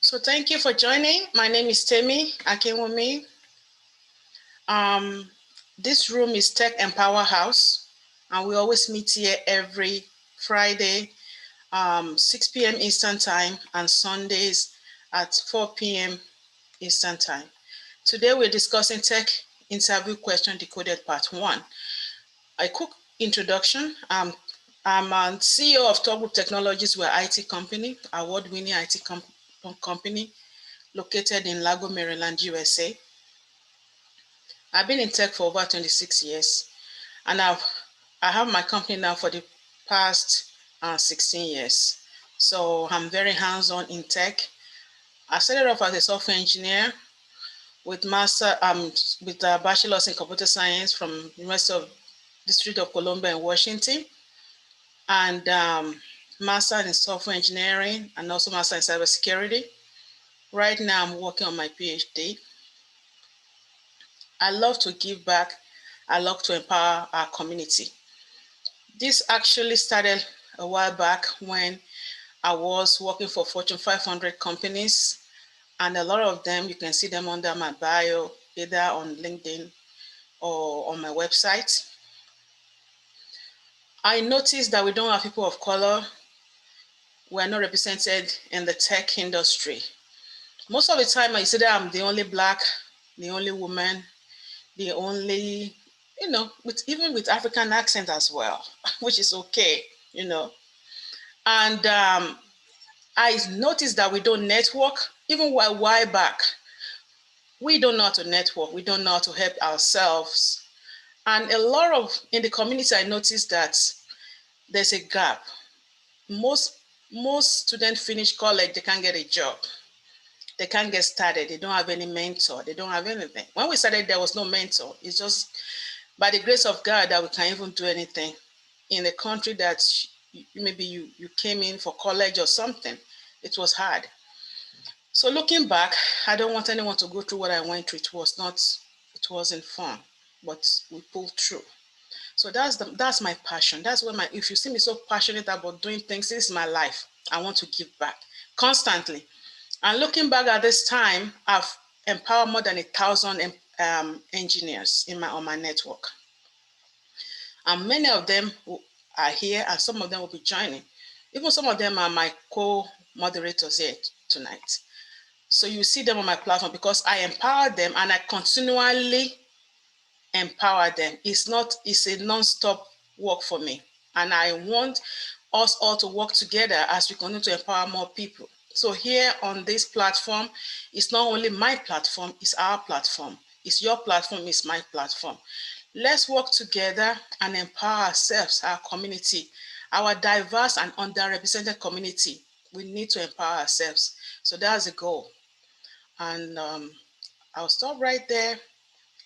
So thank you for joining. My name is Temi Akinwumi. This room is Tech and Power House, and we always meet here every Friday, 6 p.m. Eastern Time, and Sundays at 4 p.m. Eastern Time. Today we're discussing Tech Interview Question Decoded Part 1. A quick introduction. I'm a CEO of Top Group Technologies. We're an IT company, award-winning IT company located in Lago, Maryland, USA. I've been in tech for over 26 years, and I have my company now for the past 16 years. So I'm very hands-on in tech. I started off as a software engineer with a bachelor's in computer science from University of District of Columbia in Washington, and master in software engineering, and also master in cybersecurity. Right now, I'm working on my PhD. I love to give back. I love to empower our community. This actually started a while back when I was working for Fortune 500 companies, and a lot of them, you can see them under my bio, either on LinkedIn or on my website. I noticed that we don't have people of color. We're not represented in the tech industry. Most of the time, I say that I'm the only Black, the only woman, the only, even with African accent as well, which is okay, And I noticed that we don't network, even a while back. We don't know how to network. We don't know how to help ourselves. And in the community, I noticed that there's a gap. Most students finish college, they can't get a job. They can't get started. They don't have any mentor. They don't have anything. When we started, there was no mentor. It's just by the grace of God that we can even do anything in a country that maybe you came in for college or something. It was hard. So looking back, I don't want anyone to go through what I went through. It wasn't fun, but we pulled through. So that's my passion. That's where if you see me so passionate about doing things, this is my life. I want to give back constantly. And looking back at this time, I've empowered more than 1,000 engineers on my network. And many of them are here, and some of them will be joining. Even some of them are my co-moderators here tonight. So you see them on my platform because I empower them and I continually empower them. It's a non-stop work for me. And I want us all to work together as we continue to empower more people. So here on this platform, it's not only my platform, it's our platform. It's your platform, it's my platform. Let's work together and empower ourselves, our community, our diverse and underrepresented community. We need to empower ourselves. So that's the goal. And I'll stop right there.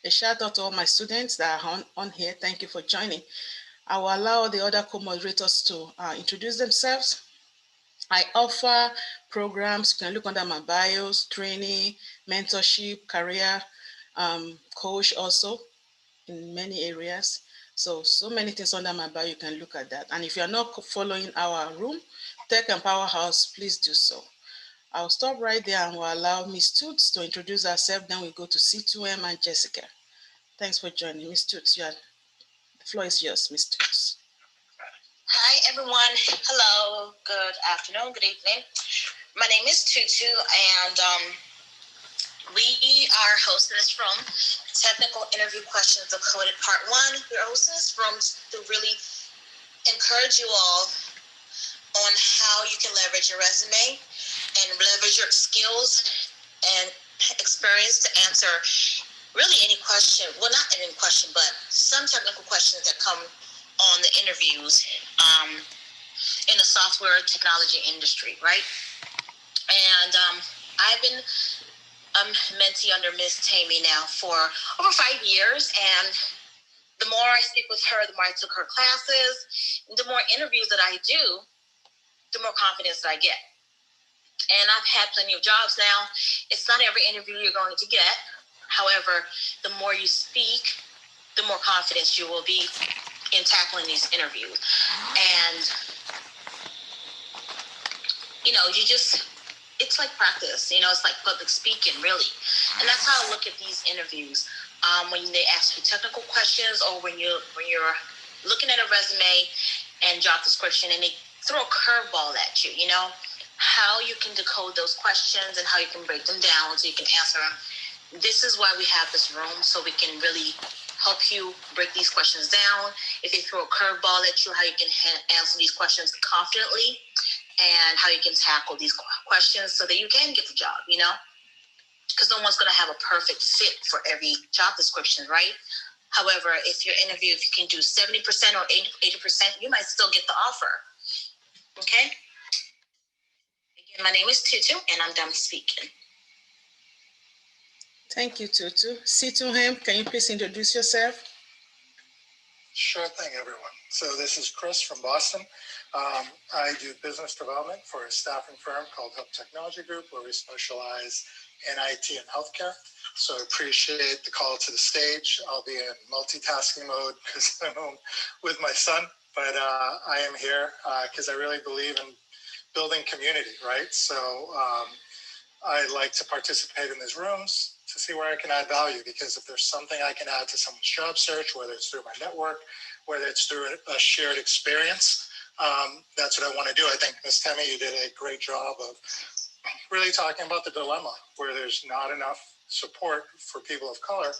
A shout out to all my students that are on here. Thank you for joining. I will allow the other co-moderators to introduce themselves. I offer programs. You can look under my bios, training, mentorship, career coach also in many areas. So many things under my bio, you can look at that. And if you're not following our room, Tech and Powerhouse, please do so. I'll stop right there and will allow Ms. Toots to introduce herself. Then we go to C2M and Jessica. Thanks for joining. Ms. Toots, the floor is yours, Ms. Toots. Hi, everyone. Hello. Good afternoon. Good evening. My name is Tutu, and we are hostess from Technical Interview Questions Decoded Part 1. We're hostess from to really encourage you all on how you can leverage your resume and leverage your skills and experience to answer really any question. Well, not any question, but some technical questions that come on the interviews in the software technology industry, right? And I've been mentee under Ms. Temi now for over 5 years, and the more I speak with her, the more I took her classes, the more interviews that I do, the more confidence that I get. And I've had plenty of jobs now. It's not every interview you're going to get. However, the more you speak, the more confidence you will be in tackling these interviews. And, you just it's like practice, you know, it's like public speaking, really. And that's how I look at these interviews. When they ask you technical questions, or when you're looking at a resume and job description, and they throw a curveball at you, you know, how you can decode those questions and how you can break them down so you can answer them. This is why we have this room, so we can really help you break these questions down. If they throw a curveball at you, how you can answer these questions confidently, and how you can tackle these questions so that you can get the job, you know? Because no one's going to have a perfect fit for every job description, right? However, if your interview, if you can do 70% or 80%, you might still get the offer. Okay? Again, my name is Tutu, and I'm done speaking. Thank you, Tutu. Him, can you please introduce yourself? Sure thing, everyone. So this is Chris from Boston. I do business development for a staffing firm called Help Technology Group, where we specialize in IT and healthcare. So I appreciate the call to the stage. I'll be in multitasking mode because I'm home with my son, but I am here because I really believe in building community, right? So I like to participate in these rooms to see where I can add value, because if there's something I can add to someone's job search, whether it's through my network, whether it's through a shared experience, that's what I want to do. I think, Ms. Temi, you did a great job of really talking about the dilemma where there's not enough support for people of color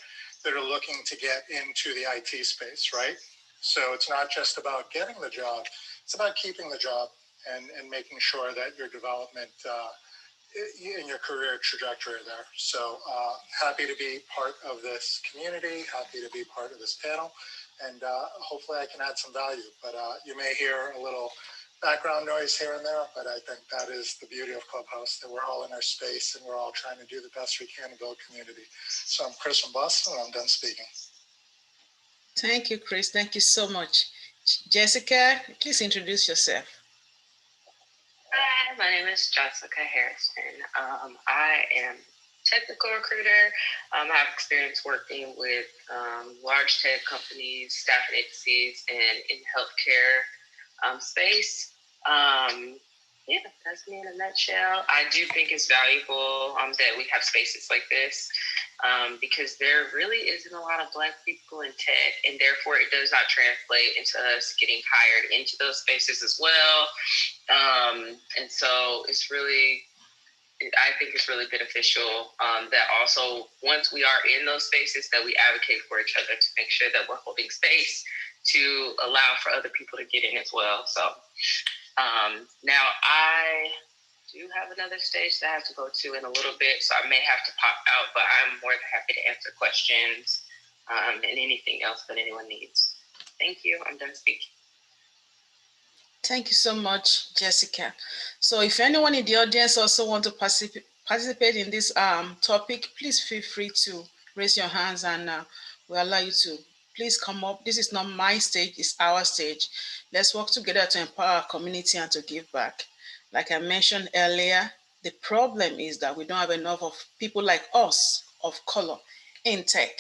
that are looking to get into the IT space, right? So it's not just about getting the job, it's about keeping the job and making sure that your development in your career trajectory there. So happy to be part of this community, happy to be part of this panel, and hopefully I can add some value. But you may hear a little background noise here and there, but I think that is the beauty of Clubhouse, that we're all in our space and we're all trying to do the best we can to build community. So I'm Chris from Boston, and I'm done speaking. Thank you, Chris. Thank you so much. Jessica, please introduce yourself. Hi, my name is Jessica Harrison. I am technical recruiter. I have experience working with large tech companies, staffing agencies, and in healthcare space. Yeah, that's me in a nutshell. I do think it's valuable that we have spaces like this because there really isn't a lot of Black people in tech, and therefore it does not translate into us getting hired into those spaces as well. And so it's really, I think it's really beneficial that also once we are in those spaces that we advocate for each other to make sure that we're holding space to allow for other people to get in as well. So now I do have another stage that I have to go to in a little bit, so I may have to pop out, but I'm more than happy to answer questions and anything else that anyone needs. Thank you. I'm done speaking. Thank you so much, Jessica. So if anyone in the audience also want to participate in this topic, please feel free to raise your hands, and we'll allow you to. Please come up. This is not my stage, it's our stage. Let's work together to empower our community and to give back. Like I mentioned earlier, the problem is that we don't have enough of people like us of color in tech.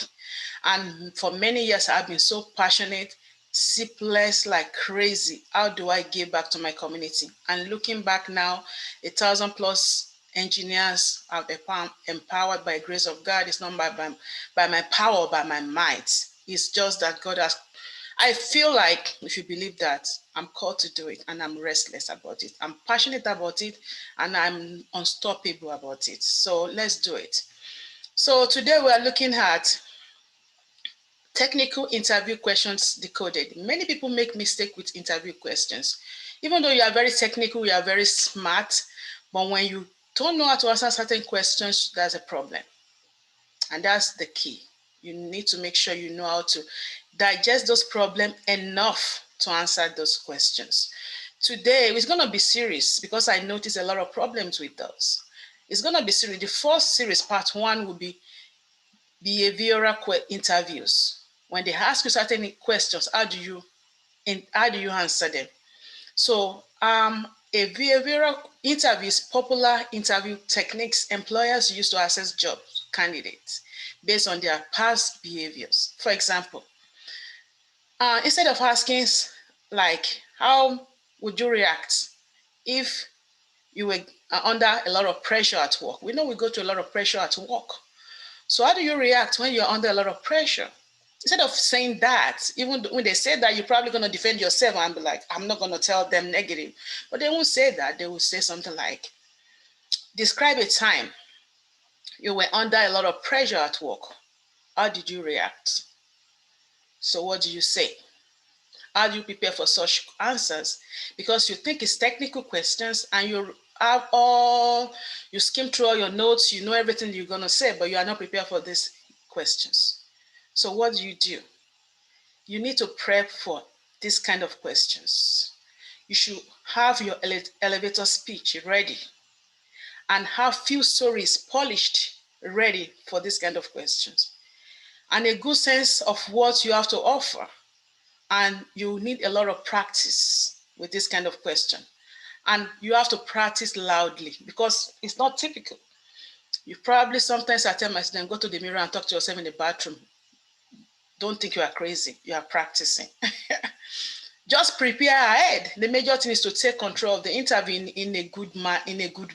And for many years, I've been so passionate, sleepless like crazy. How do I give back to my community? And looking back now, 1,000+ engineers are empowered by grace of God. It's not by my power or by my might. It's just that God has, I feel like, if you believe that, I'm called to do it, and I'm restless about it. I'm passionate about it, and I'm unstoppable about it. So let's do it. So today we are looking at technical interview questions decoded. Many people make mistake with interview questions. Even though you are very technical, you are very smart, but when you don't know how to answer certain questions, that's a problem. And that's the key. You need to make sure you know how to digest those problems enough to answer those questions. Today, it's going to be serious because I noticed a lot of problems with those. It's going to be serious. The first series, part 1, will be behavioral interviews. When they ask you certain questions, how do you answer them? So a behavioral interview is popular interview techniques employers use to assess job candidates based on their past behaviors. For example, instead of asking like, how would you react if you were are under a lot of pressure at work. We know we go through a lot of pressure at work. So how do you react when you're under a lot of pressure? Instead of saying that, even when they say that, you're probably going to defend yourself and be like, I'm not going to tell them negative. But they won't say that. They will say something like, describe a time you were under a lot of pressure at work. How did you react? So what do you say? How do you prepare for such answers? Because you think it's technical questions and you skim through all your notes, you know everything you're going to say, but you are not prepared for these questions. So what do? You need to prep for this kind of questions. You should have your elevator speech ready and have few stories polished ready for this kind of questions and a good sense of what you have to offer. And you need a lot of practice with this kind of question. And you have to practice loudly because it's not typical. You probably sometimes I tell my students, go to the mirror and talk to yourself in the bathroom. Don't think you are crazy. You are practicing. Just prepare ahead. The major thing is to take control of the interview in a good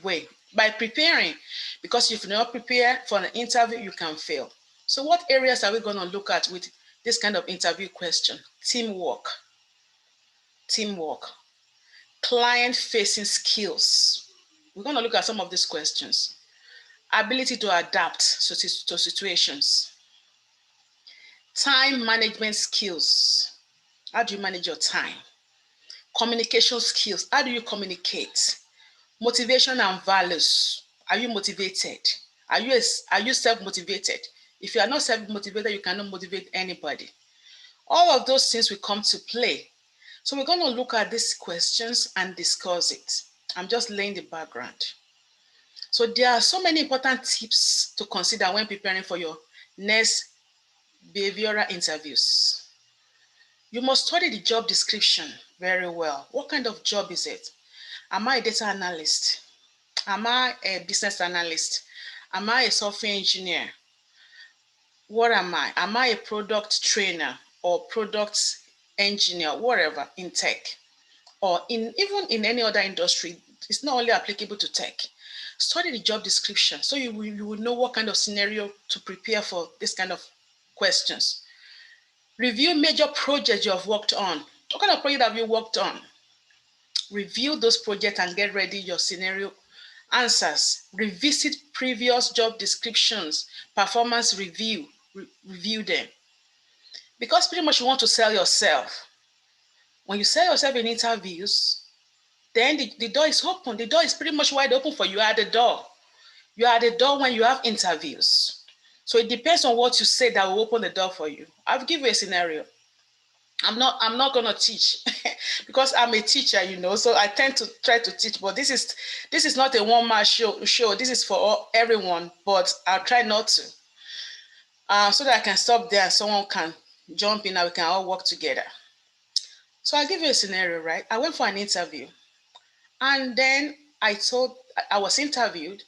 way by preparing. Because if you're not prepared for an interview, you can fail. So what areas are we going to look at with this kind of interview question? Teamwork, client-facing skills. We're going to look at some of these questions. Ability to adapt to situations. Time management skills. How do you manage your time? Communication skills. How do you communicate? Motivation and values. Are you motivated? Are you self-motivated? If you are not self-motivated, you cannot motivate anybody. All of those things will come to play. So we're going to look at these questions and discuss it. I'm just laying the background. So there are so many important tips to consider when preparing for your next behavioral interviews. You must study the job description very well. What kind of job is it? Am I a data analyst? Am I a business analyst? Am I a software engineer? What am I? Am I a product trainer or product engineer, whatever, in tech? Or even in any other industry, it's not only applicable to tech. Study the job description so you will know what kind of scenario to prepare for this kind of questions. Review major projects you have worked on. What kind of project have you worked on? Review those projects and get ready your scenario answers. Revisit previous job descriptions, performance review them. Because pretty much you want to sell yourself. When you sell yourself in interviews, then the door is open. The door is pretty much wide open for you. You are at the door. You are at the door when you have interviews. So it depends on what you say that will open the door for you. I'll give you a scenario. I'm not going to teach because I'm a teacher, so I tend to try to teach, but this is not a one-man show. This is for everyone, but I'll try not to. So that I can stop there and someone can jump in and we can all work together. So I'll give you a scenario, right? I went for an interview and then I was interviewed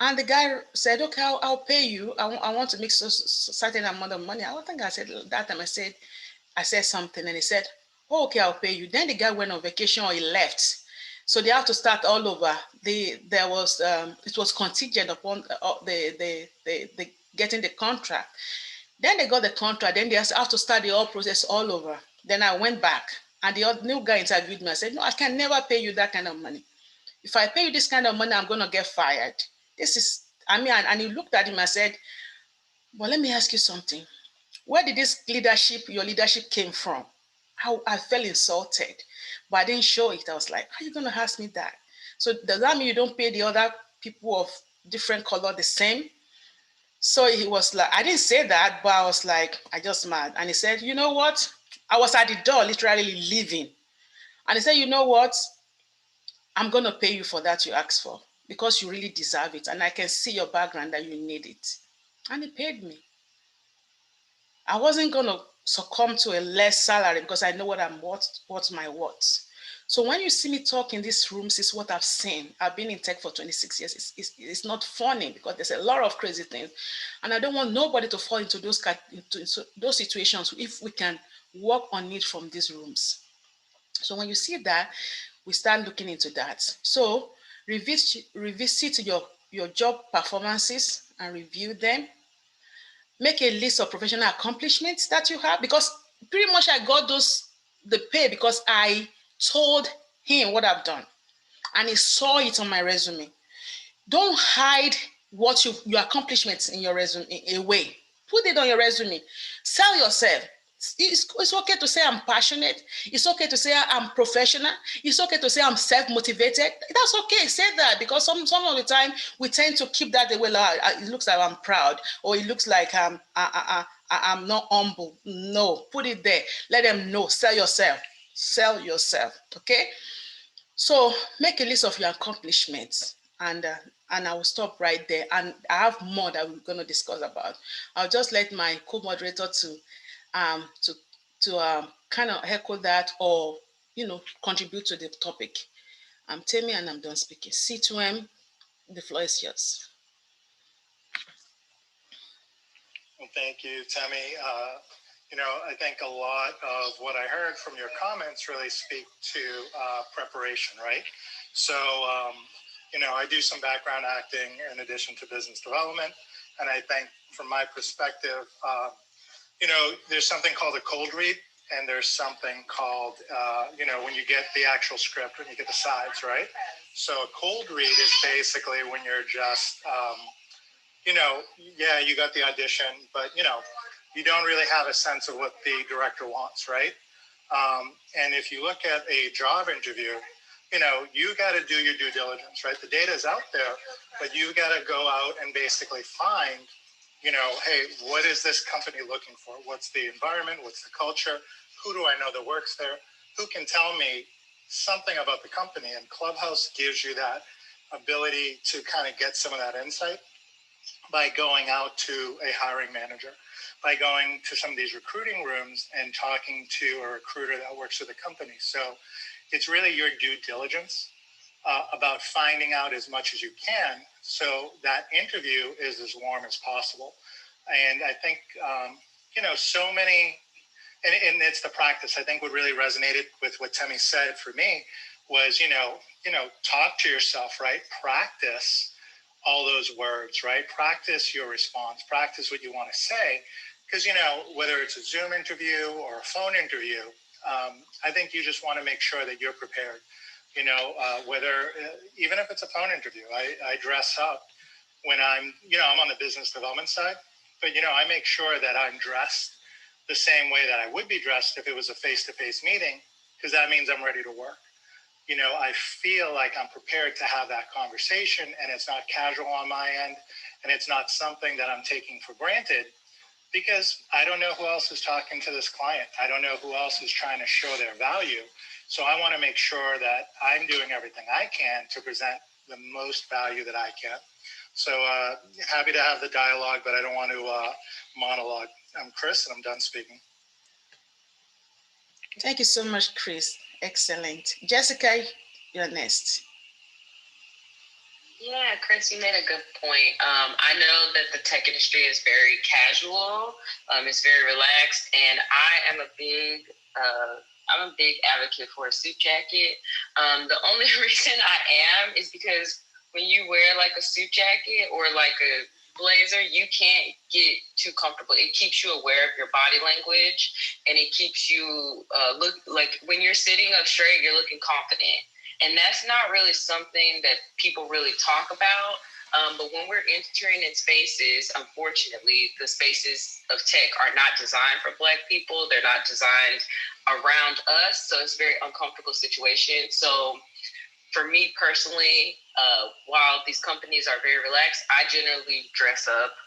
and the guy said, okay, I'll pay you. I want to make a certain amount of money. I don't think I said that time. I said something and he said, oh, okay, I'll pay you. Then the guy went on vacation or he left. So they have to start all over. It was contingent upon the getting the contract. Then they got the contract. Then they have to start the whole process all over. Then I went back and the new guy interviewed me. I said, no, I can never pay you that kind of money. If I pay you this kind of money, I'm going to get fired. And he looked at him and said, well, let me ask you something. Where did your leadership came from? I felt insulted, but I didn't show it. I was like, how are you going to ask me that? So does that mean you don't pay the other people of different color the same? So he was like, I didn't say that, but I was like, I just mad. And he said, you know what? I was at the door, literally leaving. And he said, you know what? I'm going to pay you for that you asked for because you really deserve it. And I can see your background that you need it. And he paid me. I wasn't going to succumb to a less salary because I know what's my worth. So when you see me talk in these rooms, it's what I've seen. I've been in tech for 26 years. It's not funny because there's a lot of crazy things. And I don't want nobody to fall into those situations if we can work on it from these rooms. So when you see that, we start looking into that. So revisit your job performances and review them. Make a list of professional accomplishments that you have, because pretty much I got the pay because I told him what I've done and he saw it on my resume. Don't hide your accomplishments in your resume away. Put it on your resume. Sell yourself. It's okay to say I'm passionate. It's okay to say I'm professional. It's okay to say I'm self-motivated. That's okay. Say that, because some of the time we tend to keep that away. Like, it looks like I'm proud, or it looks like I'm not humble. No, put it there. Let them know. Sell yourself. Sell yourself. Okay. So make a list of your accomplishments, and I will stop right there. And I have more that we're going to discuss about. I'll just let my co-moderator to kind of echo that, or contribute to the topic. I'm Temi, and I'm done speaking. C2M, the floor is yours. Well, thank you, Temi. I think a lot of what I heard from your comments really speak to preparation, right? So, I do some background acting in addition to business development. And I think from my perspective, there's something called a cold read, and there's something called, when you get the actual script, when you get the sides, right? So a cold read is basically when you're just, you got the audition, but, you don't really have a sense of what the director wants, right? And if you look at a job interview, you got to do your due diligence, right? The data is out there, but you got to go out and basically find, hey, what is this company looking for? What's the environment? What's the culture? Who do I know that works there? Who can tell me something about the company? And Clubhouse gives you that ability to kind of get some of that insight by going out to a hiring manager, by going to some of these recruiting rooms and talking to a recruiter that works with the company. So it's really your due diligence about finding out as much as you can, so that interview is as warm as possible. And I think, so many, and it's the practice. I think what really resonated with what Temi said for me was, talk to yourself, right? Practice all those words, right? Practice your response, practice what you want to say. Because, whether it's a Zoom interview or a phone interview, I think you just want to make sure that you're prepared. Even if it's a phone interview, I dress up when I'm on the business development side, but, I make sure that I'm dressed the same way that I would be dressed if it was a face-to-face meeting, because that means I'm ready to work. I feel like I'm prepared to have that conversation, and it's not casual on my end, and it's not something that I'm taking for granted, because I don't know who else is talking to this client. I don't know who else is trying to show their value. So I want to make sure that I'm doing everything I can to present the most value that I can. So happy to have the dialogue, but I don't want to monologue. I'm Chris, and I'm done speaking. Thank you so much, Chris. Excellent. Jessica, you're next. Yeah, Chris, you made a good point. I know that the tech industry is very casual. It's very relaxed, and I am a big advocate for a suit jacket. The only reason I am is because when you wear like a suit jacket or like a blazer, you can't get too comfortable. It keeps you aware of your body language, and it keeps you look like when you're sitting up straight, you're looking confident. And that's not really something that people really talk about. But when we're entering in spaces, unfortunately, the spaces of tech are not designed for Black people. They're not designed around us. So it's a very uncomfortable situation. So for me personally, while these companies are very relaxed, I generally dress up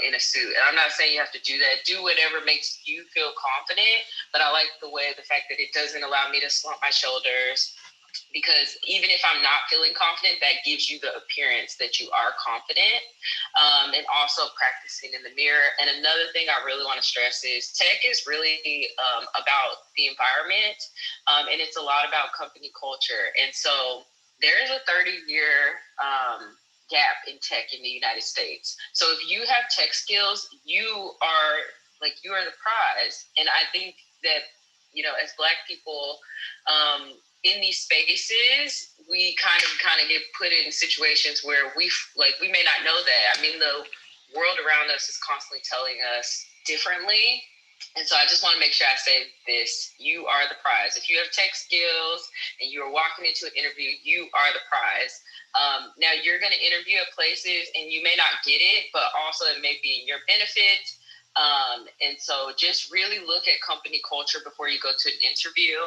in a suit. And I'm not saying you have to do that. Do whatever makes you feel confident. But I like the fact that it doesn't allow me to slump my shoulders. Because even if I'm not feeling confident, that gives you the appearance that you are confident. And also practicing in the mirror. And another thing I really want to stress is tech is really about the environment. And it's a lot about company culture. And so there is a 30-year gap in tech in the United States. So if you have tech skills, you are the prize. And I think that, as Black people, in these spaces, we kind of get put in situations where we may not know that. I mean, the world around us is constantly telling us differently. And so I just want to make sure I say this: you are the prize. If you have tech skills and you're walking into an interview, you are the prize. Now, you're going to interview at places and you may not get it, but also it may be in your benefit. And so just really look at company culture before you go to an interview.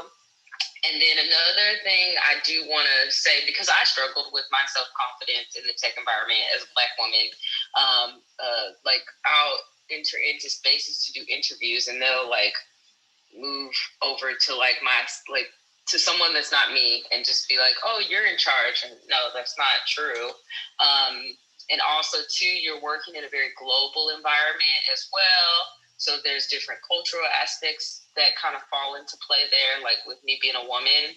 And then another thing I do want to say, because I struggled with my self-confidence in the tech environment as a Black woman, I'll enter into spaces to do interviews and they'll move over to to someone that's not me and just be like, oh, you're in charge. And no, that's not true. And also too, you're working in a very global environment as well. So there's different cultural aspects that kind of fall into play there, like with me being a woman.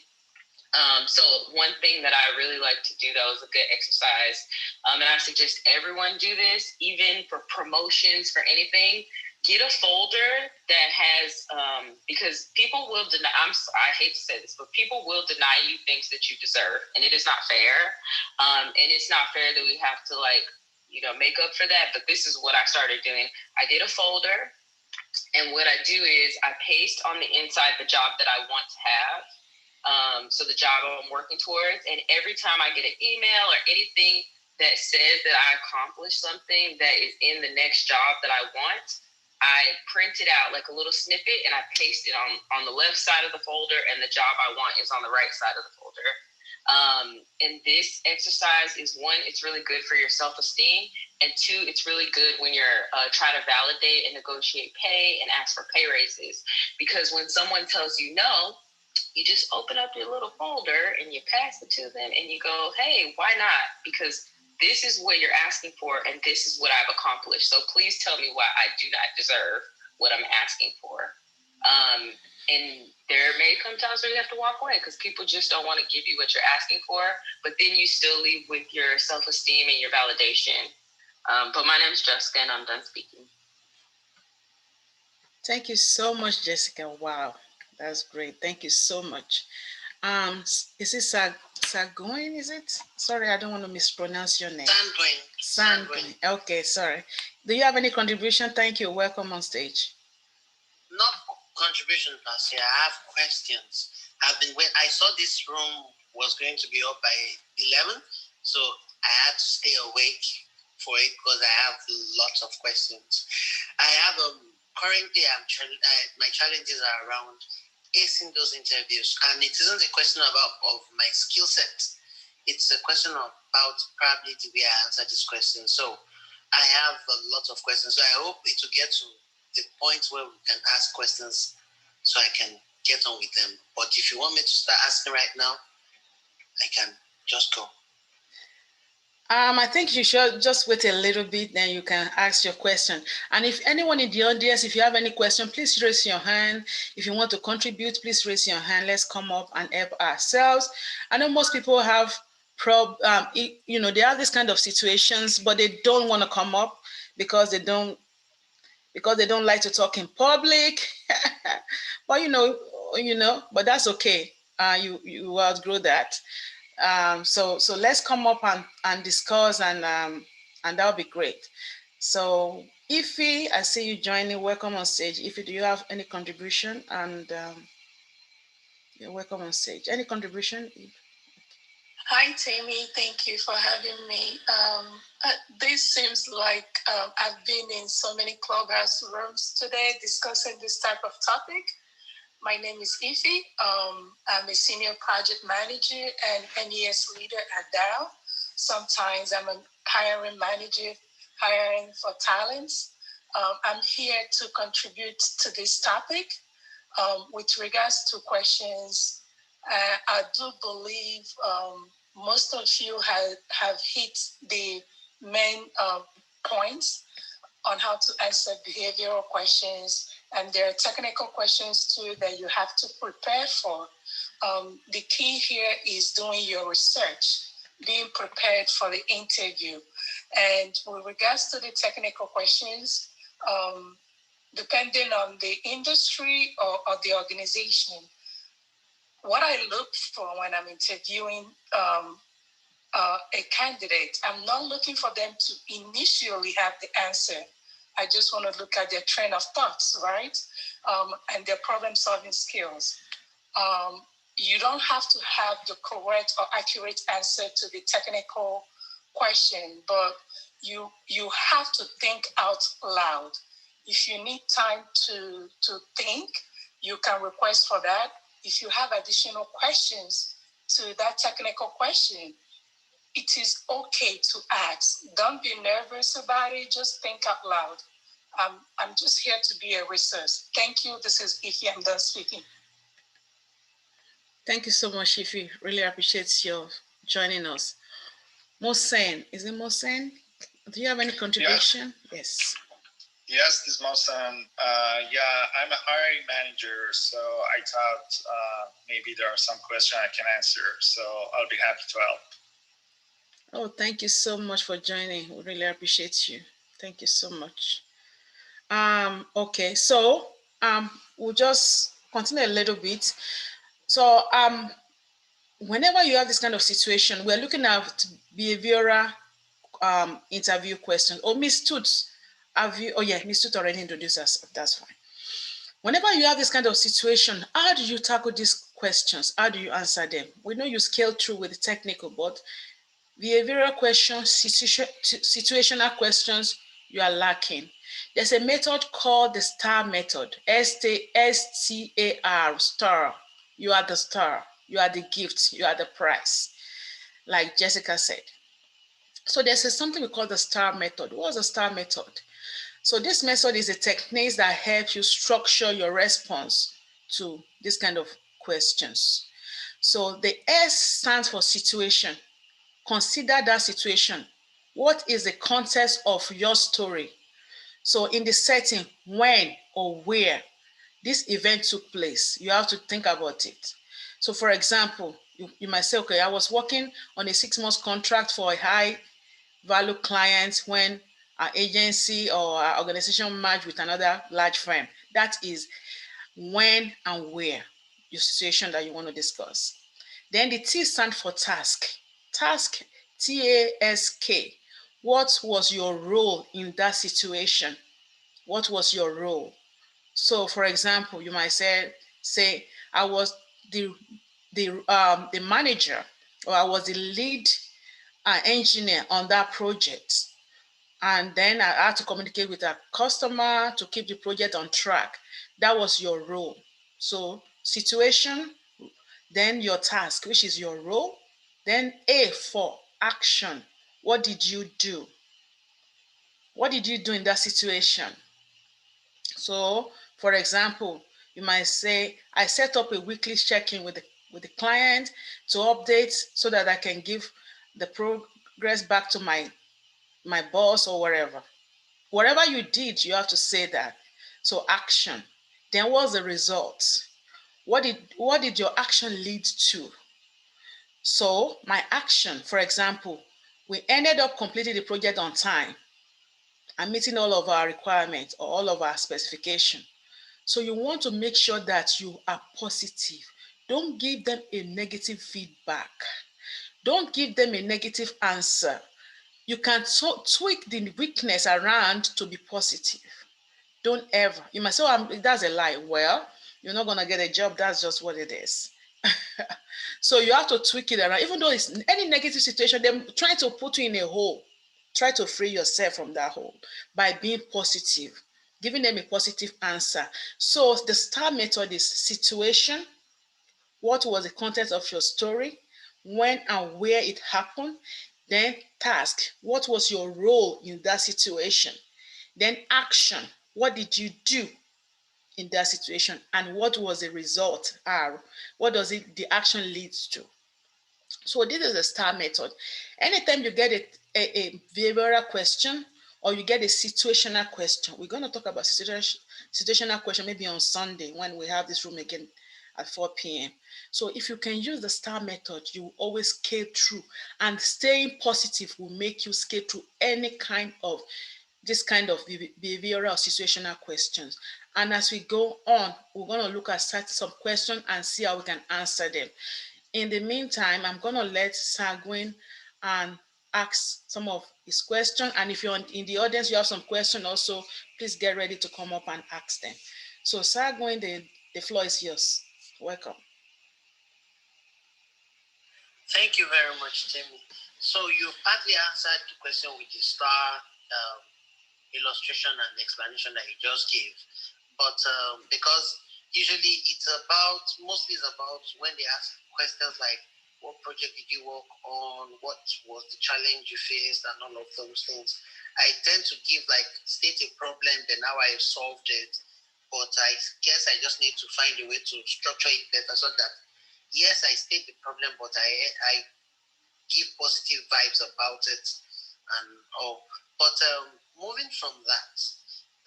So one thing that I really like to do, though, is a good exercise. And I suggest everyone do this, even for promotions, for anything. Get a folder that has, because people will deny, I hate to say this, but people will deny you things that you deserve. And it is not fair. And it's not fair that we have to make up for that. But this is what I started doing. I get a folder. And what I do is I paste on the inside the job that I want to have. So the job I'm working towards, and every time I get an email or anything that says that I accomplished something that is in the next job that I want, I print it out like a little snippet and I paste it on the left side of the folder, and the job I want is on the right side of the folder. And this exercise is, one, it's really good for your self-esteem, and two, it's really good when you're trying to validate and negotiate pay and ask for pay raises. Because when someone tells you no, you just open up your little folder and you pass it to them and you go, hey, why not? Because this is what you're asking for and this is what I've accomplished. So please tell me why I do not deserve what I'm asking for. And there may come times where you have to walk away because people just don't want to give you what you're asking for, but then you still leave with your self-esteem and your validation. But my name is Jessica and I'm done speaking. Thank you so much, Jessica. Wow, that's great. Thank you so much. Is it Sagoin? Is it? Sorry, I don't want to mispronounce your name. Sandwin. Okay, sorry. Do you have any contribution? Thank you. Welcome on stage. Not contribution, Pastor. I have questions. I saw this room was going to be up by 11, so I had to stay awake for it because I have lots of questions. I have currently my challenges are around acing those interviews, and it isn't a question of my skill set. It's a question about probably the way I answer this question. So I have a lot of questions. So I hope it will get to the point where we can ask questions so I can get on with them. But if you want me to start asking right now, I can just go. I think you should just wait a little bit, then you can ask your question. And if anyone in the audience, if you have any question, please raise your hand. If you want to contribute, please raise your hand. Let's come up and help ourselves. I know most people have they have this kind of situations, but they don't want to come up because they don't like to talk in public. But but that's okay. You outgrow that. So let's come up and discuss, and that'll be great. So Ify, I see you joining. Welcome on stage. Ify, do you have any contribution? And you're welcome on stage. Any contribution? Hi, Temi. Thank you for having me. This seems like I've been in so many Clubhouse rooms today discussing this type of topic. My name is Ify. I'm a senior project manager and MES leader at Dow. Sometimes I'm a hiring manager, hiring for talents. I'm here to contribute to this topic. With regards to questions, I do believe most of you have hit the main points on how to answer behavioral questions, and there are technical questions too that you have to prepare for. The key here is doing your research, being prepared for the interview. And with regards to the technical questions, depending on the industry or the organization, what I look for when I'm interviewing a candidate, I'm not looking for them to initially have the answer. I just want to look at their train of thoughts, right? And their problem-solving skills. You don't have to have the correct or accurate answer to the technical question, but you have to think out loud. If you need time to think, you can request for that. If you have additional questions to that technical question, it is okay to ask. Don't be nervous about it. Just think out loud. I'm just here to be a resource. Thank you. This is Ify. I'm done speaking. Thank you so much, Ify. Really appreciate your joining us. Mohsen, is it Mohsen? Do you have any contribution? Yes. Yes, this is Mohsen. Yeah, I'm a hiring manager, so I thought maybe there are some questions I can answer. So I'll be happy to help. Oh, thank you so much for joining. We really appreciate you. Thank you so much. Okay, so we'll just continue a little bit. So whenever you have this kind of situation, we're looking at behavioral interview questions. Oh, Miss Toots, have you? Oh yeah, Miss Toots already introduced us. That's fine. Whenever you have this kind of situation, how do you tackle these questions? How do you answer them? We know you scale through with the technical, but behavioral questions, situational questions, you are lacking. There's a method called the STAR method, STAR, star. You are the star, you are the gift, you are the prize, like Jessica said. So there's something we call the STAR method. What's the STAR method? So this method is a technique that helps you structure your response to this kind of questions. So the S stands for situation. Consider that situation. What is the context of your story? So in the setting, when or where this event took place, you have to think about it. So for example, you might say, okay, I was working on a 6-month contract for a high value client when our agency or our organization merged with another large firm. That is when and where, your situation that you want to discuss. Then the T stands for task. Task, T-A-S-K. What was your role in that situation? What was your role? So, for example, you might say I was the manager, or I was the lead engineer on that project. And then I had to communicate with a customer to keep the project on track. That was your role. So situation, then your task, which is your role. Then A for action. What did you do? What did you do in that situation? So, for example, you might say, I set up a weekly check-in with the client to update so that I can give the progress back to my boss or wherever. Whatever you did, you have to say that. So action. Then what's the result? What did your action lead to? So my action, for example, we ended up completing the project on time and meeting all of our requirements or all of our specification. So you want to make sure that you are positive. Don't give them a negative feedback. Don't give them a negative answer. You can tweak the weakness around to be positive. Don't ever. You might say, oh, that's a lie. Well, you're not going to get a job. That's just what it is. So you have to tweak it around. Even though it's any negative situation, they're trying to put you in a hole. Try to free yourself from that hole by being positive, giving them a positive answer. So the STAR method is situation. What was the content of your story? When and where it happened? Then task. What was your role in that situation? Then action. What did you do in that situation? And what was the result? What does the action leads to? So this is the STAR method. Anytime you get a behavioral question or you get a situational question, we're going to talk about situational question maybe on Sunday when we have this room again at 4 p.m. So if you can use the STAR method, you will always scale through, and staying positive will make you scale through any kind of this kind of behavioral situational questions. And as we go on, we're going to look at some questions and see how we can answer them. In the meantime, I'm going to let Sagwin and ask some of his questions. And if you're in the audience, you have some questions also, please get ready to come up and ask them. So Sagwin, the floor is yours. Welcome. Thank you very much, Temi. So you partly answered the question with the star illustration and explanation that you just gave. But because usually mostly it's about when they ask questions like, what project did you work on? What was the challenge you faced? And all of those things. I tend to state a problem, then how I solved it. But I guess I just need to find a way to structure it better so that, yes, I state the problem, but I give positive vibes about it and all. But moving from that,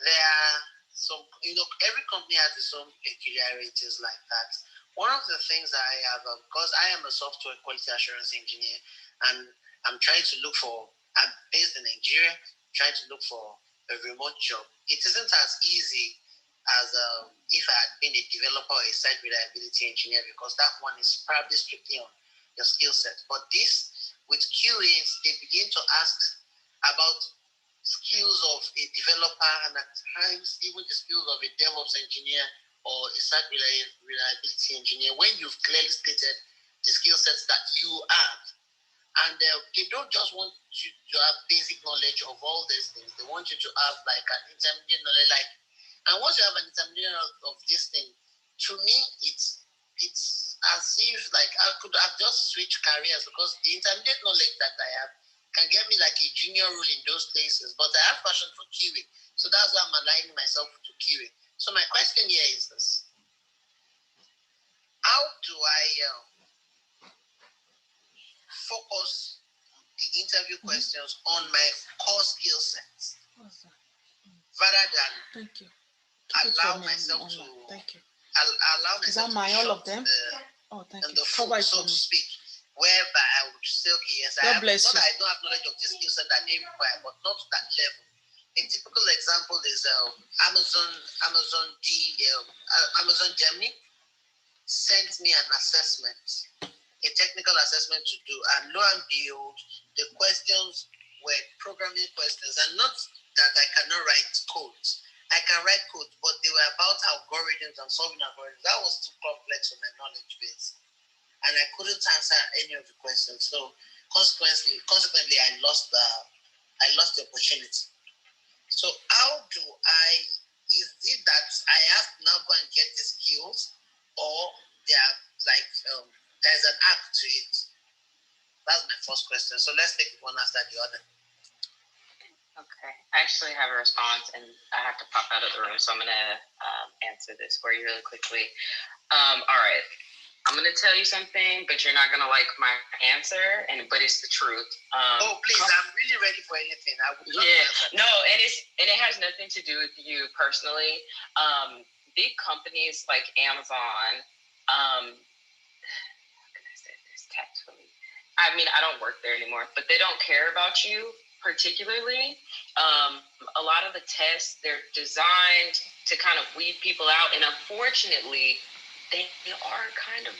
there are some, every company has its own peculiarities like that. One of the things I have, because I am a software quality assurance engineer, and I'm based in Nigeria, trying to look for a remote job. It isn't as easy as if I had been a developer or a site reliability engineer, because that one is probably strictly on your skill set. But this, with QAs, they begin to ask about skills of a developer and at times even the skills of a DevOps engineer or a site reliability engineer, when you've clearly stated the skill sets that you have. And they don't just want you to have basic knowledge of all these things. They want you to have like an intermediate knowledge. And once you have an intermediate of this thing, to me, it's as if like I could have just switched careers, because the intermediate knowledge that I have can get me like a junior role in those places. But I have passion for QA, so that's why I'm aligning myself to QA. So my question here is this: how do I focus the interview questions on my core skill sets rather than allow myself to allow myself to all of them? And the foot, so to speak, whereby I would say, okay, yes, I don't have knowledge of this skill set that they require, but not to that level. A typical example is Amazon Gemini sent me an assessment, a technical assessment to do, and lo and behold, the questions were programming questions, and not that I cannot write codes. I can write code, but they were about algorithms and solving algorithms. That was too complex for my knowledge base, and I couldn't answer any of the questions. So consequently, I lost the opportunity. So how do is it that I have to now go and get the skills, or there's an app to it? That's my first question. So let's take one after the other. Okay, I actually have a response, and I have to pop out of the room, so I'm going to answer this for you really quickly. All right, I'm going to tell you something, but you're not going to like my answer, but it's the truth. Please, I'm really ready for anything. I would love to. No, and it has nothing to do with you personally. Big companies like Amazon, how can I say this tactfully? I mean, I don't work there anymore, but they don't care about you particularly. A lot of the tests, they're designed to kind of weed people out, and unfortunately, they are kind of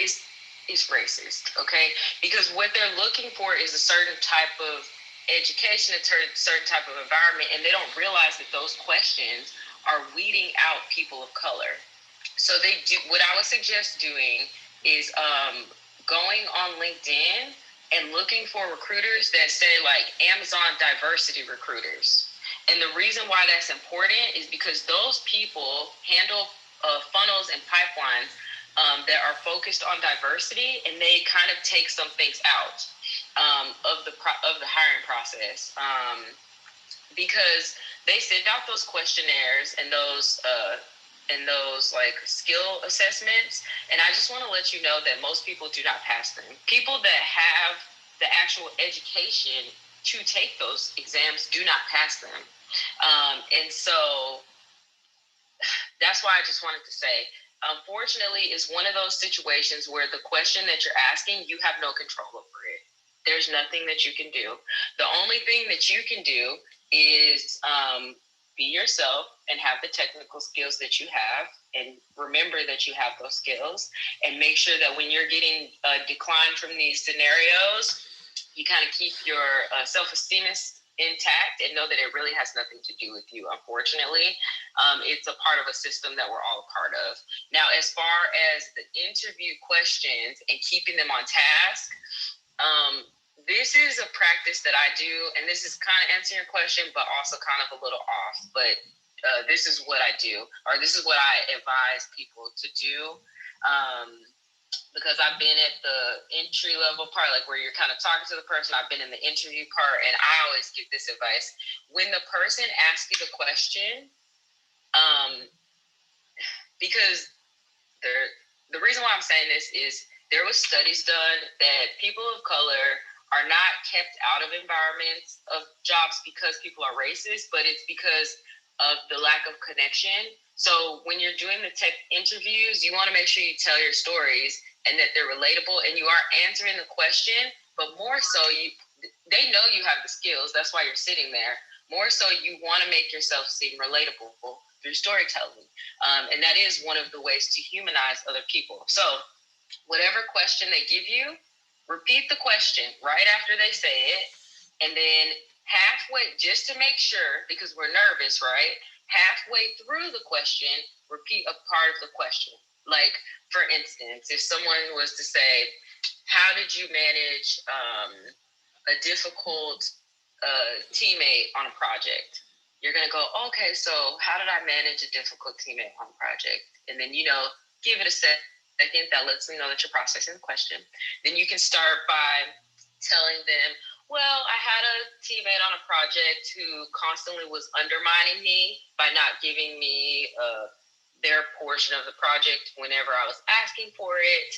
is racist, okay? Because what they're looking for is a certain type of education, a certain type of environment, and they don't realize that those questions are weeding out people of color. So they do. What I would suggest doing is going on LinkedIn and looking for recruiters that say like Amazon diversity recruiters. And the reason why that's important is because those people handle funnels and pipelines that are focused on diversity, and they kind of take some things out of the hiring process, because they send out those questionnaires and those like skill assessments, and I just want to let you know that most people do not pass them. People that have the actual education to take those exams do not pass them, and so that's why I just wanted to say, unfortunately, it's one of those situations where the question that you're asking, you have no control over it. there's nothing that you can do. The only thing that you can do is be yourself and have the technical skills that you have, and remember that you have those skills, and make sure that when you're getting declined from these scenarios, you kind of keep your self-esteem intact and know that it really has nothing to do with you. Unfortunately, it's a part of a system that we're all a part of. Now, as far as the interview questions and keeping them on task, this is a practice that I do, and this is kind of answering your question, but also kind of a little off. But this is what I do, or this is what I advise people to do. Because I've been at the entry level part, like where you're kind of talking to the person. I've been in the interview part, and I always give this advice. When the person asks you the question, because the reason why I'm saying this is there was studies done that people of color are not kept out of environments of jobs because people are racist, but it's because of the lack of connection. So when you're doing the tech interviews, you want to make sure you tell your stories and that they're relatable and you are answering the question, but more so they know you have the skills. That's why you're sitting there. More so you want to make yourself seem relatable through storytelling. And that is one of the ways to humanize other people. So whatever question they give you, repeat the question right after they say it, and then halfway, just to make sure, because we're nervous, right? Halfway through the question, repeat a part of the question. Like, for instance, if someone was to say, how did you manage a difficult teammate on a project? You're going to go, okay, so how did I manage a difficult teammate on a project? And then, give it a second. That lets me know that you're processing the question. Then you can start by telling them, well, I had a teammate on a project who constantly was undermining me by not giving me their portion of the project whenever I was asking for it.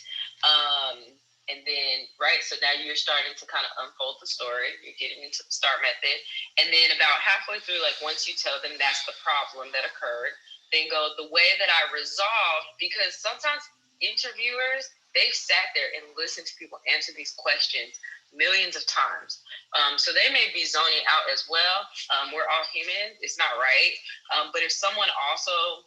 And then, right, so now you're starting to kind of unfold the story. You're getting into the STAR method. And then about halfway through, like once you tell them that's the problem that occurred, then go the way that I resolved, because sometimes interviewers, they've sat there and listened to people answer these questions millions of times. So they may be zoning out as well. We're all human. It's not right. But if someone also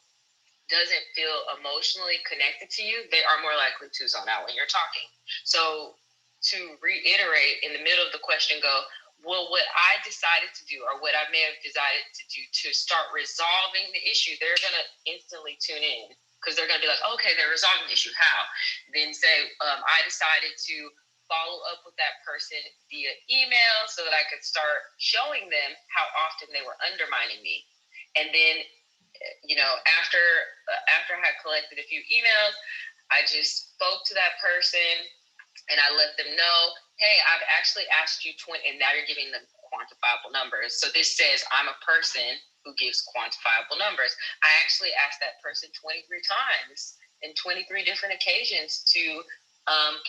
doesn't feel emotionally connected to you, they are more likely to zone out when you're talking. So to reiterate in the middle of the question, go, well, what I decided to do, or what I may have decided to do to start resolving the issue, they're going to instantly tune in. Because they're going to be like, okay, they're resolving the issue. How? Then say, I decided to follow up with that person via email so that I could start showing them how often they were undermining me. And then, after I had collected a few emails, I just spoke to that person and I let them know, hey, I've actually asked you 20, and now you're giving them quantifiable numbers. So this says I'm a person who gives quantifiable numbers. I actually asked that person 23 times in 23 different occasions to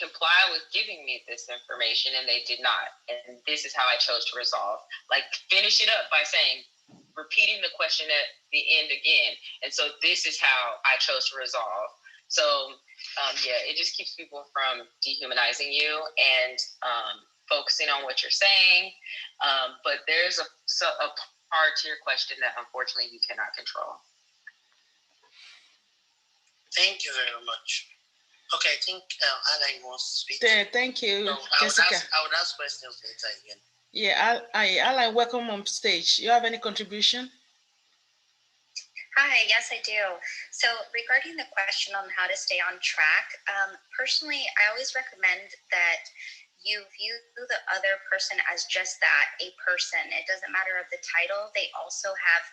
comply with giving me this information, and they did not. And this is how I chose to resolve. Like, finish it up by saying, repeating the question at the end again. And so this is how I chose to resolve. So it just keeps people from dehumanizing you and focusing on what you're saying. But there's a part to your question that unfortunately you cannot control. Thank you very much. Okay, I think Alan wants to speak. Thank you, so Jessica. I would ask questions later again. Yeah, Alan, welcome on stage. You have any contribution? Hi, yes, I do. So regarding the question on how to stay on track, personally, I always recommend that you view the other person as just that, a person. It doesn't matter of the title. They also have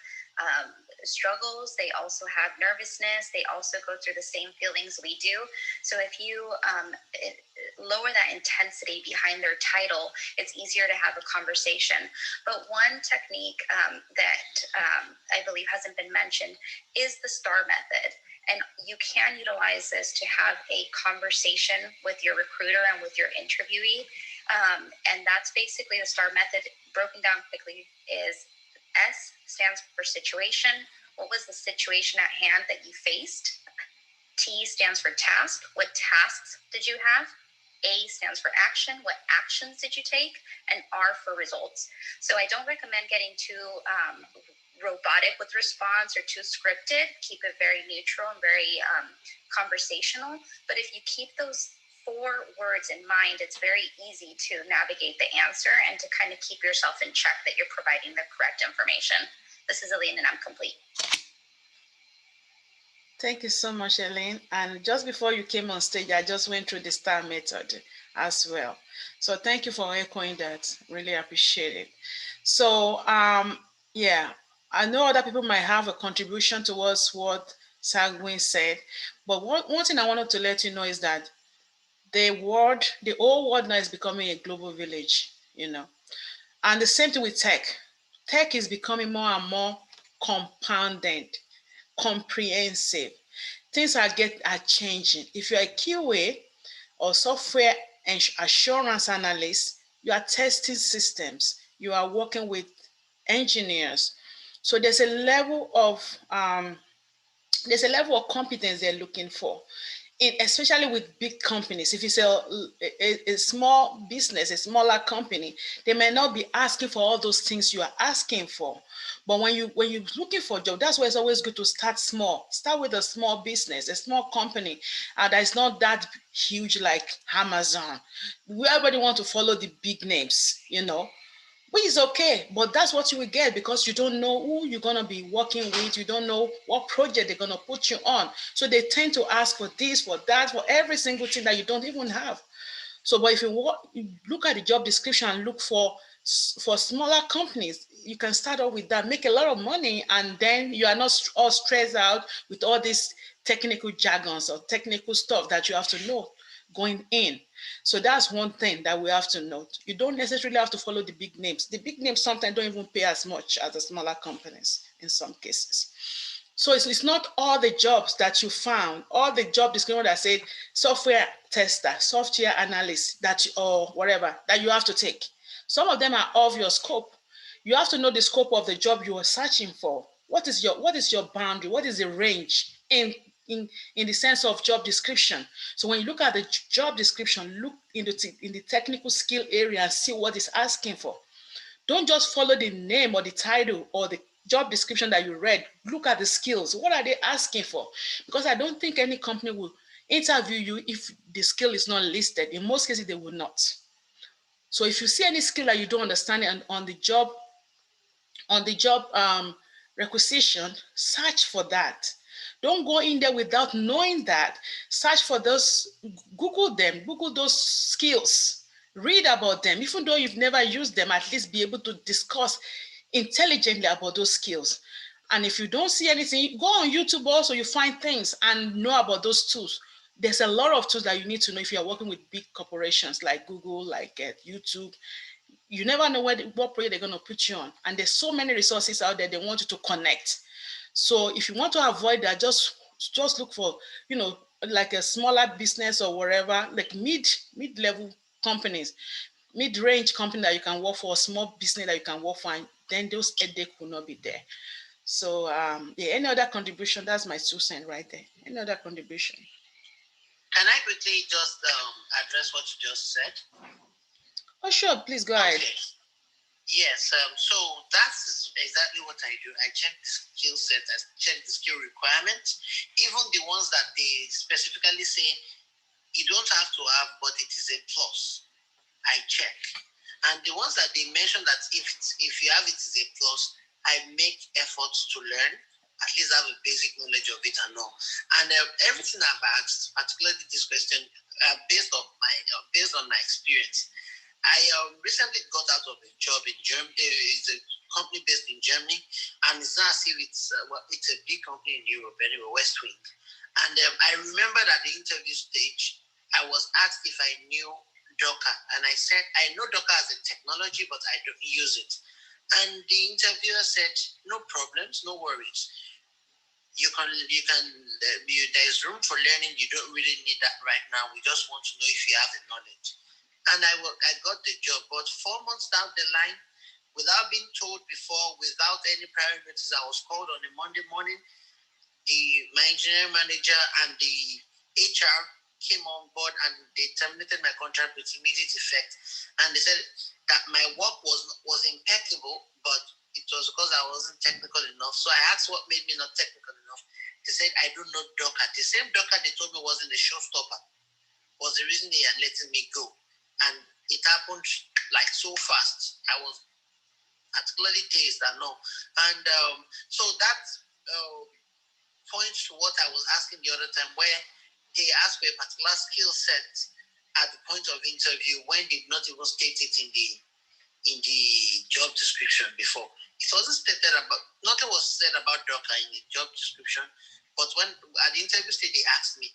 struggles. They also have nervousness. They also go through the same feelings we do. So if you lower that intensity behind their title, it's easier to have a conversation. But one technique that I believe hasn't been mentioned is the STAR method. And you can utilize this to have a conversation with your recruiter and with your interviewee. And that's basically the STAR method. Broken down quickly is S stands for situation. What was the situation at hand that you faced? T stands for task. What tasks did you have? A stands for action. What actions did you take? And R for results. So I don't recommend getting too robotic with response or too scripted. Keep it very neutral and very conversational. But if you keep those 4 words in mind, it's very easy to navigate the answer and to kind of keep yourself in check that you're providing the correct information. This is Aline, and I'm complete. Thank you so much, Elaine. And just before you came on stage, I just went through the STAR method as well. So thank you for echoing that. Really appreciate it. So yeah, I know other people might have a contribution towards what Sagwin said, but one thing I wanted to let you know is that the whole world now is becoming a global village, And the same thing with tech. Tech is becoming more and more compounded, comprehensive. Things are changing. If you're a QA or software assurance analyst, you are testing systems. You are working with engineers. So there's a level of competence they're looking for. Especially with big companies. If it's a small business, a smaller company, they may not be asking for all those things you are asking for. But when you're looking for a job, that's why it's always good to start small. Start with a small business, a small company that is not that huge like Amazon. Everybody want to follow the big names, which is okay, but that's what you will get because you don't know who you're going to be working with. You don't know what project they're going to put you on. So they tend to ask for this, for that, for every single thing that you don't even have. So, but if you look at the job description and look for smaller companies, you can start off with that, make a lot of money, and then you are not all stressed out with all these technical jargons or technical stuff that you have to know going in. So that's one thing that we have to note. You don't necessarily have to follow the big names. The big names sometimes don't even pay as much as the smaller companies in some cases. So it's not all the jobs that you found, all the job description that said software tester, software analyst, or whatever, that you have to take. Some of them are of your scope. You have to know the scope of the job you are searching for. What is your boundary? What is the range in the sense of job description? So when you look at the job description, look in the technical skill area and see what it's asking for. Don't just follow the name or the title or the job description that you read. Look at the skills. What are they asking for? Because I don't think any company will interview you if the skill is not listed. In most cases, they will not. So if you see any skill that you don't understand and on the job requisition, search for that. Don't go in there without knowing that. Search for those, Google them, Google those skills, read about them. Even though you've never used them, at least be able to discuss intelligently about those skills. And if you don't see anything, go on YouTube also, you find things and know about those tools. There's a lot of tools that you need to know if you're working with big corporations like Google, like YouTube. You never know what project they're going to put you on. And there's so many resources out there they want you to connect. So if you want to avoid that, just look for, like a smaller business or whatever, like mid-level companies, mid-range company that you can work for, a small business that you can work for, and then those headaches will not be there. So yeah, any other contribution? That's my 2 cents right there. Any other contribution? Can I quickly just address what you just said? Oh, sure. Please go ahead. Yes. So that's exactly what I do. I check the skill set. I check the skill requirements, even the ones that they specifically say you don't have to have, but it is a plus. I check, and the ones that they mention that if you have it is a plus, I make efforts to learn. At least have a basic knowledge of it and all. And everything I've asked, particularly this question, based on my experience. I recently got out of a job in Germany. It's a company based in Germany, and it's not as if it's a big company in Europe anyway, West Wing. And I remember at the interview stage, I was asked if I knew Docker, and I said I know Docker as a technology, but I don't use it. And the interviewer said, "No problems, no worries. There's room for learning. You don't really need that right now. We just want to know if you have the knowledge." And I got the job, but 4 months down the line, without being told before, without any prior notice, I was called on a Monday morning. My engineering manager and the HR came on board and they terminated my contract with immediate effect. And they said that my work was impeccable, but it was because I wasn't technical enough. So I asked what made me not technical enough. They said, I don't know Docker. The same Docker they told me wasn't the showstopper was the reason they had letting me go. And it happened like so fast. I was particularly dazed that no. And so that points to what I was asking the other time, where they asked for a particular skill set at the point of interview when they did not even state it in the job description before. It wasn't stated about, nothing was said about Docker in the job description, but when at the interview stage they asked me,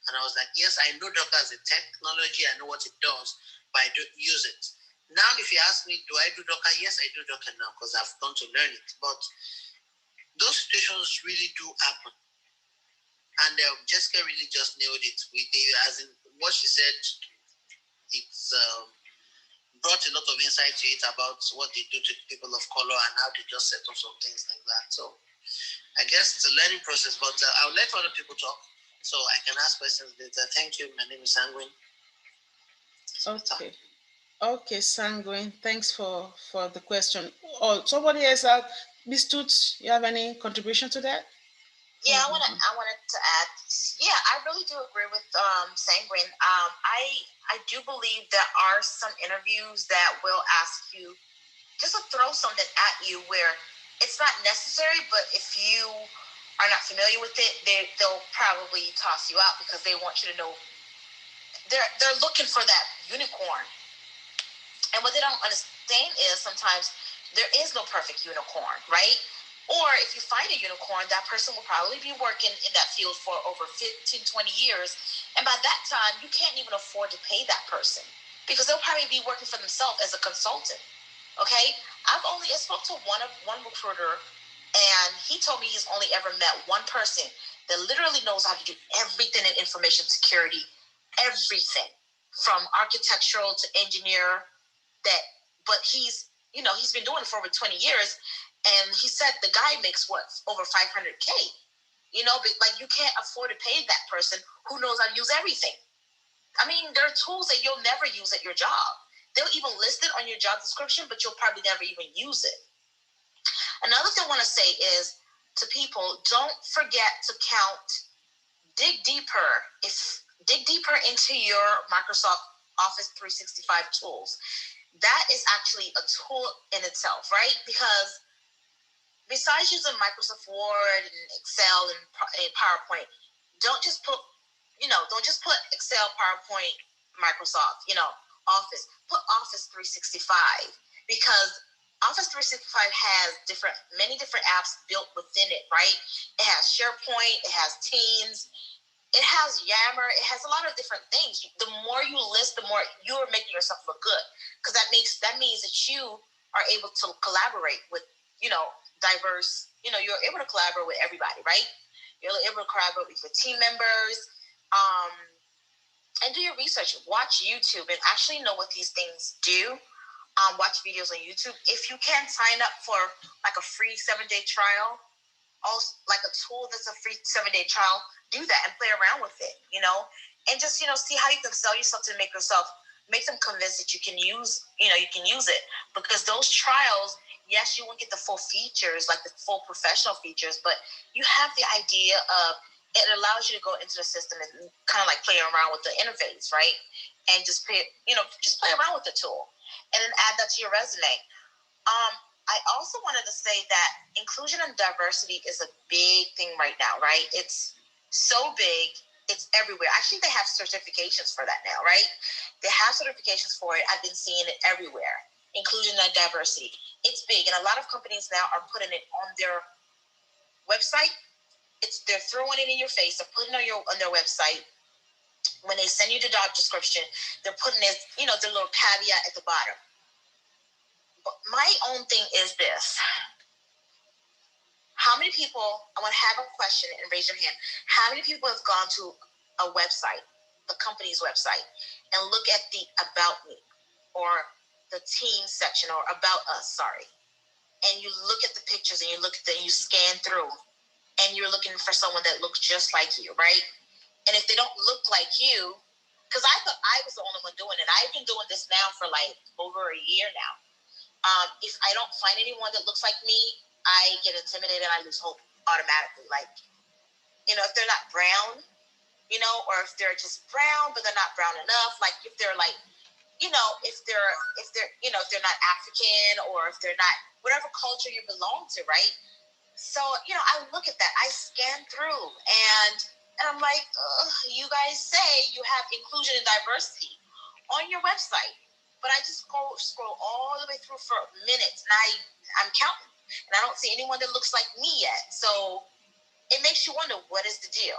and I was like, yes, I know Docker as a technology, I know what it does, but I don't use it. Now, if you ask me, do I do Docker? Yes, I do Docker now because I've gone to learn it. But those situations really do happen. And Jessica really just nailed it. As in what she said, it's brought a lot of insight to it about what they do to people of color and how they just set up some things like that. So I guess it's a learning process, but I'll let other people talk so I can ask questions later. Thank you. My name is Sanguine. Okay. Okay, Sanguine. Thanks for the question. Oh, somebody else, Ms. Toots, you have any contribution to that? Yeah, I wanted to add. Yeah, I really do agree with Sanguine. I do believe there are some interviews that will ask you just to throw something at you where it's not necessary, but if you are not familiar with it, they'll probably toss you out because they want you to know. They're looking for that unicorn. And what they don't understand is sometimes there is no perfect unicorn, right? Or if you find a unicorn, that person will probably be working in that field for over 15, 20 years. And by that time, you can't even afford to pay that person because they'll probably be working for themselves as a consultant. Okay? I spoke to one recruiter, and he told me he's only ever met one person that literally knows how to do everything in information security, everything from architectural to engineer. But he's been doing it for over 20 years, and he said the guy makes over 500K. But like you can't afford to pay that person who knows how to use everything. I mean, there are tools that you'll never use at your job. They'll even list it on your job description, but you'll probably never even use it. Another thing I want to say is to people, don't forget to dig deeper into your Microsoft Office 365 tools. That is actually a tool in itself, right? Because besides using Microsoft Word and Excel and PowerPoint, don't just put Excel, PowerPoint, Microsoft, Office. Put Office 365 because Office 365 has many different apps built within it, right? It has SharePoint, it has Teams, it has Yammer, it has a lot of different things. The more you list, the more you're making yourself look good, because that means that you are able to collaborate with, diverse, you're able to collaborate with everybody, right? You're able to collaborate with your team members, and do your research. Watch YouTube and actually know what these things do. Watch videos on YouTube. If you can, sign up for like a free 7-day trial. Also, like a tool that's a free 7-day trial, do that and play around with it, and just, see how you can sell yourself to make them convinced that you can use it, because those trials, yes, you won't get the full features, like the full professional features, but you have the idea of, it allows you to go into the system and kind of like play around with the interface, right? And just play around with the tool and then add that to your resume. I also wanted to say that inclusion and diversity is a big thing right now, right? It's so big. It's everywhere. Actually, they have certifications for that now, right? They have certifications for it. I've been seeing it everywhere. Inclusion and diversity. It's big. And a lot of companies now are putting it on their website. They're throwing it in your face. They're putting it on their website. When they send you the job description, they're putting it, the little caveat at the bottom. But my own thing is this. How many people, I want to have a question and raise your hand. How many people have gone to a website, the company's website, and look at the About Me or the team section or About Us, and you look at the pictures and you scan through and you're looking for someone that looks just like you, right? And if they don't look like you, because I thought I was the only one doing it. I've been doing this now for like over a year now. If I don't find anyone that looks like me, I get intimidated. I lose hope automatically. Like, you know, if they're not brown, you know, or if they're just brown but they're not brown enough, like if they're like, you know, if they're you know, if they're not African, or if they're not whatever culture you belong to, right? So, you know, I look at that, I scan through, and I'm like, you guys say you have inclusion and diversity on your website, but I just scroll all the way through for minutes, and I'm counting, and I don't see anyone that looks like me yet. So it makes you wonder, what is the deal?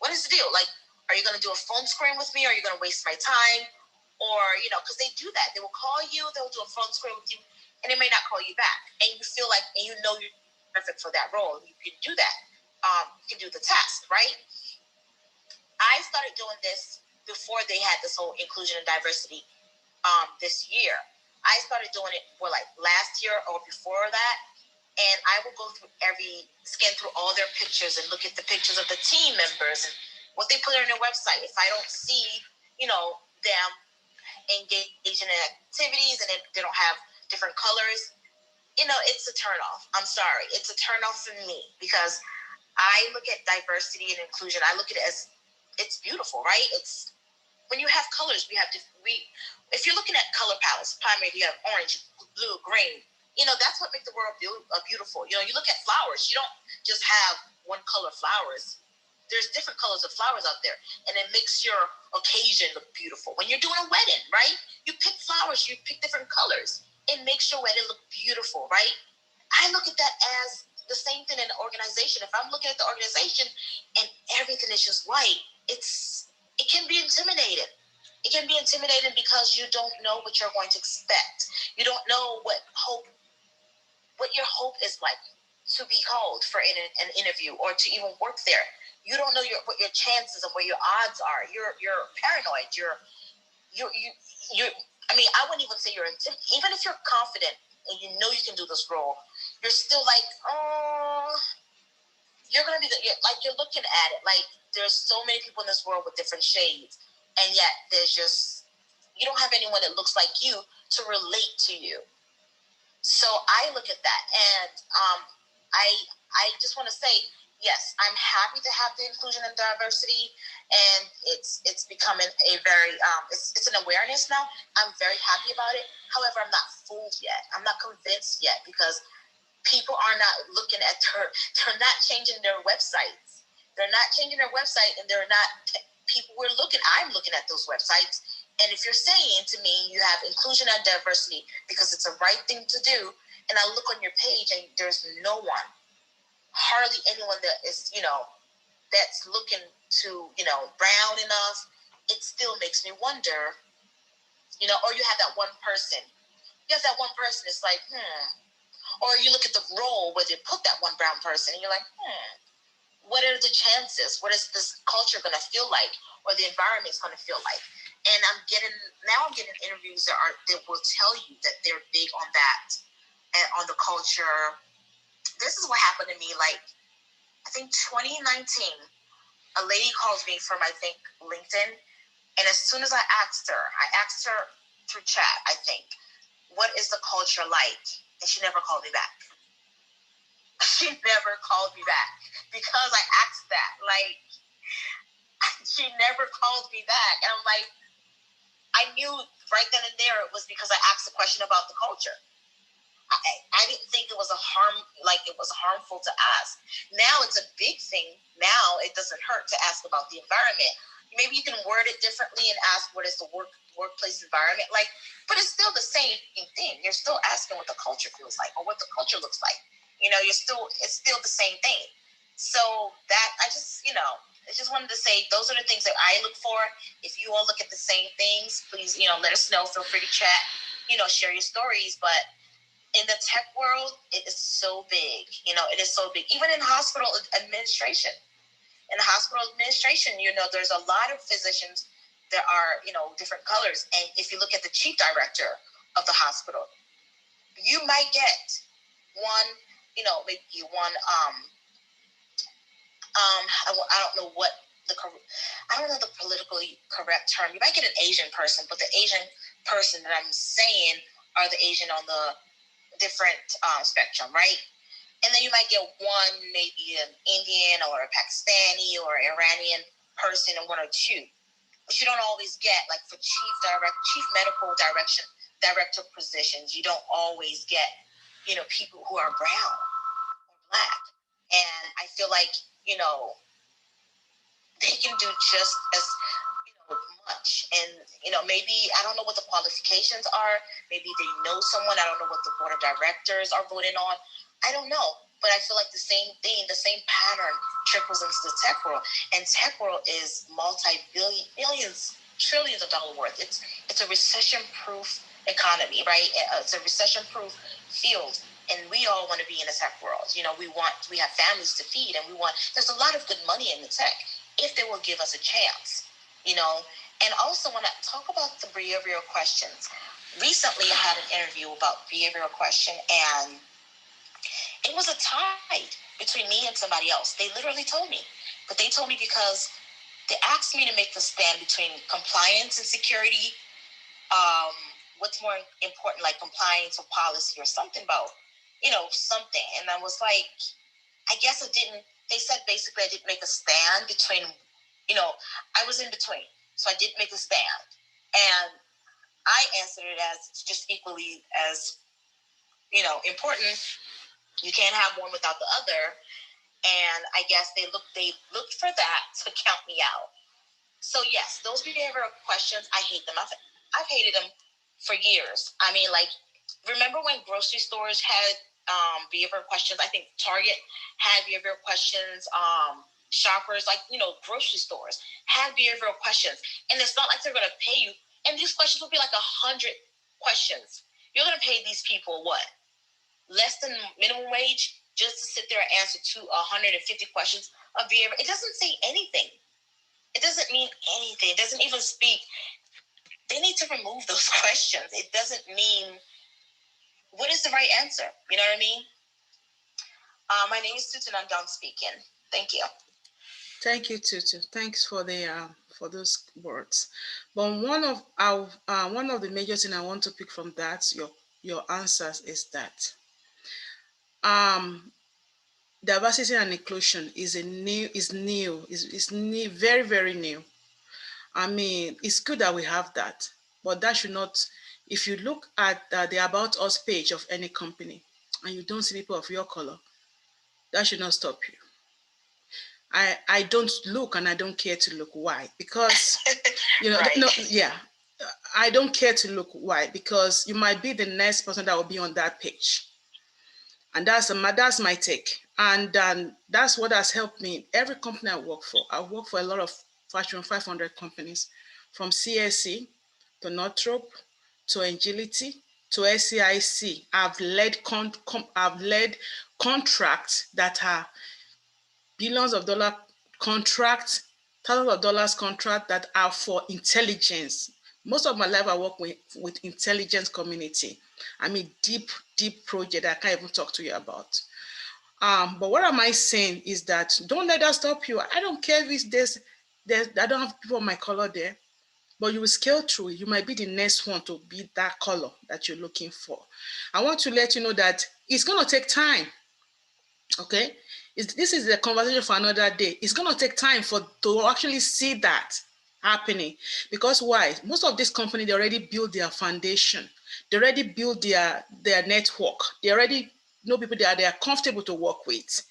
What is the deal? Like, are you going to do a phone screen with me? Or are you going to waste my time? Or, you know, because they do that. They will call you, they'll do a phone screen with you, and they may not call you back. And you feel like, and you know you're perfect for that role. You can do that. You can do the test, right? I started doing this before they had this whole inclusion and diversity this year. I started doing it for like last year or before that. And I will go through scan through all their pictures and look at the pictures of the team members and what they put on their website. If I don't see, you know, them engaging in activities and they don't have different colors, you know, it's a turnoff. I'm sorry. It's a turnoff for me, because I look at diversity and inclusion. I look at it as, it's beautiful, right? It's when you have colors, if you're looking at color palettes, primarily you have orange, blue, green. You know, that's what makes the world beautiful. You know, you look at flowers, you don't just have one color flowers. There's different colors of flowers out there, and it makes your occasion look beautiful. When you're doing a wedding, right? You pick flowers, you pick different colors. It makes your wedding look beautiful, right? I look at that as the same thing in an organization. If I'm looking at the organization and everything is just white, it can be intimidating. It can be intimidating because you don't know what you're going to expect. You don't know what your hope is like to be called for an interview or to even work there. You don't know what your chances and what your odds are. You're paranoid. I mean, I wouldn't even say even if you're confident and you know you can do this role, you're still like, you're gonna be you're looking at it like there's so many people in this world with different shades, and yet you don't have anyone that looks like you to relate to you. So I look at that, and I just want to say, yes, I'm happy to have the inclusion and diversity, and it's becoming a very it's an awareness now. I'm very happy about it. However, I'm not fooled yet. I'm not convinced yet, because people are not looking at they're not changing their websites. They're not changing their website, and they're not people. I'm looking at those websites. And if you're saying to me you have inclusion and diversity because it's a right thing to do, and I look on your page and there's no one, hardly anyone that is, you know, that's looking to, you know, brown enough, it still makes me wonder, you know, or you have that one person. It's like, Or you look at the role where they put that one brown person and you're like, what are the chances? What is this culture going to feel like? Or the environment's going to feel like? And I'm getting interviews that will tell you that they're big on that and on the culture. This is what happened to me. Like, I think 2019, a lady calls me from, I think, LinkedIn. And as soon as I asked her through chat, I think, what is the culture like? And she never called me back. She never called me back because I asked that. Like, she never called me back. And I'm like, I knew right then and there it was because I asked a question about the culture. I didn't think it was harmful to ask. Now it's a big thing. Now it doesn't hurt to ask about the environment. Maybe you can word it differently and ask what is the workplace environment like, but it's still the same thing. You're still asking what the culture feels like or what the culture looks like. You know, it's still the same thing. So that I just wanted to say those are the things that I look for. If you all look at the same things, please, you know, let us know. Feel free to chat, you know, share your stories. But in the tech world, it is so big. You know, it is so big. Even in hospital administration. In hospital administration, you know, there's a lot of physicians that are, you know, different colors. And if you look at the chief director of the hospital, you might get one, you know, maybe one, I don't know what I don't know the politically correct term. You might get an Asian person, but the Asian person that I'm saying are the Asian on the different spectrum, right? And then you might get one, maybe an Indian or a Pakistani or Iranian person, and one or two. But you don't always get, like, for chief medical director positions, you don't always get, people who are brown or black. And I feel like, they can do just as much. And, maybe, I don't know what the qualifications are. Maybe they know someone. I don't know what the board of directors are voting on. I don't know. But I feel like the same thing, the same pattern trickles into the tech world. And tech world is billions, trillions of dollars worth. It's a recession-proof economy, right? It's a recession-proof field. And we all want to be in the tech world. We have families to feed, and there's a lot of good money in the tech if they will give us a chance, And also, when I talk about the behavioral questions, recently I had an interview about behavioral question, and it was a tie between me and somebody else. They literally told me, but they told me because they asked me to make the stand between compliance and security. What's more important, like compliance or policy or something about, something. And I was like, I guess I didn't. They said basically I didn't make a stand between, I was in between. So I didn't make a stand. And I answered it as just equally as, important. You can't have one without the other. And I guess they looked for that to count me out. So yes, those behavioral questions, I hate them. I've hated them for years. I mean, like, remember when grocery stores had behavioral questions? I think Target had behavioral questions. Shoppers, like, grocery stores had behavioral questions. And it's not like they're going to pay you. And these questions will be like 100 questions. You're going to pay these people what? Less than minimum wage just to sit there and answer 150 questions of behavior. It doesn't say anything. It doesn't mean anything. It doesn't even speak. They need to remove those questions. It doesn't mean what is the right answer. You know what I mean? My name is Tutu and I'm done speaking. Thank you. Thank you, Tutu. Thanks for for those words. But one of the major things I want to pick from that your answers is that diversity and inclusion is new, very, very new. I mean, it's good that we have that, but that should not, if you look at the About Us page of any company and you don't see people of your color, that should not stop you. I don't look and I don't care to look. Why? Because, Right. I don't care to look. Why? Because you might be the next person that will be on that page. And that's my take. And that's what has helped me. Every company I work for a lot of Fortune 500 companies, from CSC to Northrop to Agility to SCIC. I've led contracts that are billions of dollar contracts, thousands of dollars contract that are for intelligence. Most of my life I work with intelligence community. I mean, deep project that I can't even talk to you about. But what am I saying is that don't let that stop you. I don't care if I don't have people of my color there, but you will scale through. You might be the next one to be that color that you're looking for. I want to let you know that it's going to take time. Okay, this is a conversation for another day. It's going to take time to actually see that happening. Because why? Most of these companies, they already built their foundation. They already built their network. They already know people they are comfortable to work with.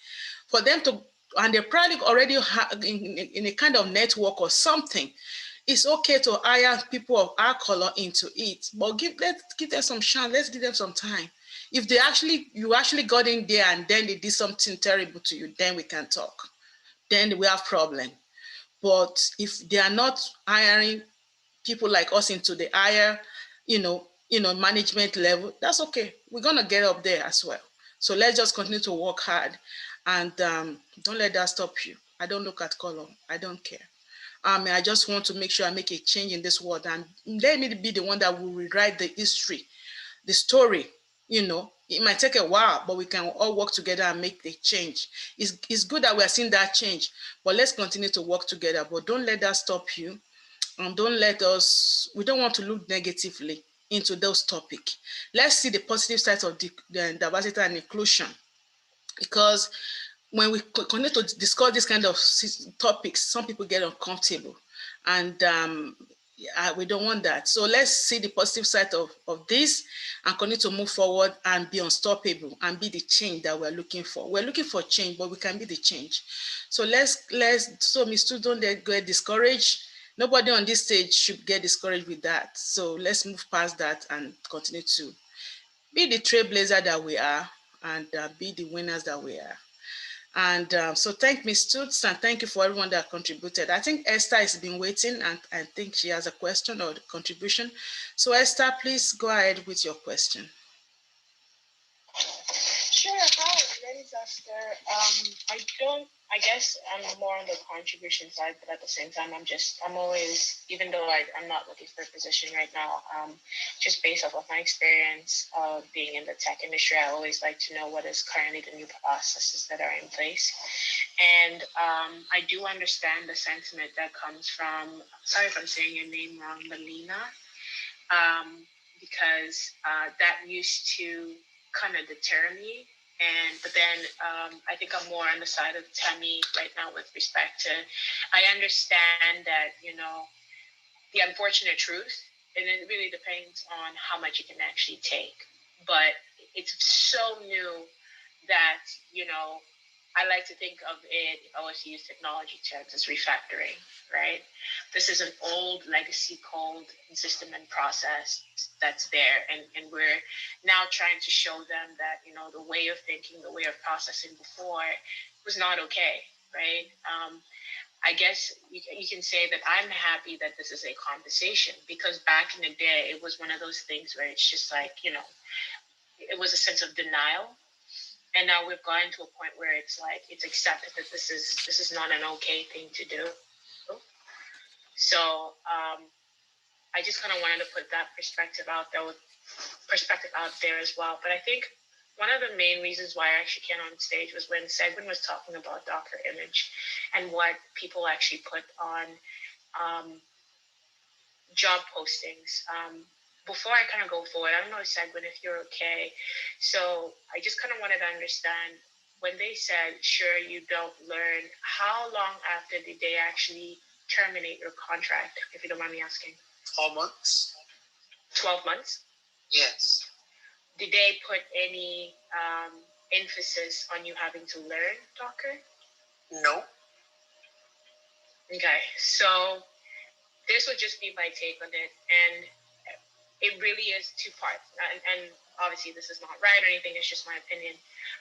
For them to, and they're probably already in a kind of network or something. It's okay to hire people of our color into it, but let's give them some chance. Let's give them some time. If you actually got in there and then they did something terrible to you, then we can talk. Then we have problem. But if they are not hiring people like us into the higher, management level, that's okay. We're gonna get up there as well. So let's just continue to work hard, and don't let that stop you. I don't look at color. I don't care. I just want to make sure I make a change in this world, and let me be the one that will rewrite the history, the story, It might take a while, but we can all work together and make the change. It's good that we are seeing that change, but let's continue to work together. But don't let that stop you. And don't let us, we don't want to look negatively into those topics. Let's see the positive sides of the diversity and inclusion, because when we continue to discuss this kind of topics, some people get uncomfortable, and we don't want that. So let's see the positive side of this and continue to move forward and be unstoppable and be the change that we're looking for. We're looking for change, but we can be the change. So so Miss Student, don't get discouraged. Nobody on this stage should get discouraged with that. So let's move past that and continue to be the trailblazer that we are, and be the winners that we are. And so thank Ms. Toots, and thank you for everyone that contributed. I think Esther has been waiting, and I think she has a question or contribution. So Esther, please go ahead with your question. Sure. Hi, my name is Esther. I guess I'm more on the contribution side, but at the same time, I'm always, even though I'm not looking for a position right now, just based off of my experience of being in the tech industry, I always like to know what is currently the new processes that are in place. And I do understand the sentiment that comes from, sorry if I'm saying your name wrong, Melina, because that used to kind of deter me. But then I think I'm more on the side of Temi right now with respect to, I understand that, the unfortunate truth, and it really depends on how much you can actually take. But it's so new that, I like to think of it, if I was to use technology terms, as refactoring, right? This is an old legacy code and system and process that's there. And we're now trying to show them that, the way of thinking, the way of processing before was not okay, right? I guess you can say that I'm happy that this is a conversation, because back in the day, it was one of those things where it's just like, it was a sense of denial. And now we've gotten to a point where it's like, it's accepted that this is not an okay thing to do. So I just kind of wanted to put that perspective out there as well. But I think one of the main reasons why I actually came on stage was when Segwin was talking about Docker image and what people actually put on job postings. Before I kind of go forward, I don't know, Segwin, if you're okay. So I just kind of wanted to understand, when they said, sure, you don't learn, how long after did they actually terminate your contract, if you don't mind me asking? 12 months. 12 months? Yes. Did they put any emphasis on you having to learn Docker? No. Okay, so this would just be my take on it. And it really is two parts. And obviously this is not right or anything, it's just my opinion.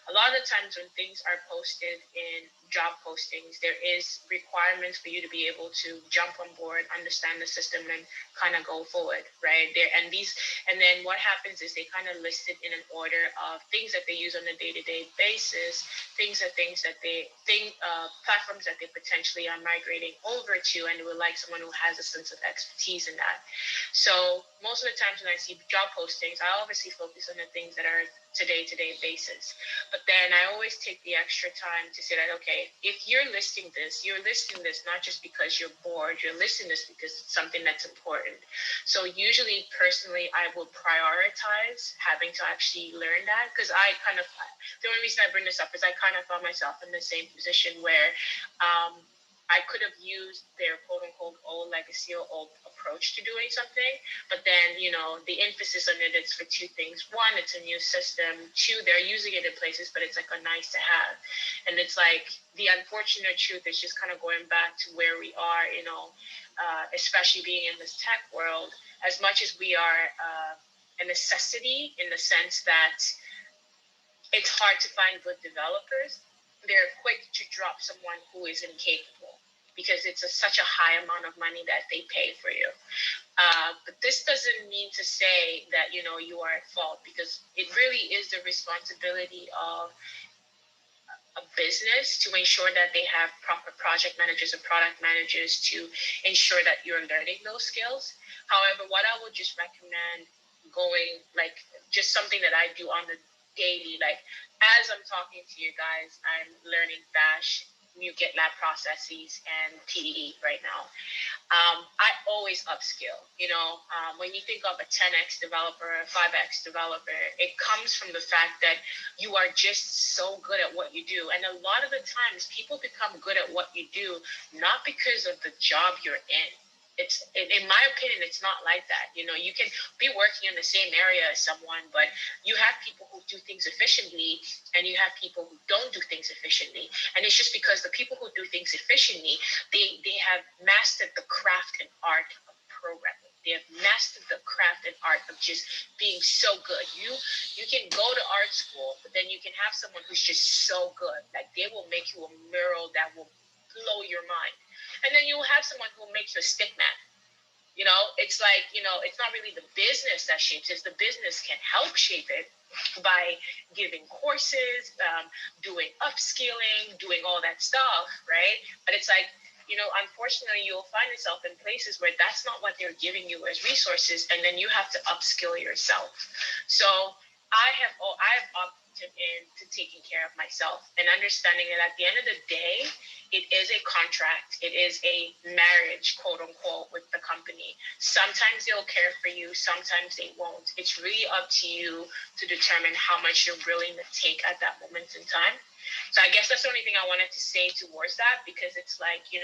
A lot of the times when things are posted in job postings, there is requirements for you to be able to jump on board, understand the system, and kind of go forward, right? And then what happens is they kind of list it in an order of things that they use on a day-to-day basis, platforms that they potentially are migrating over to, and would like someone who has a sense of expertise in that. So most of the times when I see job postings, I obviously focus on the things that are day-to-day basis. But then I always take the extra time to say that, okay, if you're listing this not just because you're bored, you're listing this because it's something that's important. So usually, personally, I will prioritize having to actually learn that, because the only reason I bring this up is I kind of found myself in the same position where I could have used their quote-unquote old legacy or old approach to doing something, but then, the emphasis on it is for two things. One, it's a new system. Two, they're using it in places, but it's like a nice to have. And it's like, the unfortunate truth is just kind of going back to where we are, especially being in this tech world, as much as we are a necessity in the sense that it's hard to find good developers, they're quick to drop someone who is incapable, because it's such a high amount of money that they pay for you. But this doesn't mean to say that, you are at fault, because it really is the responsibility of a business to ensure that they have proper project managers and product managers to ensure that you're learning those skills. However, what I would just recommend just something that I do on the daily. Like, as I'm talking to you guys, I'm learning Bash, new GitLab processes, and TDE right now. I always upskill. When you think of a 10x developer, a 5x developer, it comes from the fact that you are just so good at what you do. And a lot of the times people become good at what you do, not because of the job you're in. In my opinion, it's not like that. You can be working in the same area as someone, but you have people who do things efficiently and you have people who don't do things efficiently. And it's just because the people who do things efficiently, they have mastered the craft and art of programming. They have mastered the craft and art of just being so good. You can go to art school, but then you can have someone who's just so good. Like, they will make you a mural that will blow your mind. And then you'll have someone who makes you a stick man. It's like, it's not really the business that shapes it. The business can help shape it by giving courses, doing upskilling, doing all that stuff, right? But it's like, unfortunately, you'll find yourself in places where that's not what they're giving you as resources, and then you have to upskill yourself. So I have opted into taking care of myself and understanding that at the end of the day, it is a contract. It is a marriage, quote unquote, with the company. Sometimes they'll care for you. Sometimes they won't. It's really up to you to determine how much you're willing to take at that moment in time. So I guess that's the only thing I wanted to say towards that, because it's like, you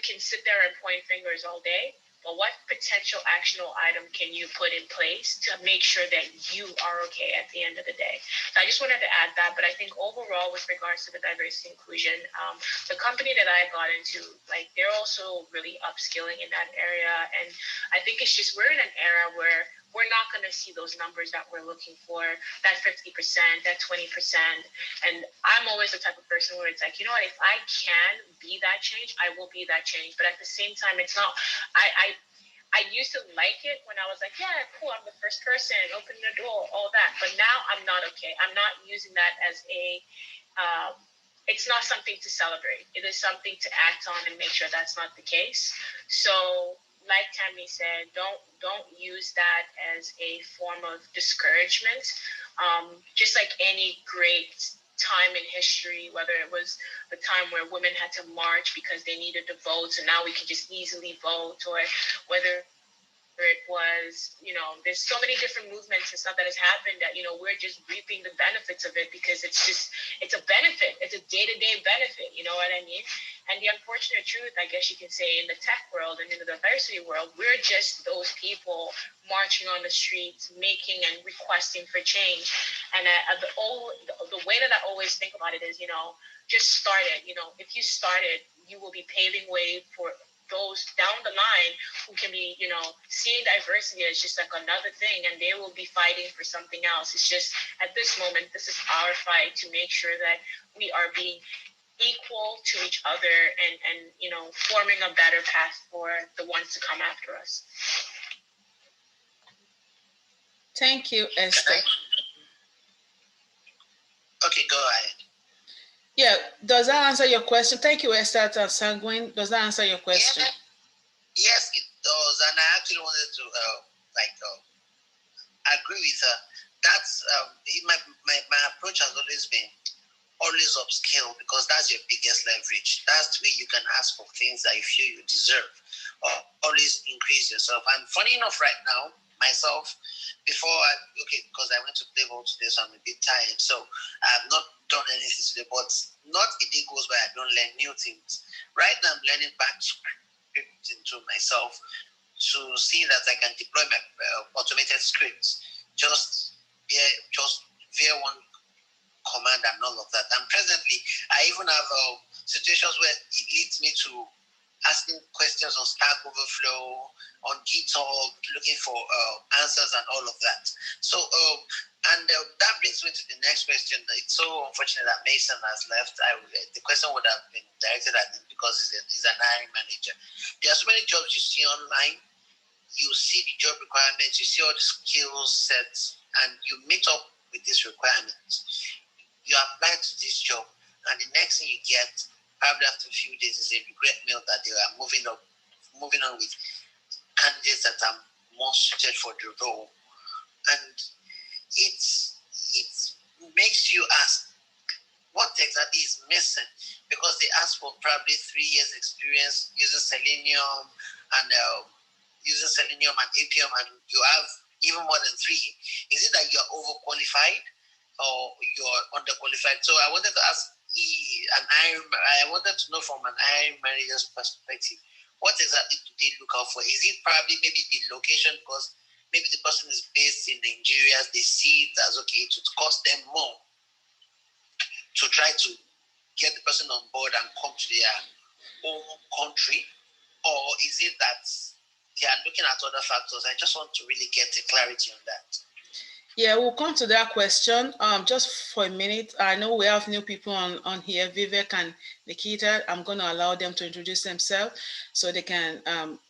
can sit there and point fingers all day, but what potential actionable item can you put in place to make sure that you are okay at the end of the day? So I just wanted to add that, but I think overall, with regards to the diversity inclusion, the company that I got into, like, they're also really upskilling in that area. And I think it's just, we're in an era where we're not going to see those numbers that we're looking for, that 50%, that 20%. And I'm always the type of person where it's like, you know what, if I can be that change, I will be that change. But at the same time, it's not, I used to like it when I was like, yeah, cool, I'm the first person, open the door, all that. But now I'm not okay. I'm not using that as it's not something to celebrate. It is something to act on and make sure that's not the case. So, like Temi said, don't use that as a form of discouragement. Just like any great time in history, whether it was the time where women had to march because they needed to vote, so now we can just easily vote, or whether it was, there's so many different movements and stuff that has happened that, we're just reaping the benefits of it, because it's a benefit. It's a day-to-day benefit, you know what I mean? And the unfortunate truth, I guess you can say, in the tech world and in the diversity world, we're just those people marching on the streets, making and requesting for change. And the way that I always think about it is, just start it. If you start it, you will be paving way for those down the line who can be, seeing diversity as just like another thing, and they will be fighting for something else. It's just, at this moment, this is our fight to make sure that we are being equal to each other and forming a better path for the ones to come after us. Thank you, Esther. Okay, go ahead. Yeah, does that answer your question? Thank you, Esther Sanguine. Does that answer your question? Yeah. Yes, it does. And I actually wanted to agree with her. That's my approach has always been always upskill, because that's your biggest leverage. That's the way you can ask for things that you feel you deserve, or always increase yourself. And funny enough, right now, myself, because I went to play ball today, so I'm a bit tired. So I have not done anything today, but not a day goes by I don't learn new things. Right now, I'm learning back into myself to see that I can deploy my automated scripts just via one command and all of that. And presently, I even have situations where it leads me to asking questions on Stack Overflow, on GitHub, looking for answers and all of that. So, that brings me to the next question. It's so unfortunate that Mason has left. The question would have been directed at him, because he's an hiring manager. There are so many jobs you see online. You see the job requirements, you see all the skill sets, and you meet up with these requirements. You apply to this job, and the next thing you get, probably after a few days, is a regret mail that they are moving on with candidates that are more suited for the role. And it makes you ask what exactly is missing, because they ask for probably 3 years experience using Selenium and APM, and you have even more than 3. Is it that you're overqualified or you're underqualified? So I wanted to ask I wanted to know from an hiring manager's perspective, what exactly do they look out for? Is it probably maybe the location, because maybe the person is based in Nigeria, they see it as okay, it would cost them more to try to get the person on board and come to their home country, or is it that they are looking at other factors? I just want to really get a clarity on that. Yeah, we'll come to that question. Just for a minute, I know we have new people on here, Vivek and Nikita. I'm going to allow them to introduce themselves so they can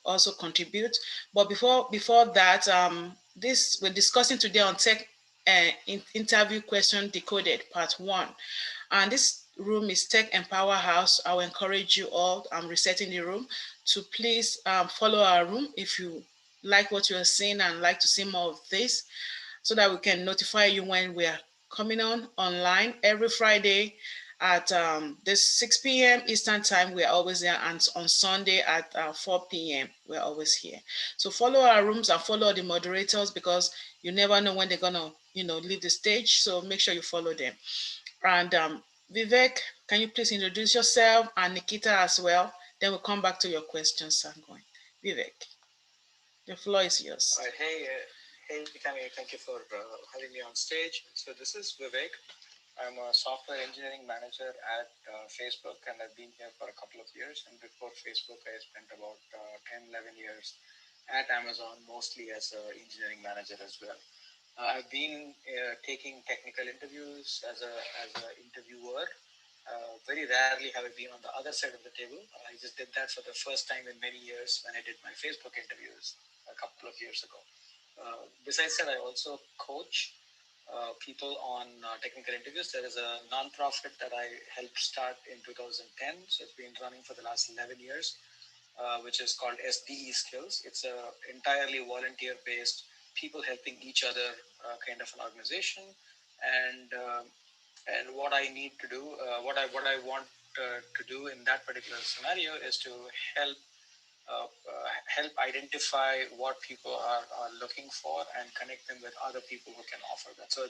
also contribute. But before that, we're discussing today on tech interview question decoded part 1, and this room is Tech Empower House. I will encourage you all. I'm resetting the room to please follow our room if you like what you are seeing and like to see more of this, so that we can notify you when we are coming online every Friday at this 6 p.m. Eastern time. We're always there, and on Sunday at 4 p.m. we're always here. So follow our rooms and follow the moderators, because you never know when they're gonna leave the stage. So make sure you follow them. And Vivek, can you please introduce yourself, and Nikita as well? Then we'll come back to your questions. I'm going. Vivek, the floor is yours. All right. Hey, Temi, thank you for having me on stage. So this is Vivek. I'm a software engineering manager at Facebook, and I've been here for a couple of years. And before Facebook, I spent about 10, 11 years at Amazon, mostly as an engineering manager as well. I've been taking technical interviews as an interviewer. Very rarely have I been on the other side of the table. I just did that for the first time in many years when I did my Facebook interviews a couple of years ago. Besides that, I also coach people on technical interviews. There is a nonprofit that I helped start in 2010. So it's been running for the last 11 years, which is called SDE Skills. It's a entirely volunteer-based, people helping each other kind of an organization. And what I need to do, what I want to do in that particular scenario is to help identify what people are looking for and connect them with other people who can offer that. So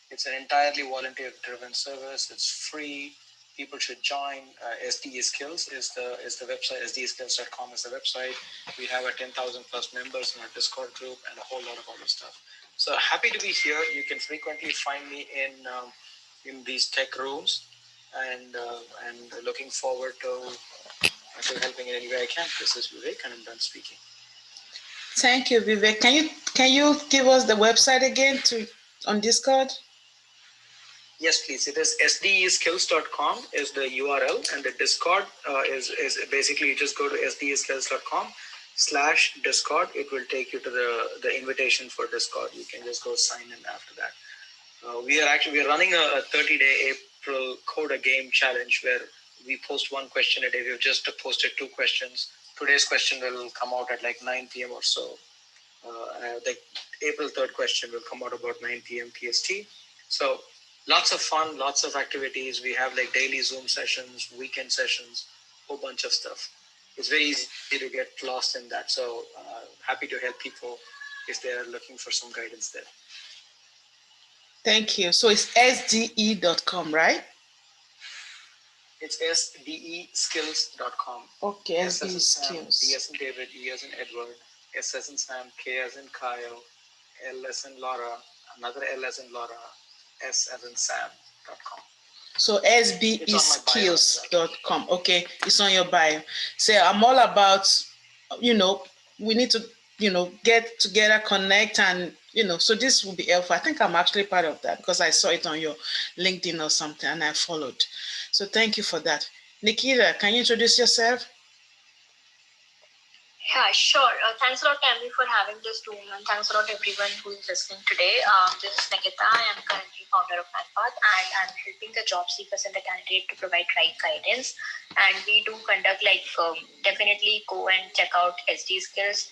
it's an entirely volunteer-driven service. It's free. People should join. SDE Skills is the website. SDEskills.com is the website. We have 10,000 plus members in our Discord group and a whole lot of other stuff. So happy to be here. You can frequently find me in these tech rooms, and looking forward to helping in any way I can. This is Vivek, and I'm done speaking. Thank you, Vivek. Can you give us the website again on Discord? Yes, please. It is sdeskills.com is the URL, and the Discord is basically, you just go to sdeskills.com/Discord. It will take you to the invitation for Discord. You can just go sign in after that. We are running a 30-day April Code a Game challenge where we post one question a day. We've just posted 2 questions. Today's question will come out at like 9 p.m. or so. The April 3rd question will come out about 9 p.m. PST. So lots of fun, lots of activities. We have like daily Zoom sessions, weekend sessions, whole bunch of stuff. It's very easy to get lost in that. So happy to help people if they are looking for some guidance there. Thank you. So it's sde.com, right? It's sdeskills.com. Okay, SDE Skills. D as in David, E as in Edward, S as in Sam, K as in Kyle, L as in Laura, another L as in Laura, S as in Sam.com. So sbeskills.com. Okay, it's on your bio. So I'm all about, we need to, get together, connect, and, so this will be helpful. I think I'm actually part of that because I saw it on your LinkedIn or something and I followed. So thank you for that. Nikita, can you introduce yourself? Yeah, sure. Thanks a lot, Temi, for having this room, and thanks a lot everyone who is listening today. This is Nikita. I am currently founder of MyPath, and I'm helping the job seekers and the candidate to provide right guidance. And we do conduct definitely go and check out SD Skills.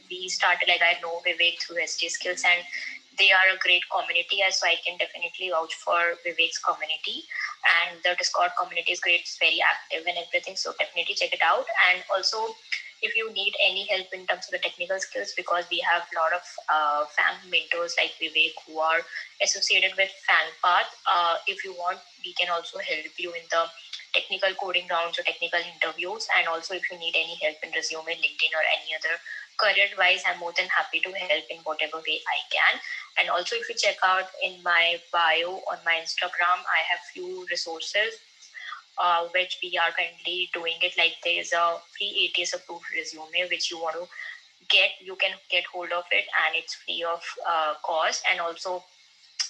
We started, I know Vivek through SD Skills, and They are a great community, so I can definitely vouch for Vivek's community. And the Discord community is great. It's very active and everything. So definitely check it out. And also, if you need any help in terms of the technical skills, because we have a lot of fan mentors like Vivek who are associated with FanPath. If you want, we can also help you in the technical coding rounds or technical interviews. And also, if you need any help in resume, LinkedIn, or any other career-wise, I'm more than happy to help in whatever way I can. And also, if you check out in my bio on my Instagram, I have few resources which we are currently doing it. Like there's a free ATS approved resume which you want to get, you can get hold of it, and it's free of cost. And also,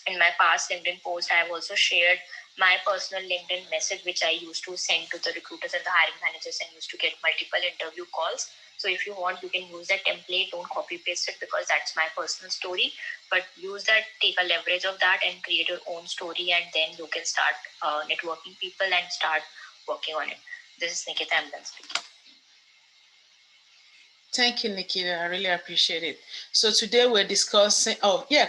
in my past LinkedIn post, I have also shared my personal LinkedIn message, which I used to send to the recruiters and the hiring managers and used to get multiple interview calls. So if you want, you can use that template. Don't copy paste it because that's my personal story. But use that, take a leverage of that and create your own story. And then you can start networking people and start working on it. This is Nikita. I'm done speaking. Thank you, Nikita. I really appreciate it. So today we're discussing,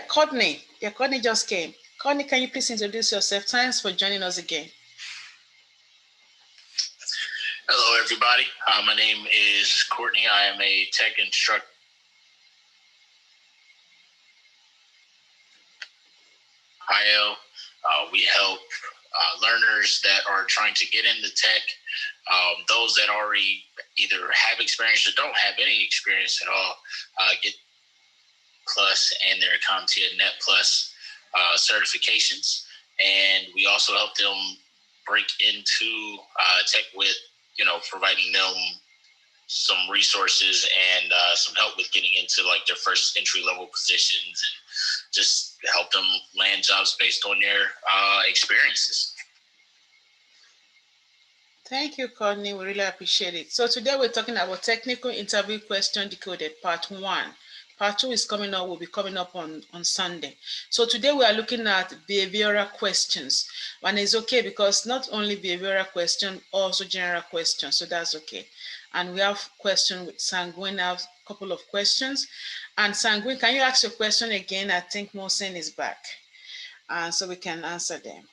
Courtney. Yeah, Courtney just came. Courtney, can you please introduce yourself? Thanks for joining us again. Hello, everybody. My name is Courtney. I am a tech instructor. Ohio. We help learners that are trying to get into tech, those that already either have experience or don't have any experience at all, get Plus and their CompTIA Net Plus certifications. And we also help them break into tech with, providing them some resources and some help with getting into like their first entry level positions, and just help them land jobs based on their experiences. Thank you, Courtney. We really appreciate it. So today we're talking about technical interview question decoded, part 1. Part 2 is coming up, will be coming up on Sunday. So today we are looking at behavioral questions. And it's okay because not only behavioral question, also general questions. So that's okay. And we have question with Sanguine. I have a couple of questions. And Sanguine, can you ask your question again? I think Mohsen is back. And so we can answer them.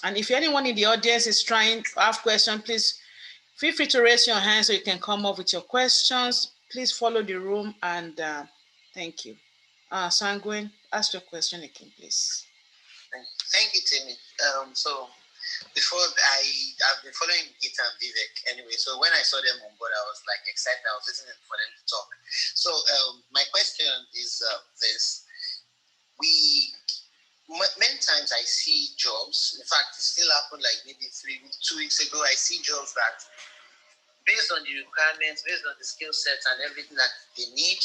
And if anyone in the audience is trying to ask questions, please feel free to raise your hand so you can come up with your questions. Please follow the room, and thank you. Sanguine, ask your question again, please. Thank you, Temi. So before I've been following Gita and Vivek anyway. So when I saw them on board, I was like excited. I was listening for them to talk. So my question is this: many times I see jobs. In fact, it still happened like maybe 2 weeks ago. I see jobs that, based on the requirements, based on the skill sets and everything that they need,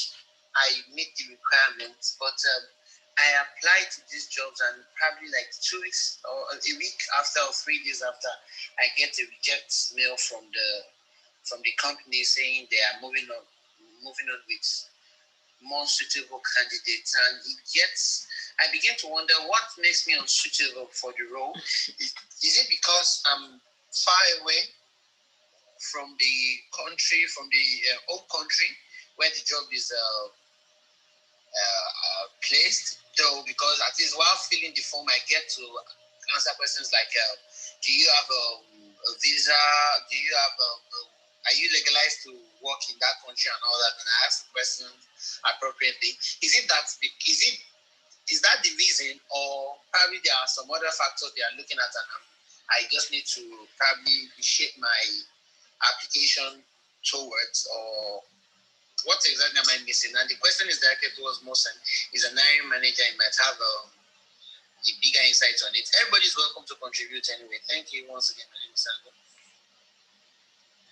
I meet the requirements. But I apply to these jobs, and probably like 2 weeks or a week after or 3 days after, I get a reject mail from the company saying they are moving on with more suitable candidates. And I begin to wonder what makes me unsuitable for the role. Is it because I'm far away from the country, from the home country where the job is placed? Though, because at least while filling the form, I get to answer questions like, do you have a visa? Do you have are you legalized to work in that country and all that? And I ask the questions appropriately. Is that the reason, or probably there are some other factors they are looking at, and I just need to probably shape my application towards, or what exactly am I missing? And the question is directed towards Mohsen. He's a hiring manager. He might have a bigger insight on it. Everybody's welcome to contribute anyway. Thank you once again. My name is Sandro.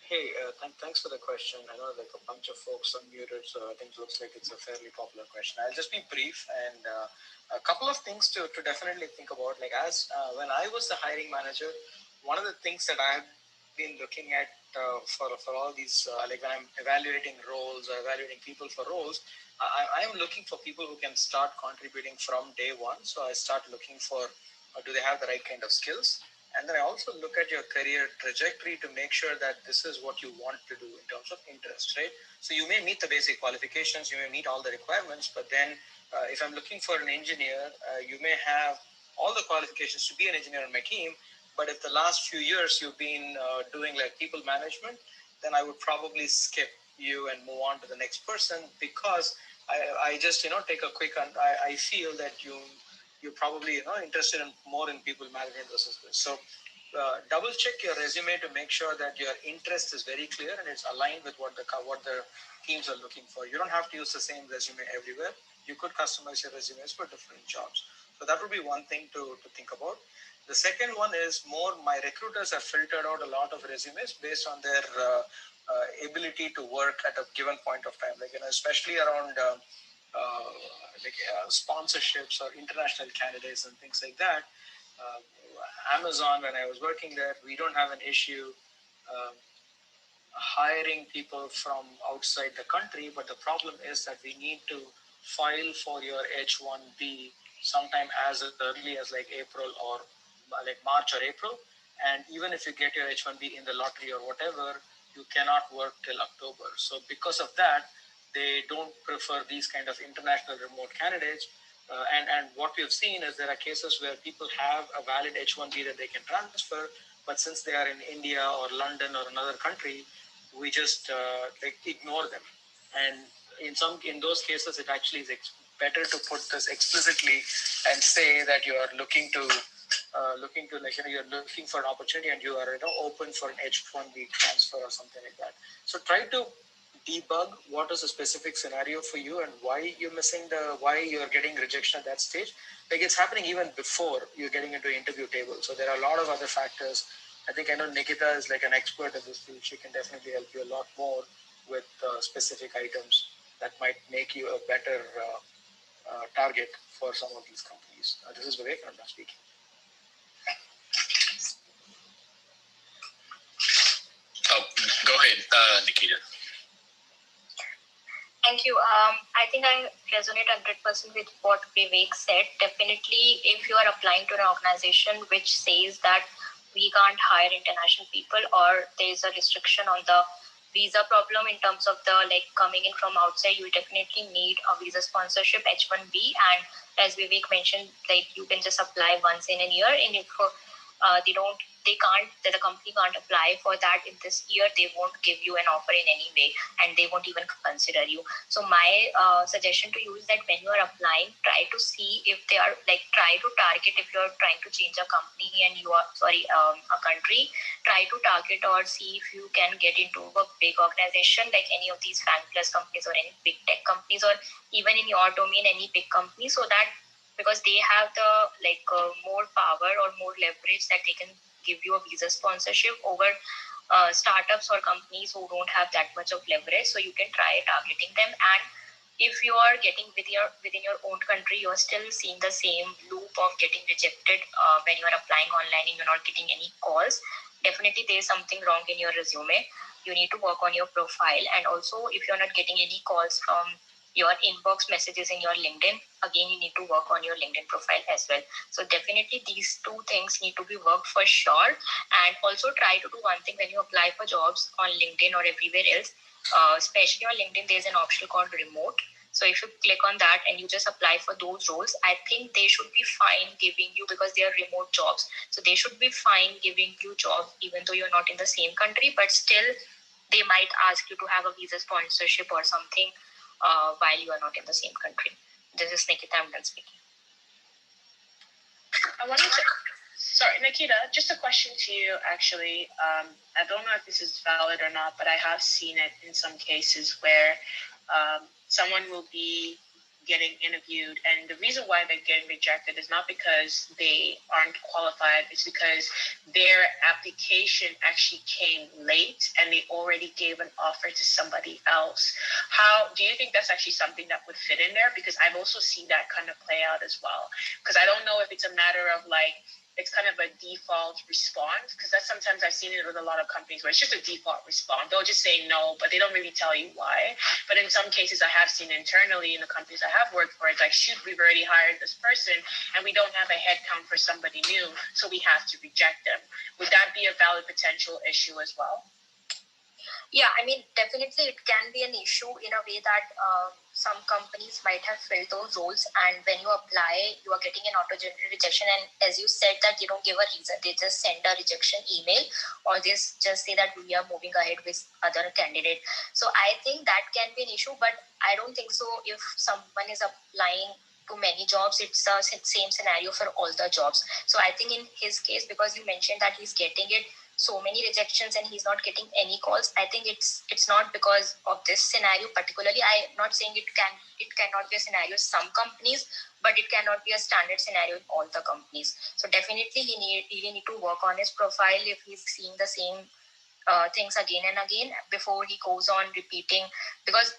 Hey, thanks for the question. I know like a bunch of folks unmuted, so I think it looks like it's a fairly popular question. I'll just be brief, and a couple of things to definitely think about. Like when I was the hiring manager, one of the things that I've been looking at for all these, like when I'm evaluating roles or evaluating people for roles, I am looking for people who can start contributing from day one. So I start looking for, do they have the right kind of skills? And then I also look at your career trajectory to make sure that this is what you want to do in terms of interest, right? So you may meet the basic qualifications, you may meet all the requirements, but then if I'm looking for an engineer, you may have all the qualifications to be an engineer on my team, but if the last few years you've been doing like people management, then I would probably skip you and move on to the next person, because I just take a quick. I feel that you're probably interested in more in people management versus this. So double check your resume to make sure that your interest is very clear and it's aligned with what the teams are looking for. You don't have to use the same resume everywhere. You could customize your resumes for different jobs. So that would be one thing to think about. The second one is my recruiters have filtered out a lot of resumes based on their ability to work at a given point of time, especially around sponsorships or international candidates and things like that. Amazon, when I was working there, we don't have an issue hiring people from outside the country, but the problem is that we need to file for your H-1B sometime as early as like April or like March or April. And even if you get your H-1B in the lottery or whatever, you cannot work till October. So because of that, they don't prefer these kind of international remote candidates. And what we have seen is there are cases where people have a valid H-1B that they can transfer, but since they are in India or London or another country, we just ignore them. And in those cases, it actually is better to put this explicitly and say that you are looking to you're looking for an opportunity and you are open for an H-1B transfer or something like that. So try to debug what is a specific scenario for you and why you're getting rejection at that stage. Like it's happening even before you're getting into interview table. So there are a lot of other factors. I know Nikita is like an expert in this field. She can definitely help you a lot more with specific items that might make you a better target for some of these companies. This is Vivek, I'm not speaking. Oh, go ahead, Nikita. Thank you. I think I resonate 100% with what Vivek said. Definitely, if you are applying to an organization which says that we can't hire international people or there is a restriction on the visa problem in terms of the coming in from outside, you definitely need a visa sponsorship H-1B. And as Vivek mentioned, you can just apply once in a year, and if the company can't apply for that in this year, they won't give you an offer in any way, and they won't even consider you. So my suggestion to you is that when you are applying, try to see if they are try to target, if you're trying to change a company and you are a country, try to target or see if you can get into a big organization like any of these Fan Plus companies or any big tech companies, or even in your domain any big company, so that because they have the more power or more leverage that they can give you a visa sponsorship over startups or companies who don't have that much of leverage. So you can try targeting them. And if you are getting within your own country, you are still seeing the same loop of getting rejected when you are applying online and you're not getting any calls, definitely there is something wrong in your resume. You need to work on your profile. And also, if you're not getting any calls from your inbox messages in your LinkedIn, again, you need to work on your LinkedIn profile as well. So definitely these two things need to be worked for sure. And also try to do one thing when you apply for jobs on LinkedIn or everywhere else, especially on LinkedIn, there's an option called remote. So if you click on that and you just apply for those roles, I think they should be fine giving you, because they are remote jobs. So they should be fine giving you jobs even though you're not in the same country, but still they might ask you to have a visa sponsorship or something while you are not in the same country. This is Nikita, I'm done speaking. Sorry, Nikita, just a question to you, actually. I don't know if this is valid or not, but I have seen it in some cases where someone will be getting interviewed, and the reason why they're getting rejected is not because they aren't qualified, it's because their application actually came late and they already gave an offer to somebody else. How do you think that's actually something that would fit in there? Because I've also seen that kind of play out as well. Because I don't know if it's a matter of it's kind of a default response, because that's sometimes I've seen it with a lot of companies where it's just a default response. They'll just say no, but they don't really tell you why. But in some cases I have seen internally in the companies I have worked for, it's like, shoot, we've already hired this person and we don't have a head count for somebody new, so we have to reject them. Would that be a valid potential issue as well? Yeah, I mean, definitely it can be an issue in a way that some companies might have filled those roles, and when you apply, you are getting an auto-generated rejection. And as you said, that they don't give a reason, they just send a rejection email, or they just say that we are moving ahead with other candidate. So I think that can be an issue, but I don't think so. If someone is applying to many jobs, it's the same scenario for all the jobs. So I think in his case, because you mentioned that he's getting it so many rejections and he's not getting any calls, I think it's not because of this scenario particularly. I'm not saying it cannot be a scenario in some companies, but it cannot be a standard scenario in all the companies. So definitely he need to work on his profile if he's seeing the same things again and again before he goes on repeating. Because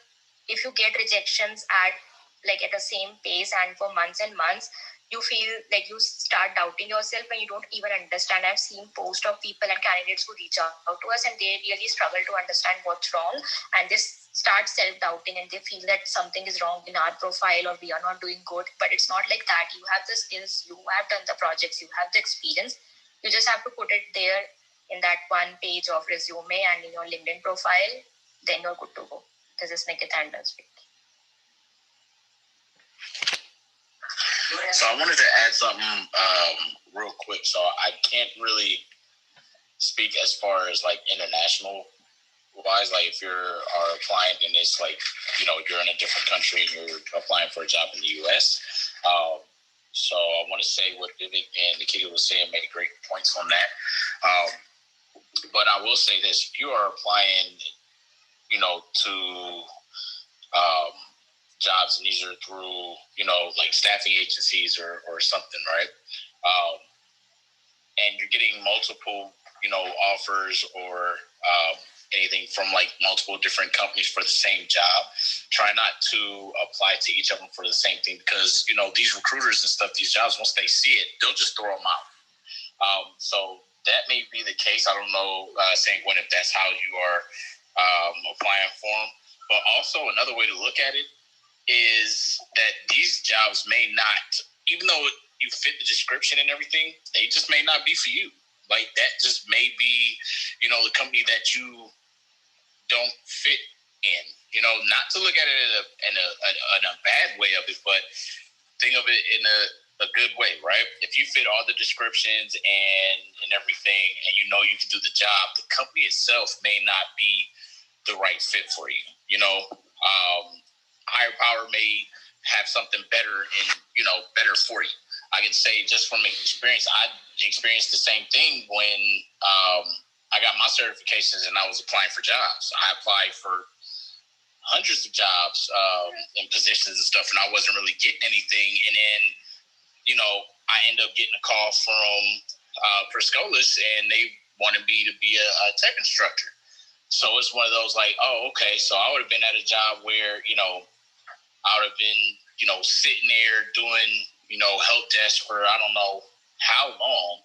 if you get rejections at the same pace and for months and months, you feel like you start doubting yourself and you don't even understand. I've seen posts of people and candidates who reach out to us and they really struggle to understand what's wrong, and they start self-doubting and they feel that something is wrong in our profile or we are not doing good. But it's not like that. You have the skills, you have done the projects, you have the experience. You just have to put it there in that one page of resume and in your LinkedIn profile, then you're good to go. This is Nikita and Speak. So I wanted to add something real quick. So I can't really speak as far as like international wise, like if you're applying and it's like, you're in a different country and you're applying for a job in the US. So I want to say what Vivek and Nikita was saying, made great points on that. But I will say this: if you are applying, to jobs, and these are through, like staffing agencies or something, right? And you're getting multiple, offers or anything from like multiple different companies for the same job, try not to apply to each of them for the same thing, because, these recruiters and stuff, these jobs, once they see it, they'll just throw them out. So that may be the case. I don't know, Sanguine, if that's how you are applying for them. But also another way to look at it is that these jobs may not, even though you fit the description and everything, they just may not be for you. Like that just may be, the company that you don't fit in. Not to look at it in a bad way of it, but think of it in a good way, right? If you fit all the descriptions and everything, and you can do the job, the company itself may not be the right fit for you. Higher power may have something better and better for you. I can say just from experience, I experienced the same thing when I got my certifications and I was applying for jobs. I applied for hundreds of jobs and positions and stuff, and I wasn't really getting anything. And then, I ended up getting a call from Perscolis, and they wanted me to be a tech instructor. So it's one of those like, oh, okay. So I would have been at a job where, I would have been, sitting there doing, help desk for I don't know how long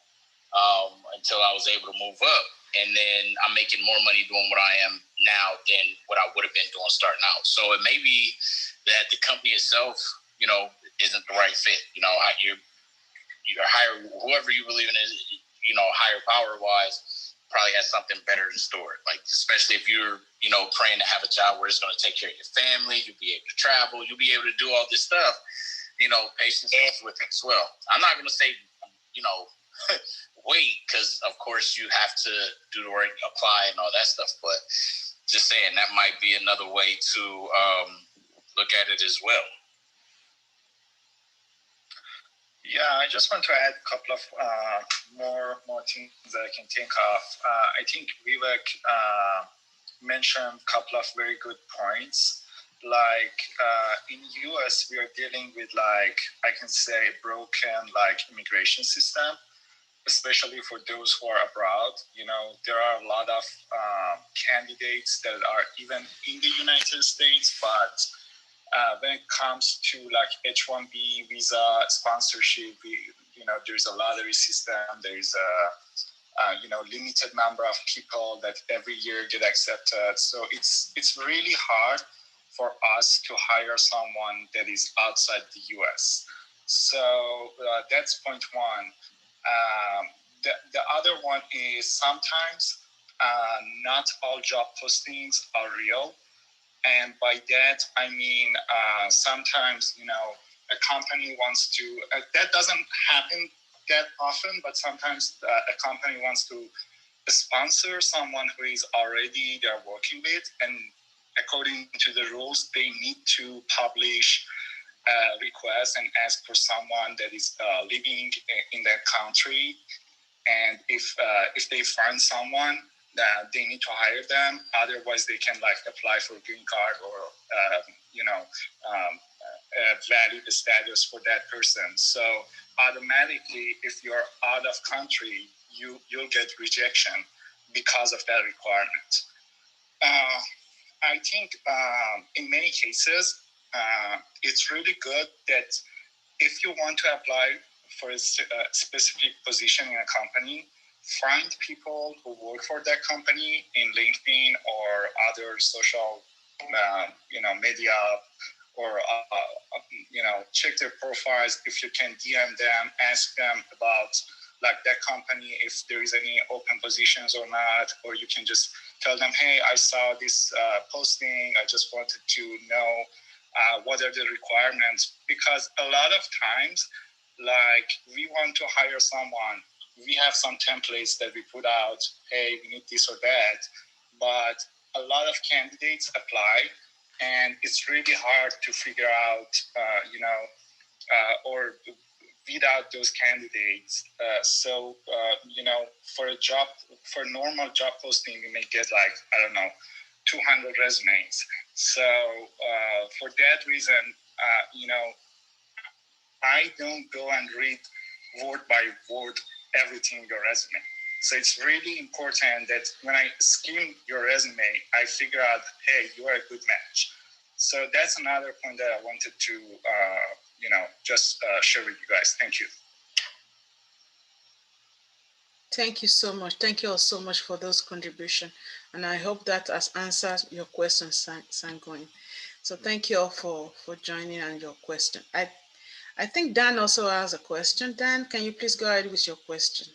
until I was able to move up. And then I'm making more money doing what I am now than what I would have been doing starting out. So it may be that the company itself, isn't the right fit. You're higher, whoever you believe in is, higher power wise, probably has something better in store. Like, especially if you're, praying to have a job where it's going to take care of your family, you'll be able to travel, you'll be able to do all this stuff, patience comes with it as well. I'm not going to say, wait, because of course you have to do the work, apply and all that stuff, but just saying that might be another way to look at it as well. Yeah, I just want to add a couple of more things that I can think of. I think Vivek mentioned a couple of very good points. Like in US, we are dealing with I can say broken immigration system, especially for those who are abroad. There are a lot of candidates that are even in the United States, but when it comes to H-1B visa sponsorship, there's a lottery system. There's a limited number of people that every year get accepted. So it's really hard for us to hire someone that is outside the US. So that's point one. The other one is sometimes not all job postings are real. And by that, I mean, sometimes, a company wants to, that doesn't happen that often, but sometimes a company wants to sponsor someone who is already they're working with. And according to the rules, they need to publish a request and ask for someone that is living in that country. And if they find someone, they need to hire them. Otherwise, they can apply for a green card or valid status for that person. So automatically, if you're out of country, you'll get rejection because of that requirement. I think in many cases, it's really good that if you want to apply for a specific position in a company, find people who work for that company in LinkedIn or other social, media, or check their profiles. If you can DM them, ask them about that company, if there is any open positions or not, or you can just tell them, hey, I saw this posting. I just wanted to know what are the requirements, because a lot of times, we want to hire someone, we have some templates that we put out, hey, we need this or that, but a lot of candidates apply, and it's really hard to figure out, or weed out those candidates. So for a normal job posting, we may get 200 resumes. So for that reason, I don't go and read word by word everything in your resume. So it's really important that when I skim your resume, I figure out, hey, you are a good match. So that's another point that I wanted to, just share with you guys. Thank you. Thank you so much. Thank you all so much for those contributions. And I hope that has answered your question, Sangoin. So thank you all for joining and your question. I think Dan also has a question. Dan, can you please go ahead with your question?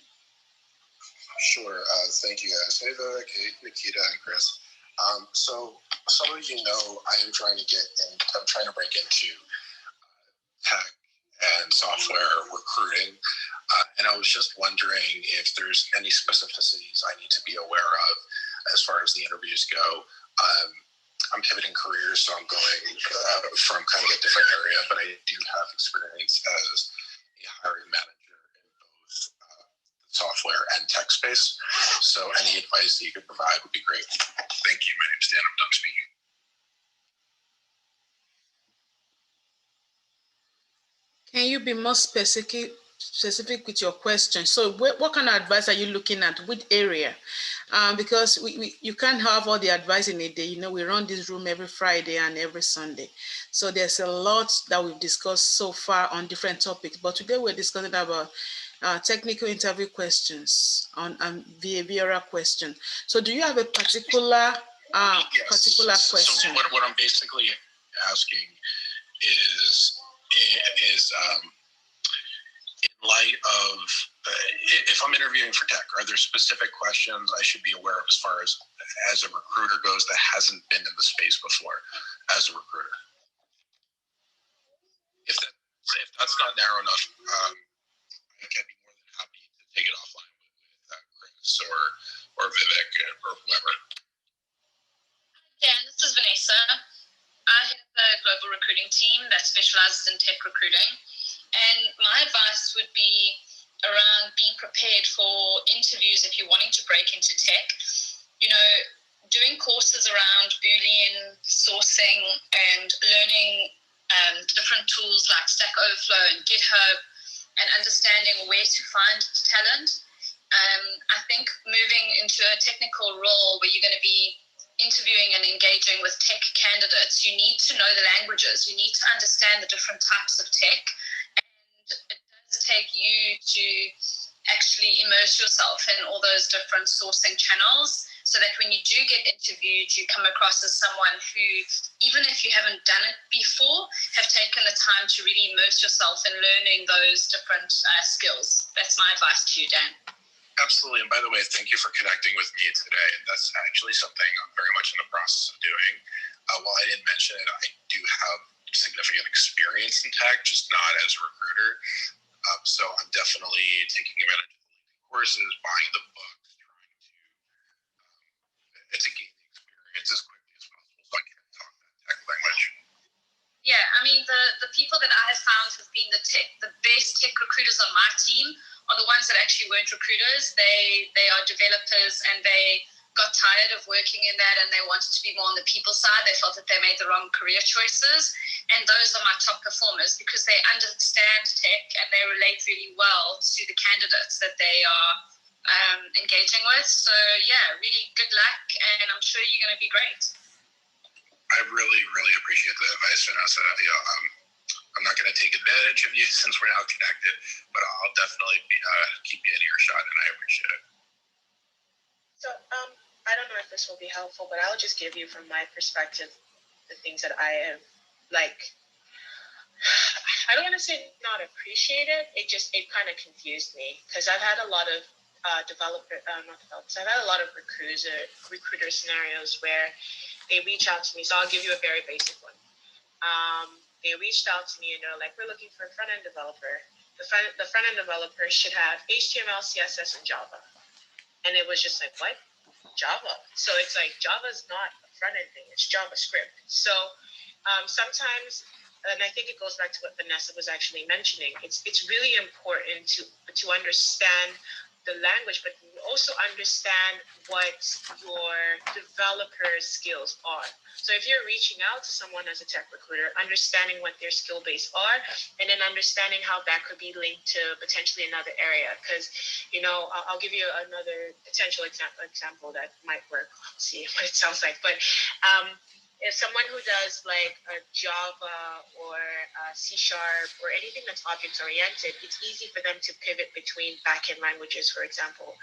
Sure. Thank you, guys. Hey, Vivek, hey, Nikita, and Chris. So some of you know I am trying to break into tech and software recruiting. And I was just wondering if there's any specificities I need to be aware of as far as the interviews go. I'm pivoting careers, so I'm going from kind of a different area, but I do have experience as a hiring manager in both software and tech space. So any advice that you could provide would be great. Thank you. My name's Dan. I'm done speaking. Can you be more specific with your question? So what kind of advice are you looking at? Which area? Because you can't have all the advice in a day. We run this room every Friday and every Sunday. So there's a lot that we've discussed so far on different topics. But today we're discussing about technical interview questions on behavioral questions. So do you have a particular question? So what I'm basically asking is in light of, if I'm interviewing for tech, are there specific questions I should be aware of as far as a recruiter goes that hasn't been in the space before as a recruiter? If that's not narrow enough, I'd be more than happy to take it offline with Chris or Vivek or whoever. Dan, this is Vanessa. I have a global recruiting team that specializes in tech recruiting. And my advice would be around being prepared for interviews if you're wanting to break into tech. Doing courses around Boolean sourcing and learning different tools like Stack Overflow and GitHub, and understanding where to find talent. I think moving into a technical role where you're going to be interviewing and engaging with tech candidates, you need to know the languages. You need to understand the different types of tech. And it does take you to actually immerse yourself in all those different sourcing channels, so that when you do get interviewed, you come across as someone who, even if you haven't done it before, have taken the time to really immerse yourself in learning those different skills. That's my advice to you, Dan. Absolutely. And by the way, thank you for connecting with me today. That's actually something I'm very much in the process of doing. While I didn't mention it, I do have significant experience in tech, just not as a recruiter. So I'm definitely taking advantage of the courses, buying the books, trying to gain the experience as quickly as possible so I can talk that tech language. Yeah, I mean, the people that I have found have been the best tech recruiters on my team are the ones that actually weren't recruiters. They are developers, and they got tired of working in that, and they wanted to be more on the people side. They felt that they made the wrong career choices, and those are my top performers because they understand tech and they relate really well to the candidates that they are engaging with. So yeah, really good luck, and I'm sure you're going to be great. I really, really appreciate the advice, Vanessa. I'm not going to take advantage of you since we're now connected, but I'll definitely keep you in earshot, and I appreciate it. So, I don't know if this will be helpful, but I'll just give you from my perspective the things that I have, like, I don't want to say not appreciated. It kind of confused me because I've had a lot of I've had a lot of recruiter scenarios where they reach out to me. So I'll give you a very basic one. They reached out to me and they're like, we're looking for a front-end developer. The front-end developer should have HTML, CSS, and Java. And it was just like, what? Java? So it's like, Java's not a front-end thing. It's JavaScript. So sometimes, and I think it goes back to what Vanessa was actually mentioning, it's really important to understand the language, but also understand what your developer's skills are. So if you're reaching out to someone as a tech recruiter, understanding what their skill base are, and then understanding how that could be linked to potentially another area. Because, I'll give you another potential example that might work. See what it sounds like. But if someone who does like a Java or C# or anything that's object oriented, it's easy for them to pivot between backend languages, for example.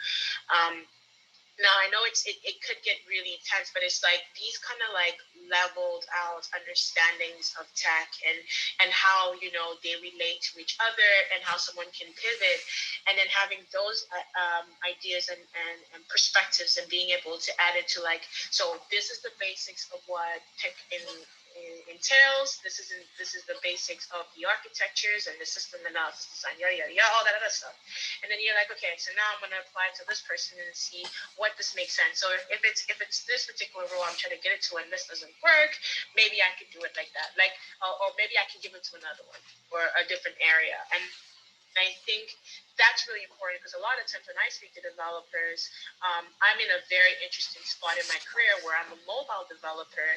Now I know it could get really intense, but it's like these kind of like leveled out understandings of tech and how they relate to each other and how someone can pivot, and then having those ideas and perspectives and being able to add it to like, so this is the basics of what tech entails. This is the basics of the architectures and the system analysis design, all that other stuff. And then you're like, okay, so now I'm going to apply it to this person and see what this makes sense. So if it's this particular role I'm trying to get it to and this doesn't work, maybe I could do it like that, like or maybe I can give it to another one or a different area. And I think that's really important because a lot of times when I speak to developers, I'm in a very interesting spot in my career where I'm a mobile developer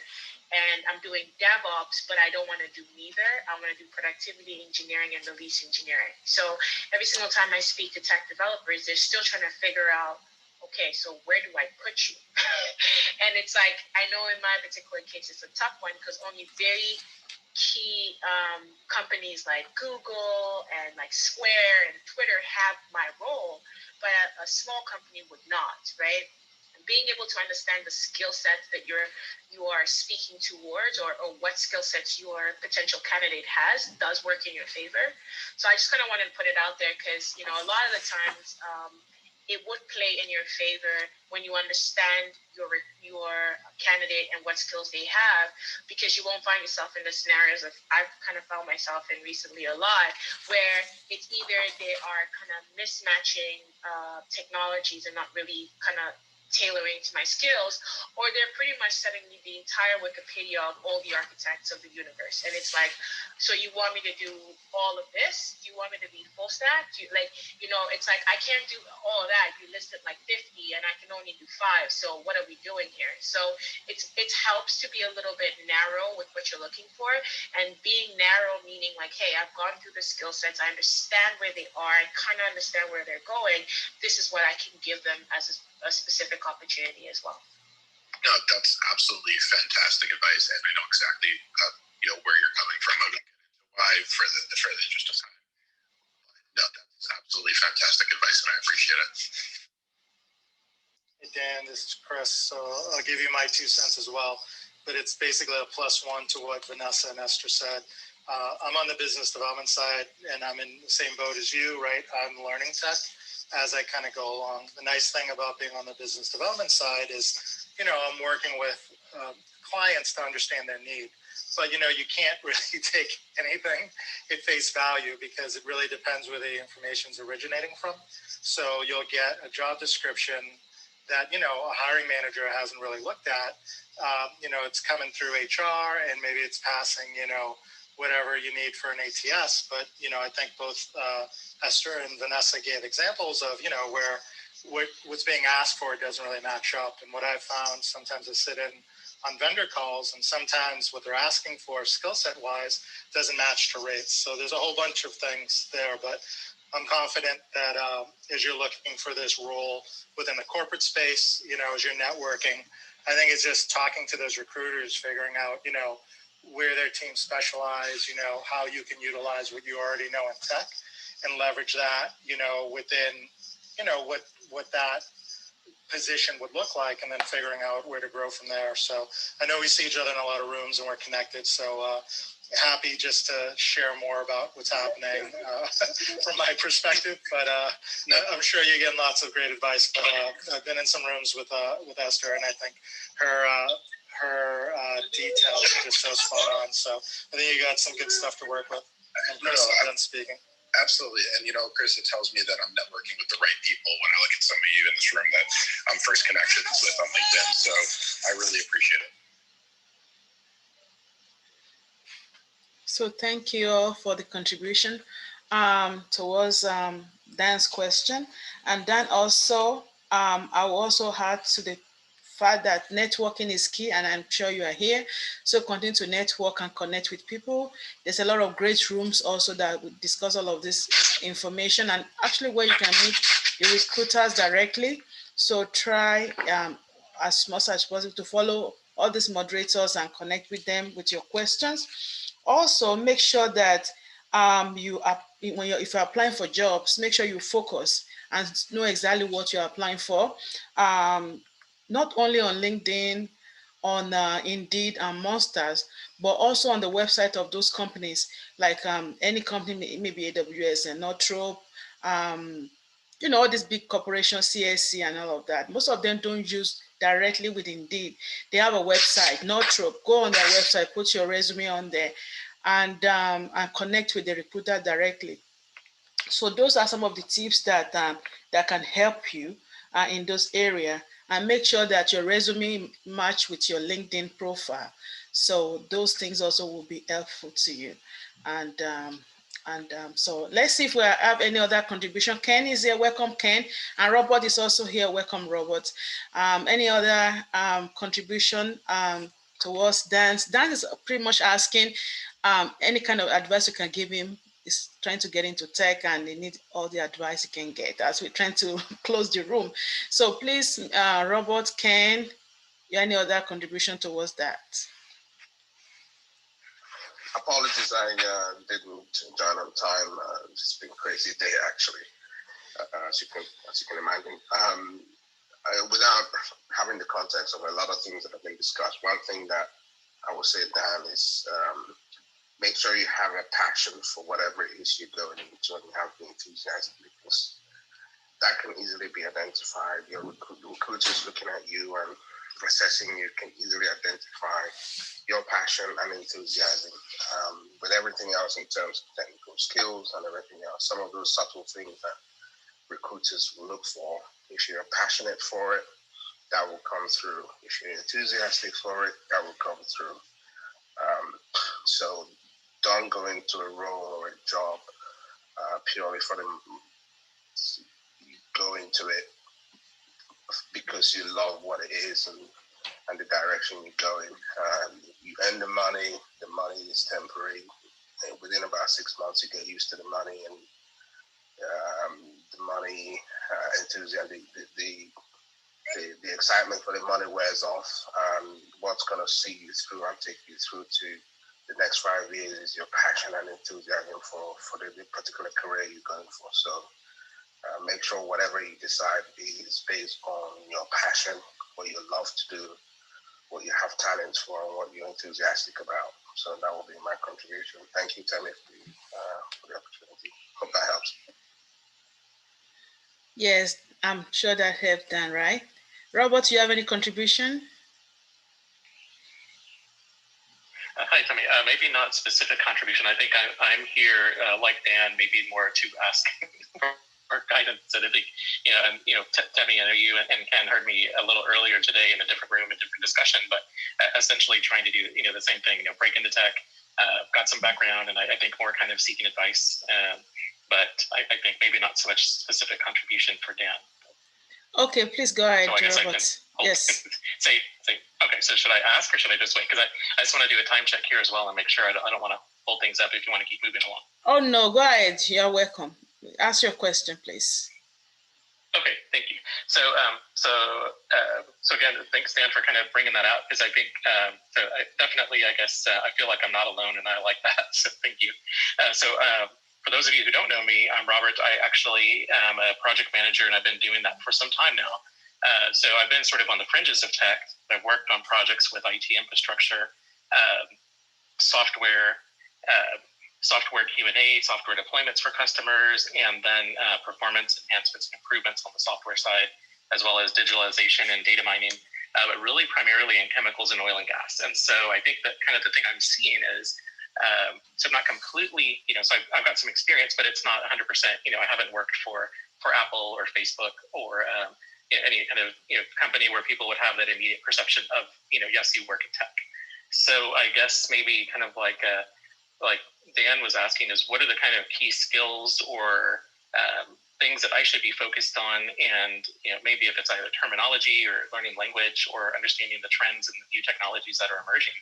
and I'm doing DevOps, but I don't want to do neither. I want to do productivity engineering and release engineering. So every single time I speak to tech developers, they're still trying to figure out, okay, so where do I put you? And it's like, I know in my particular case, it's a tough one because only very key companies like Google and like Square and Twitter have my role, but a small company would not, right? And being able to understand the skill sets that you are speaking towards or what skill sets your potential candidate has does work in your favor. So I just kind of wanted to put it out there because, a lot of the times it would play in your favor when you understand your candidate and what skills they have, because you won't find yourself in the scenarios that I've kind of found myself in recently a lot, where it's either they are kind of mismatching technologies and not really kind of tailoring to my skills, or they're pretty much setting me the entire Wikipedia of all the architects of the universe. And it's like, so you want me to do all of this? Do you want me to be full stack? It's like, I can't do all of that. You listed like 50 and I can only do 5. So what are we doing here? So it helps to be a little bit narrow with what you're looking for, and being narrow meaning like, hey, I've gone through the skill sets. I understand where they are. I kind of understand where they're going. This is what I can give them as a specific opportunity as well. No, that's absolutely fantastic advice, and I know exactly where you're coming from. I'm not going to get into why for the interest of time. No, that's absolutely fantastic advice, and I appreciate it. Hey Dan, this is Chris. So I'll give you my 2 cents as well, but it's basically a +1 to what Vanessa and Esther said. I'm on the business development side, and I'm in the same boat as you, right? I'm learning tech as I kind of go along. The nice thing about being on the business development side is, I'm working with clients to understand their need. But, you can't really take anything at face value because it really depends where the information is originating from. So you'll get a job description that, a hiring manager hasn't really looked at. It's coming through HR and maybe it's passing, whatever you need for an ATS. But, I think both Esther and Vanessa gave examples of, where what's being asked for doesn't really match up. And what I've found, sometimes I sit in on vendor calls and sometimes what they're asking for skill set wise doesn't match to rates. So there's a whole bunch of things there, but I'm confident that as you're looking for this role within the corporate space, as you're networking, I think it's just talking to those recruiters, figuring out, where their team specialize, how you can utilize what you already know in tech and leverage that, within, what that position would look like, and then figuring out where to grow from there. So I know we see each other in a lot of rooms and we're connected. So happy just to share more about what's happening from my perspective. But I'm sure you're getting lots of great advice. But I've been in some rooms with Esther, and I think her details are just so spot on. So I think you got some good stuff to work with. And Chris, I'm done speaking. Absolutely. And, Chris, it tells me that I'm networking with the right people when I look at some of you in this room that I'm first connections with on LinkedIn. So I really appreciate it. So thank you all for the contribution towards Dan's question. And Dan also, I will also add to the fact that networking is key, and I'm sure you are here. So continue to network and connect with people. There's a lot of great rooms also that will discuss all of this information, and actually where you can meet the recruiters directly. So try as much as possible to follow all these moderators and connect with them with your questions. Also, make sure that if you're applying for jobs, make sure you focus and know exactly what you're applying for. Not only on LinkedIn, on Indeed and Monsters, but also on the website of those companies, like any company, maybe AWS and Northrop, all these big corporations, CSC and all of that. Most of them don't use directly with Indeed. They have a website, Northrop. Go on their website, put your resume on there, and connect with the recruiter directly. So those are some of the tips that can help you in those areas, and make sure that your resume match with your LinkedIn profile. So those things also will be helpful to you. And so let's see if we have any other contribution. Ken is here. Welcome, Ken. And Robert is also here. Welcome, Robert. Any other contribution towards Dan? Dan is pretty much asking any kind of advice you can give him. Is trying to get into tech and they need all the advice you can get as we're trying to close the room. So please, Robert, Ken, any other contribution towards that? Apologies, I didn't join on time. It's been a crazy day, actually, as you can imagine. Without having the context of a lot of things that have been discussed, one thing that I would say, Dan, is make sure you have a passion for whatever it is you're going into, and you have the enthusiasm, because that can easily be identified. Your recruiters looking at you and assessing you can easily identify your passion and enthusiasm. With everything else in terms of technical skills and everything else, some of those subtle things that recruiters will look for. If you're passionate for it, that will come through. If you're enthusiastic for it, that will come through. So don't go into a role or a job purely for them. Go into it because you love what it is and the direction you're going. You earn the money is temporary. And within about 6 months, you get used to the money, and the money enthusiasm, the excitement for the money wears off. What's going to see you through and take you through to the next 5 years, your passion and enthusiasm for the particular career you're going for. So make sure whatever you decide is based on your passion, what you love to do, what you have talents for, and what you're enthusiastic about. So that will be my contribution. Thank you, Temi, for the opportunity. Hope that helps. Yes, I'm sure that helped Dan, right? Robert, do you have any contribution? Hi, Temi. Maybe not specific contribution. I think I'm here, like Dan, maybe more to ask for guidance. And I think, Temi, I know you and Ken heard me a little earlier today in a different room, a different discussion, but essentially trying to do, the same thing, break into tech. Got some background, and I think more kind of seeking advice. But I think maybe not so much specific contribution for Dan. Okay, please go ahead, so I guess Robert. Yes. say, okay, so should I ask or should I just wait? Because I just want to do a time check here as well and make sure I don't want to hold things up if you want to keep moving along. Oh, no, go ahead. You're welcome. Ask your question, please. Okay, thank you. So again, thanks, Dan, for kind of bringing that out, because I think, I guess I feel like I'm not alone, and I like that, so thank you. For those of you who don't know me, I'm Robert. I actually am a project manager, and I've been doing that for some time now. So I've been sort of on the fringes of tech. I've worked on projects with IT infrastructure, software Q&A, software deployments for customers, and then performance enhancements and improvements on the software side, as well as digitalization and data mining, but really primarily in chemicals and oil and gas. And so I think that kind of the thing I'm seeing is, so I'm not completely, so I've got some experience, but it's not 100%. I haven't worked for Apple or Facebook or any kind of company where people would have that immediate perception of, yes, you work in tech. So I guess maybe kind of like Dan was asking is, what are the kind of key skills or things that I should be focused on? And maybe if it's either terminology or learning language or understanding the trends and the new technologies that are emerging,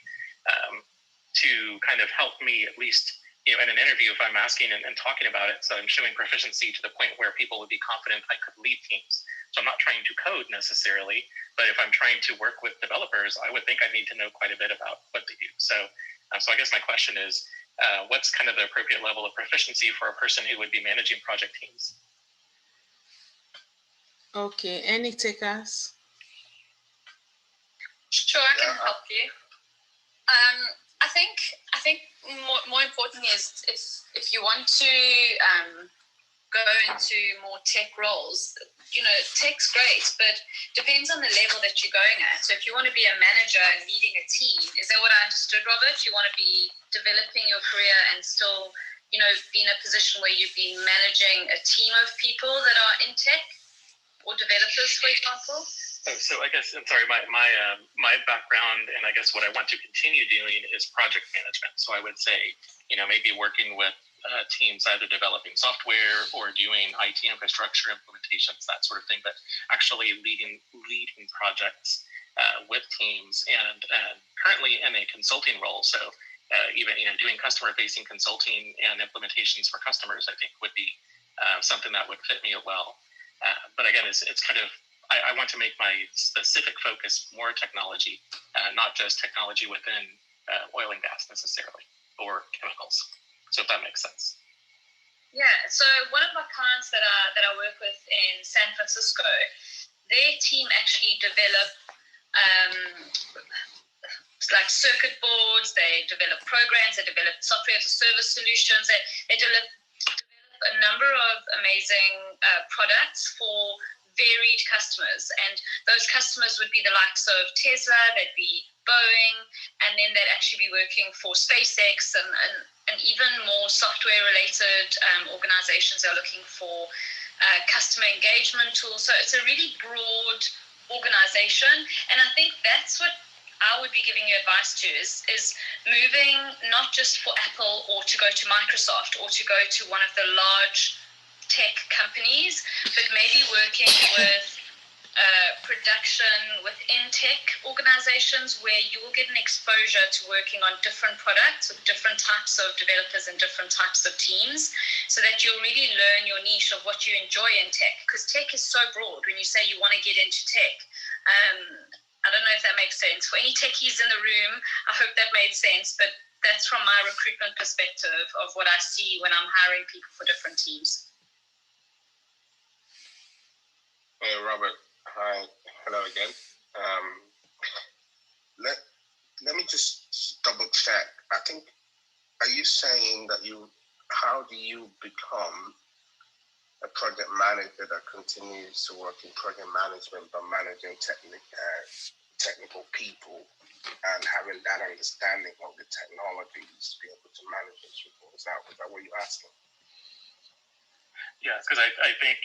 to kind of help me at least, in an interview, if I'm asking and talking about it, so I'm showing proficiency to the point where people would be confident I could lead teams. So I'm not trying to code necessarily, but if I'm trying to work with developers, I would think I need to know quite a bit about what they do. So I guess my question is, what's kind of the appropriate level of proficiency for a person who would be managing project teams? Okay, any takers? Sure, I can help you. I think more importantly is if you want to go into more tech roles, tech's great, but depends on the level that you're going at. So if you want to be a manager and leading a team, is that what I understood, Robert? You want to be developing your career and still, be in a position where you've been managing a team of people that are in tech or developers, for example? So I guess, I'm sorry, my background and I guess what I want to continue doing is project management. So I would say, maybe working with teams, either developing software or doing IT infrastructure implementations, that sort of thing, but actually leading projects with teams, and currently in a consulting role. So even doing customer-facing consulting and implementations for customers, I think would be something that would fit me well. But again, it's kind of, I want to make my specific focus more technology, not just technology within oil and gas necessarily, or chemicals. So if that makes sense. Yeah. So one of my clients that I work with in San Francisco, their team actually develop like circuit boards. They develop programs. They develop software as a service solutions. They develop a number of amazing products for varied customers, and those customers would be the likes of Tesla, they'd be Boeing, and then they'd actually be working for SpaceX and even more software related organizations that are looking for customer engagement tools. So it's a really broad organization, and I think that's what I would be giving you advice to is moving not just for Apple or to go to Microsoft or to go to one of the large tech companies, but maybe working with production within tech organizations where you will get an exposure to working on different products with different types of developers and different types of teams, so that you'll really learn your niche of what you enjoy in tech, because tech is so broad. When you say you want to get into tech, I don't know if that makes sense. For any techies in the room, I hope that made sense, but that's from my recruitment perspective of what I see when I'm hiring people for different teams. Hey, Robert. Hi. Hello again. Let me just double check. I think, are you saying that how do you become a project manager that continues to work in project management but managing technical people and having that understanding of the technologies to be able to manage those people? Is that what you're asking? Yes, because I think,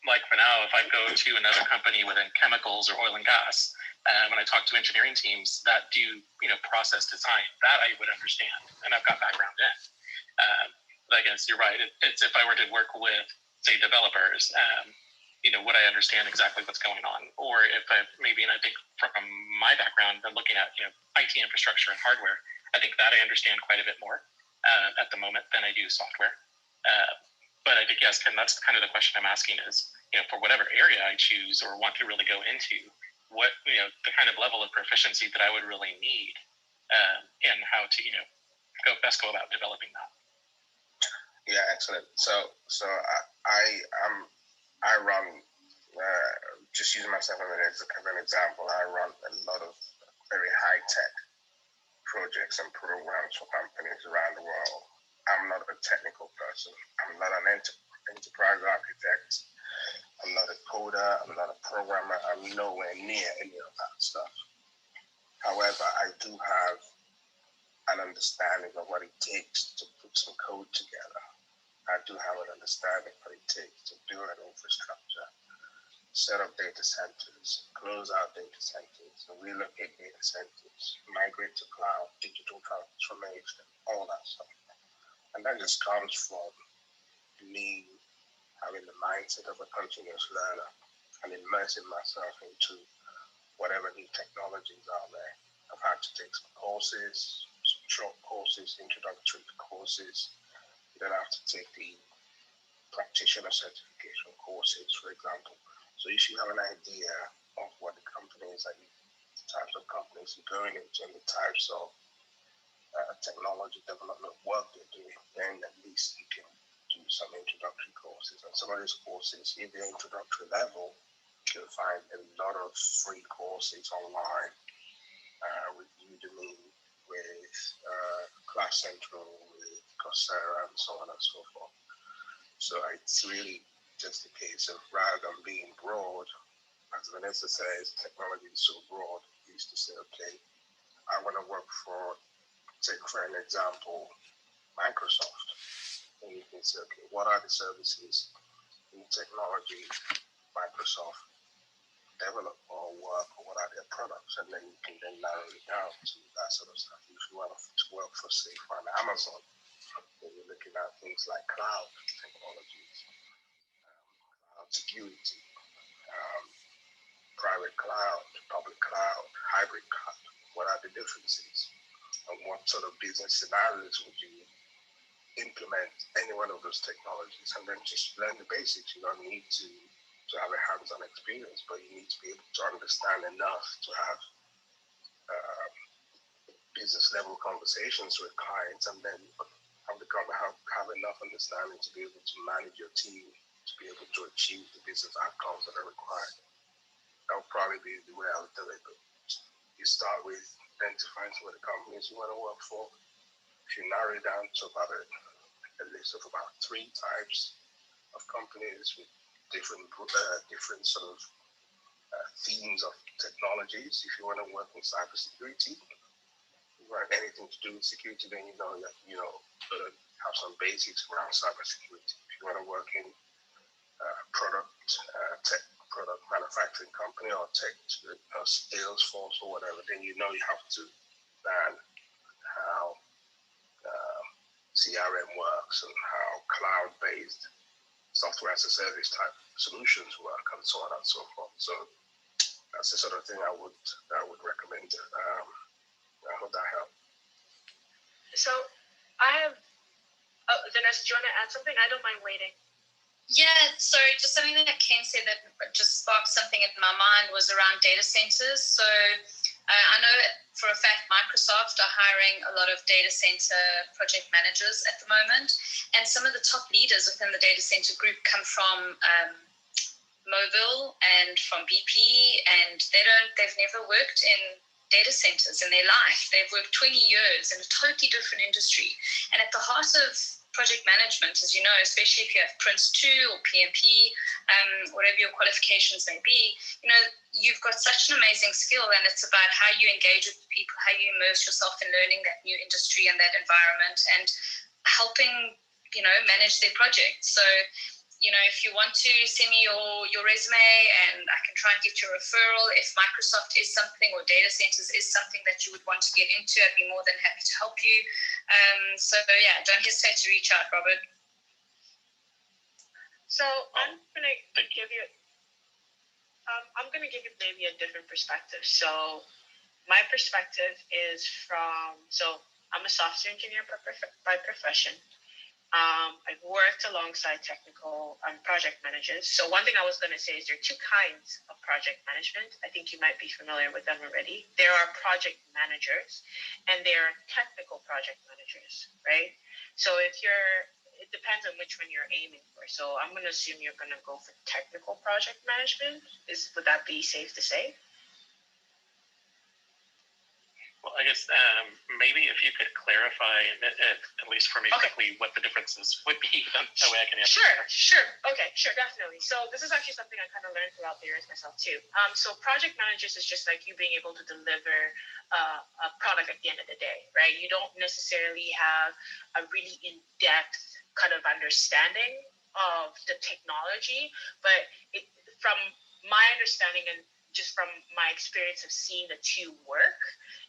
like for now, if I go to another company within chemicals or oil and gas, when I talk to engineering teams that do, process design, that I would understand, and I've got background in. But I guess you're right. It's if I were to work with, say, developers, would I understand exactly what's going on? Or if and I think from my background, I'm looking at, IT infrastructure and hardware, I think that I understand quite a bit more at the moment than I do software. But I think, yes, and that's kind of the question I'm asking is, for whatever area I choose or want to really go into, what, the kind of level of proficiency that I would really need and how to, best go about developing that. Yeah, excellent. So I run, just using myself as an example, I run a lot of very high-tech projects and programs for companies around the world. I'm not a technical person. I'm not an enterprise architect. I'm not a coder. I'm not a programmer. I'm nowhere near any of that stuff. However, I do have an understanding of what it takes to put some code together. I do have an understanding of what it takes to build an infrastructure, set up data centers, close out data centers, relocate data centers, migrate to cloud, digital transformation, all that stuff. And that just comes from me having the mindset of a continuous learner and immersing myself into whatever new technologies are there. I've had to take some courses, some short courses, introductory courses. You don't have to take the practitioner certification courses, for example. So if you have an idea of what the companies are, the types of companies you're going into and the types of technology development work they're doing, then at least you can do some introductory courses. And some of these courses, if they're introductory level, you'll find a lot of free courses online with Udemy, with Class Central, with Coursera, and so on and so forth. So it's really just a case of, rather than being broad, as Vanessa says, technology is so broad, you used to say, okay, I want to work for, take for an example, Microsoft. And you can say, okay, what are the services in technology Microsoft develop or work, or what are their products? And then you can then narrow it down to that sort of stuff. If you want to work for, say, for an Amazon, then you're looking at things like cloud technologies, cloud security, private cloud, public cloud, hybrid cloud. What are the differences? And what sort of business scenarios would you implement any one of those technologies? And then just learn the basics. You don't need to have a hands-on experience, but you need to be able to understand enough to have business level conversations with clients, and then have enough understanding to be able to manage your team, to be able to achieve the business outcomes that are required. That would probably be the way I would do it. But you start with identifying some of the companies you want to work for. If you narrow it down to about a list of about 3 types of companies with different sort of themes of technologies. If you want to work in cybersecurity, you want anything to do with security, then have some basics around cybersecurity. If you want to work in product manufacturing company or tech sales force or whatever, then you have to learn how CRM works and how cloud-based software as a service type solutions work, and so on and so forth. So that's the sort of thing I would recommend. I hope that helped. So I have, Vanessa, do you want to add something? I don't mind waiting. Yeah, so just something that Ken said that just sparked something in my mind was around data centers. So I know for a fact Microsoft are hiring a lot of data center project managers at the moment, and some of the top leaders within the data center group come from Mobile and from BP, and they've never worked in data centers in their life. They've worked 20 years in a totally different industry. And at the heart of project management, as you know, especially if you have Prince 2 or PMP, whatever your qualifications may be, you know, you've got such an amazing skill, and it's about how you engage with people, how you immerse yourself in learning that new industry and that environment, and helping, you know, manage their projects. So, you know, if you want to send me your resume, and I can try and get you a referral. If Microsoft is something, or data centers is something that you would want to get into, I'd be more than happy to help you. So yeah, don't hesitate to reach out, Robert. So I'm gonna give you maybe a different perspective. So my perspective is so I'm a software engineer by profession. I've worked alongside technical project managers. So one thing I was going to say is there are two kinds of project management. I think you might be familiar with them already. There are project managers, and there are technical project managers, right? So it depends on which one you're aiming for. So I'm going to assume you're going to go for technical project management. Would that be safe to say? Well, I guess maybe if you could clarify, at least for me quickly, what the differences would be, that way I can answer. Sure. Okay, sure, definitely. So this is actually something I kind of learned throughout the years myself too. So project managers is just like you being able to deliver a product at the end of the day, right? You don't necessarily have a really in-depth kind of understanding of the technology, but from my understanding and just from my experience of seeing the two work,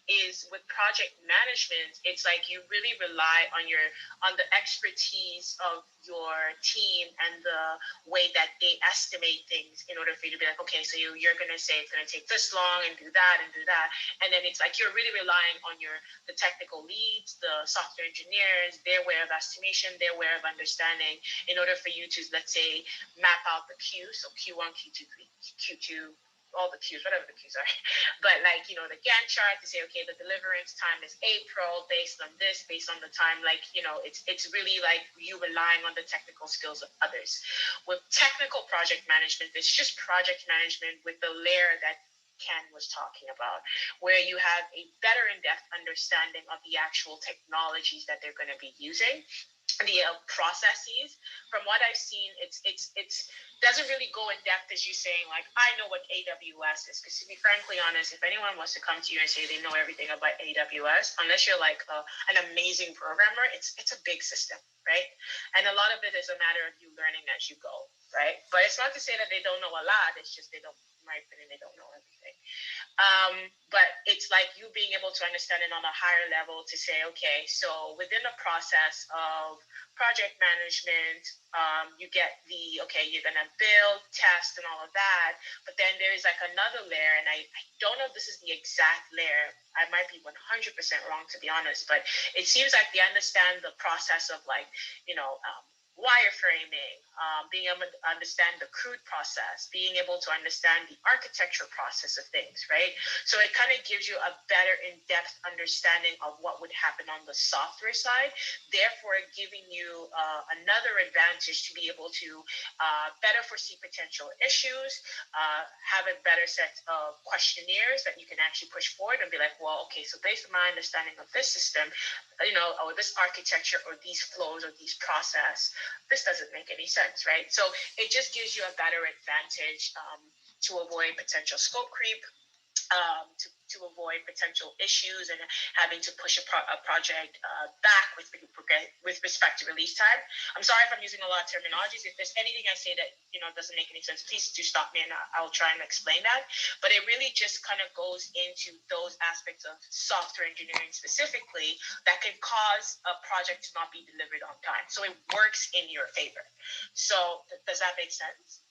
is with project management, it's like you really rely on the expertise of your team and the way that they estimate things in order for you to be like, okay, so you're going to say it's going to take this long and do that. And then it's like you're really relying on the technical leads, the software engineers, their way of estimation, their way of understanding in order for you to, let's say, map out the queue. So Q1, Q2, Q2, all the queues, whatever the queues are, but like, you know, the Gantt chart to say, okay, the deliverance time is April based on this, based on the time, like, you know, it's really like you relying on the technical skills of others. With technical project management, it's just project management with the layer that Ken was talking about, where you have a better in-depth understanding of the actual technologies that they're going to be using, the processes. From what I've seen, it's doesn't really go in depth as you saying, like, I know what AWS is. Because to be frankly honest, if anyone wants to come to you and say they know everything about AWS, unless you're like an amazing programmer, it's a big system, right? And a lot of it is a matter of you learning as you go, right? But it's not to say that they don't know a lot. It's just they don't, in my opinion, they don't know everything. But it's like you being able to understand it on a higher level to say, okay, so within the process of project management, you get you're going to build, test, and all of that. But then there is like another layer, and I don't know if this is the exact layer. I might be 100% wrong, to be honest, but it seems like they understand the process of, like, you know, wireframing, being able to understand the crude process, being able to understand the architecture process of things, right? So it kind of gives you a better in-depth understanding of what would happen on the software side, therefore giving you another advantage to be able to better foresee potential issues, have a better set of questionnaires that you can actually push forward and be like, well, okay, so based on my understanding of this system, you know, or this architecture or these flows or these process, this doesn't make any sense, right? So it just gives you a better advantage to avoid potential scope creep, to avoid potential issues and having to push a project back with respect to release time. I'm sorry if I'm using a lot of terminologies. If there's anything I say that, you know, doesn't make any sense, please do stop me and I'll try and explain that. But it really just kind of goes into those aspects of software engineering specifically that can cause a project to not be delivered on time. So it works in your favor. So does that make sense?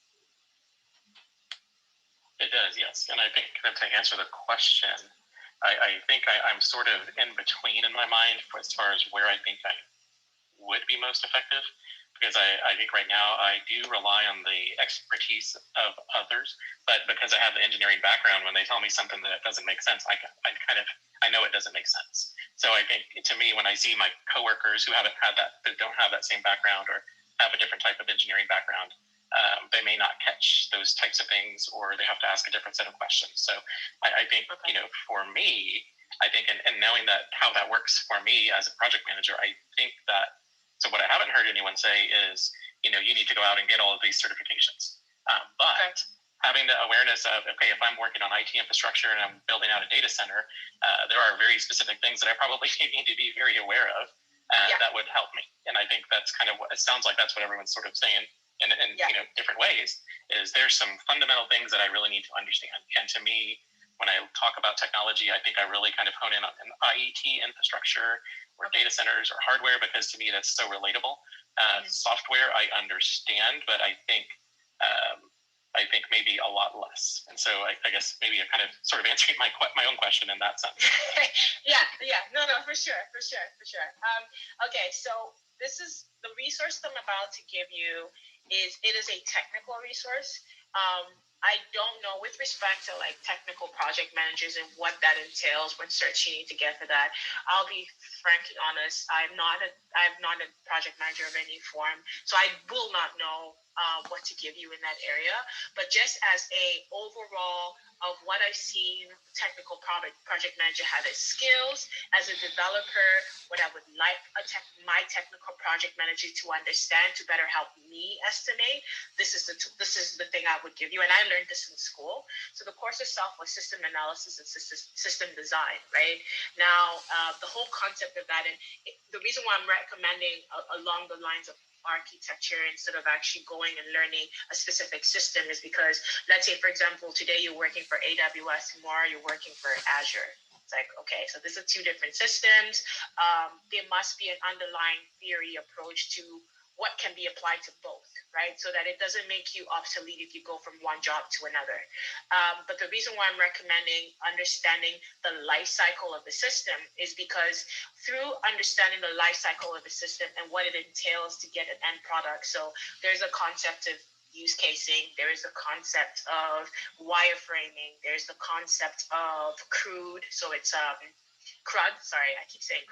It does, yes. And I think to answer the question, I think I'm sort of in between in my mind as far as where I think I would be most effective. because I think right now I do rely on the expertise of others, but because I have the engineering background, when they tell me something that doesn't make sense, I know it doesn't make sense. So I think, to me, when I see my coworkers who haven't had that, that don't have that same background or have a different type of engineering background, they may not catch those types of things, or they have to ask a different set of questions. So I think, for me, I think, and knowing that how that works for me as a project manager, I think that, so what I haven't heard anyone say is, you need to go out and get all of these certifications. But having the awareness of, okay, if I'm working on IT infrastructure and I'm building out a data center, there are very specific things that I probably need to be very aware of that would help me. And I think that's kind of what it sounds like. That's what everyone's sort of saying in different ways, is there's some fundamental things that I really need to understand. And to me, when I talk about technology, I think I really kind of hone in on IT infrastructure or data centers or hardware, because to me that's so relatable. Software I understand, but I think maybe a lot less. And so I guess maybe I kind of sort of answering my own question in that sense. No, for sure. Okay, so this is the resource that I'm about to give you. It is a technical resource. I don't know with respect to like technical project managers and what that entails, what certs you need to get for that. I'll be frankly honest, I'm not a project manager of any form, so I will not know what to give you in that area. But just as a overall of what I've seen technical project manager have as skills, as a developer, what I would like my technical project manager to understand to better help me estimate, this is the thing I would give you. And I learned this in school. So the course itself was system analysis and system design, right? Now, the whole concept of that, and the reason why I'm recommending along the lines of architecture instead of actually going and learning a specific system is because, let's say, for example, today you're working for AWS, tomorrow you're working for Azure. It's like, okay, so these are two different systems. There must be an underlying theory approach to what can be applied to both, right? So that it doesn't make you obsolete if you go from one job to another. But the reason why I'm recommending understanding the life cycle of the system is because through understanding the life cycle of the system and what it entails to get an end product. So there's a concept of use casing, there is a concept of wireframing, there's the concept of CRUD, so it's CRUD, sorry, I keep saying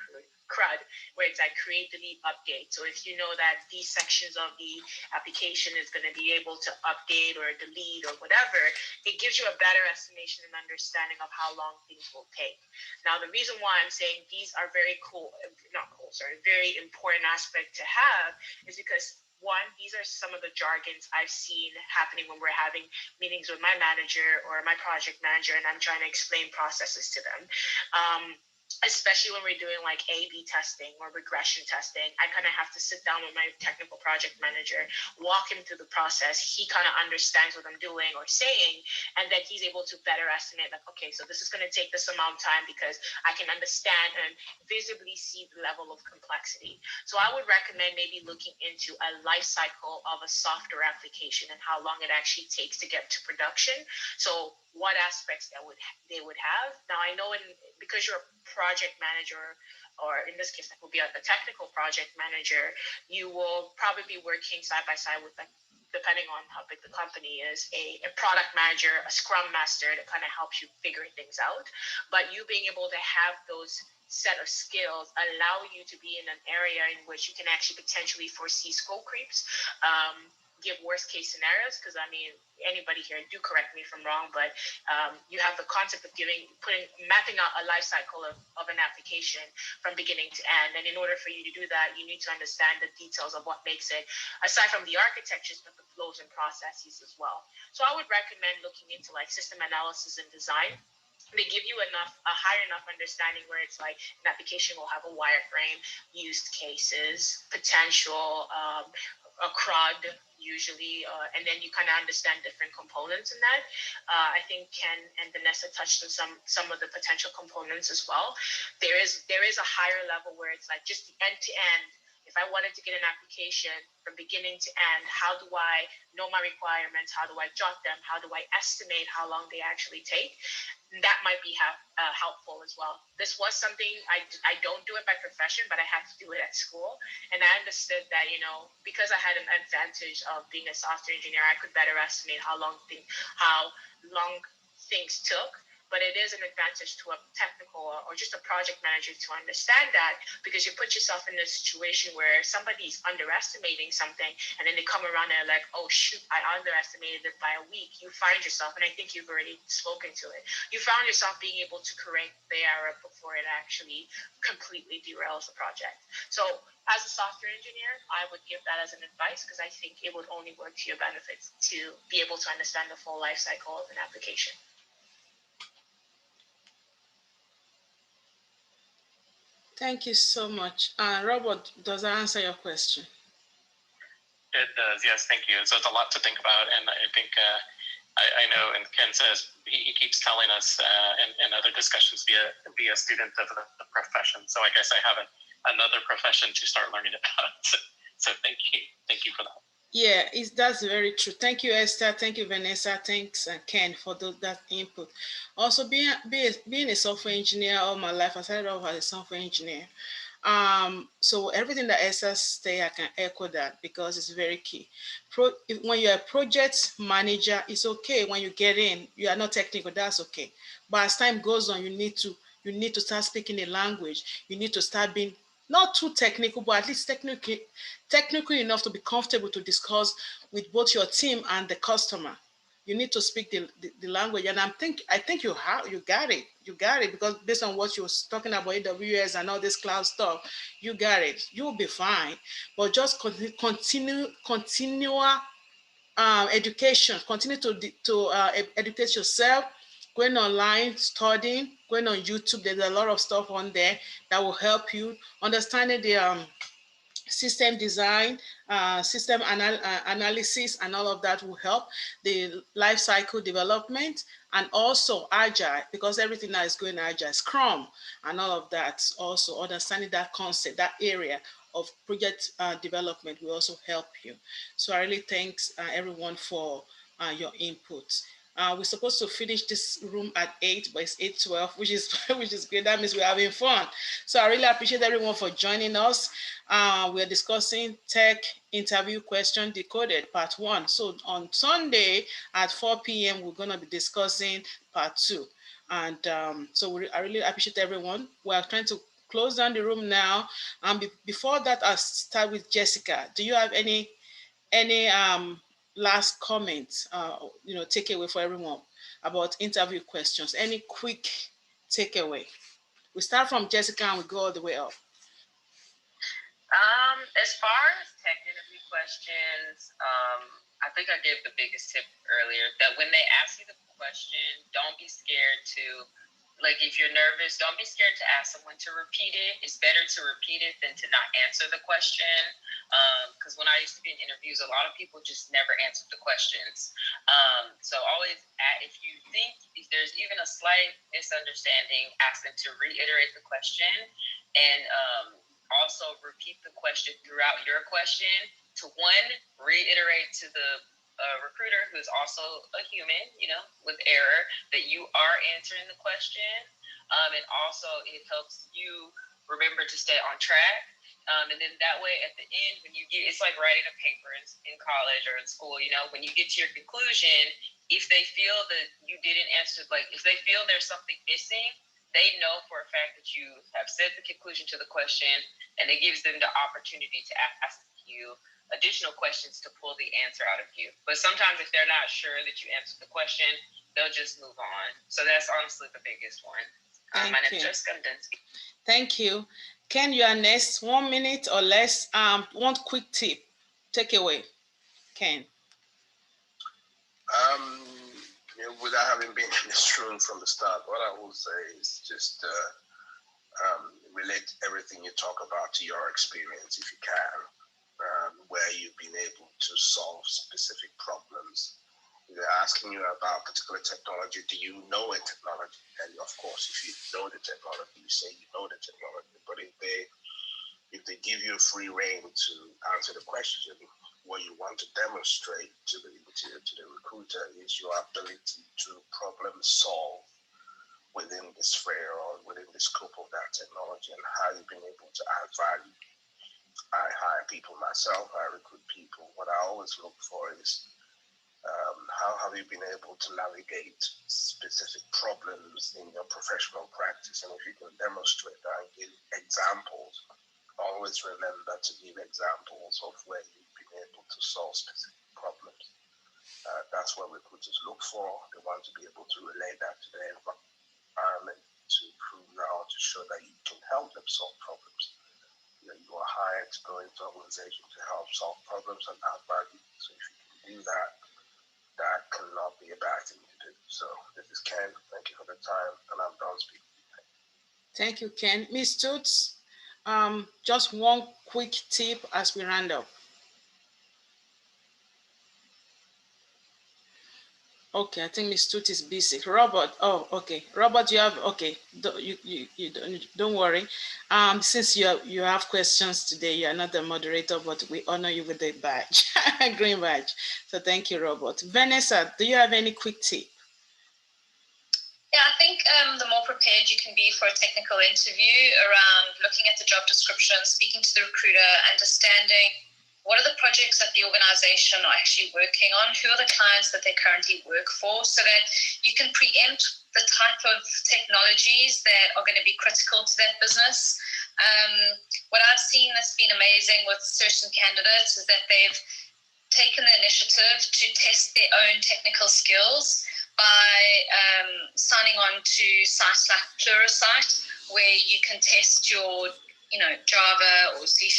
CRUD, where it's like create, delete, update. So if you know that these sections of the application is going to be able to update or delete or whatever, it gives you a better estimation and understanding of how long things will take. Now, the reason why I'm saying these are very very important aspect to have is because, one, these are some of the jargons I've seen happening when we're having meetings with my manager or my project manager, and I'm trying to explain processes to them. Especially when we're doing like A/B testing or regression testing, I kind of have to sit down with my technical project manager, walk him through the process. He kind of understands what I'm doing or saying, and then he's able to better estimate, like, okay, so this is going to take this amount of time because I can understand and visibly see the level of complexity. So I would recommend maybe looking into a life cycle of a software application and how long it actually takes to get to production. So what aspects they would have. Now, I know because you're a project manager, or in this case, that would be a technical project manager, you will probably be working side by side with, depending on how big the company is, a product manager, a scrum master that kind of helps you figure things out. But you being able to have those set of skills allow you to be in an area in which you can actually potentially foresee scope creeps, give worst case scenarios, because I mean, anybody here, do correct me if I'm wrong, but you have the concept of mapping out a life cycle of an application from beginning to end. And in order for you to do that, you need to understand the details of what makes it, aside from the architectures, but the flows and processes as well. So I would recommend looking into like system analysis and design. They give you a high enough understanding where it's like an application will have a wireframe, use cases, potential, a CRUD usually, and then you kind of understand different components in that. I think Ken and Vanessa touched on some of the potential components as well. There is a higher level where it's like just the end-to-end, If I wanted to get an application from beginning to end, how do I know my requirements? How do I jot them? How do I estimate how long they actually take? That might be helpful as well. This was something I don't do it by profession, but I had to do it at school. And I understood that, because I had an advantage of being a software engineer, I could better estimate how long things took. But it is an advantage to a technical or just a project manager to understand that, because you put yourself in a situation where somebody's underestimating something and then they come around and like, oh shoot, I underestimated it by a week. You find yourself, and I think you've already spoken to it, you found yourself being able to correct the error before it actually completely derails the project. So as a software engineer, I would give that as an advice, because I think it would only work to your benefits to be able to understand the full life cycle of an application. Thank you so much. Robert, does that answer your question? It does, yes, thank you. So it's a lot to think about, and I think I know, and Ken says he keeps telling us in other discussions, be a student of the profession. So I guess I have another profession to start learning about. So thank you for that. Yeah, that's very true. Thank you, Esther. Thank you, Vanessa. Thanks, Ken, for that input. Also, being a software engineer all my life, I started off as a software engineer. So everything that Esther said, I can echo that, because it's very key. When you're a project manager, it's okay. When you get in, you are not technical, that's okay. But as time goes on, you need to start speaking a language. You need to start being not too technical, but at least technical enough to be comfortable to discuss with both your team and the customer. You need to speak the language, and I think you got it, because based on what you were talking about AWS and all this cloud stuff, you got it. You'll be fine. But just continual education. Continue to educate yourself. Going online, studying, going on YouTube. There's a lot of stuff on there that will help you understanding the system design, system analysis, and all of that will help. The life cycle development, and also agile, because everything now is going agile, Scrum, and all of that. Also understanding that concept, that area of project development will also help you. So I really thanks everyone for your input. We're supposed to finish this room at 8, but it's 8:12, which is which is great. That means we're having fun. So I really appreciate everyone for joining us. We're discussing tech interview question decoded part 1. So on Sunday at 4 p.m. we're going to be discussing part 2. And I really appreciate everyone. We're trying to close down the room now. Before that, I'll start with Jessica. Do you have any last comments, takeaway for everyone about interview questions? Any quick takeaway? We start from Jessica and we go all the way up. As far as tech interview questions, I think I gave the biggest tip earlier, that when they ask you the question, don't be scared to, like, if you're nervous, don't be scared to ask someone to repeat it. It's better to repeat it than to not answer the question. Because when I used to be in interviews, a lot of people just never answered the questions. So always, if you think if there's even a slight misunderstanding, ask them to reiterate the question, and also repeat the question throughout your question to, one, reiterate to the recruiter, who is also a human, with error, that you are answering the question. And also it helps you remember to stay on track. And then that way at the end, when you get, it's like writing a paper in college or in school, when you get to your conclusion, if they feel that you didn't answer, like if they feel there's something missing, they know for a fact that you have said the conclusion to the question, and it gives them the opportunity to ask you additional questions to pull the answer out of you. But sometimes if they're not sure that you answered the question, they'll just move on. So that's honestly the biggest one. My name is Jessica. Thank you. Ken, you are next. 1 minute or less. One quick tip. Take away. Ken. Without having been in this room from the start, what I will say is just relate everything you talk about to your experience, if you can, where you've been able to solve specific problems. They're asking you about particular technology. Do you know a technology? And of course, if you know the technology, you say you know the technology. But if they if they give you a free rein to answer the question, what you want to demonstrate to the recruiter is your ability to problem solve within the sphere or within the scope of that technology, and how you've been able to add value. I hire people myself, I recruit people. What I always look for is how have you been able to navigate specific problems in your professional practice? And if you can demonstrate that and give examples, always remember to give examples of where you've been able to solve specific problems. That's what recruiters look for. They want to be able to relate that to their environment, to prove now, to show that you can help them solve problems. You are hired to go into an organization to help solve problems and add value. So if you can do that, that cannot be a bad thing to do. So this is Ken. Thank you for the time, and I'm done speaking. Thank you, Ken. Ms. Toots, just one quick tip as we round up. Okay, I think Ms. Toots is busy. Robert, oh, okay. Robert, you have, okay, don't worry. Since you have questions today, you are not the moderator, but we honor you with the badge, green badge. So thank you, Robert. Vanessa, do you have any quick tip? Yeah, I think the more prepared you can be for a technical interview around looking at the job description, speaking to the recruiter, understanding what are the projects that the organization are actually working on, who are the clients that they currently work for, so that you can preempt the type of technologies that are going to be critical to that business. What I've seen that's been amazing with certain candidates is that they've taken the initiative to test their own technical skills by signing on to sites like Pluralsight, where you can test your Java or C#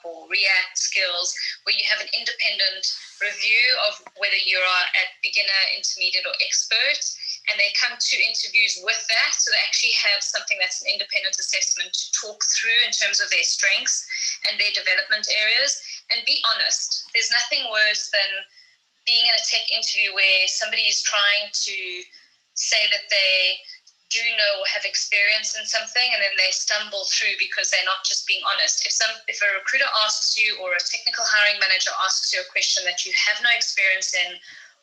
or React skills, where you have an independent review of whether you are at beginner, intermediate, or expert, and they come to interviews with that, so they actually have something that's an independent assessment to talk through in terms of their strengths and their development areas, and be honest. There's nothing worse than being in a tech interview where somebody is trying to say that they do know or have experience in something, and then they stumble through because they're not just being honest. If a recruiter asks you, or a technical hiring manager asks you a question that you have no experience in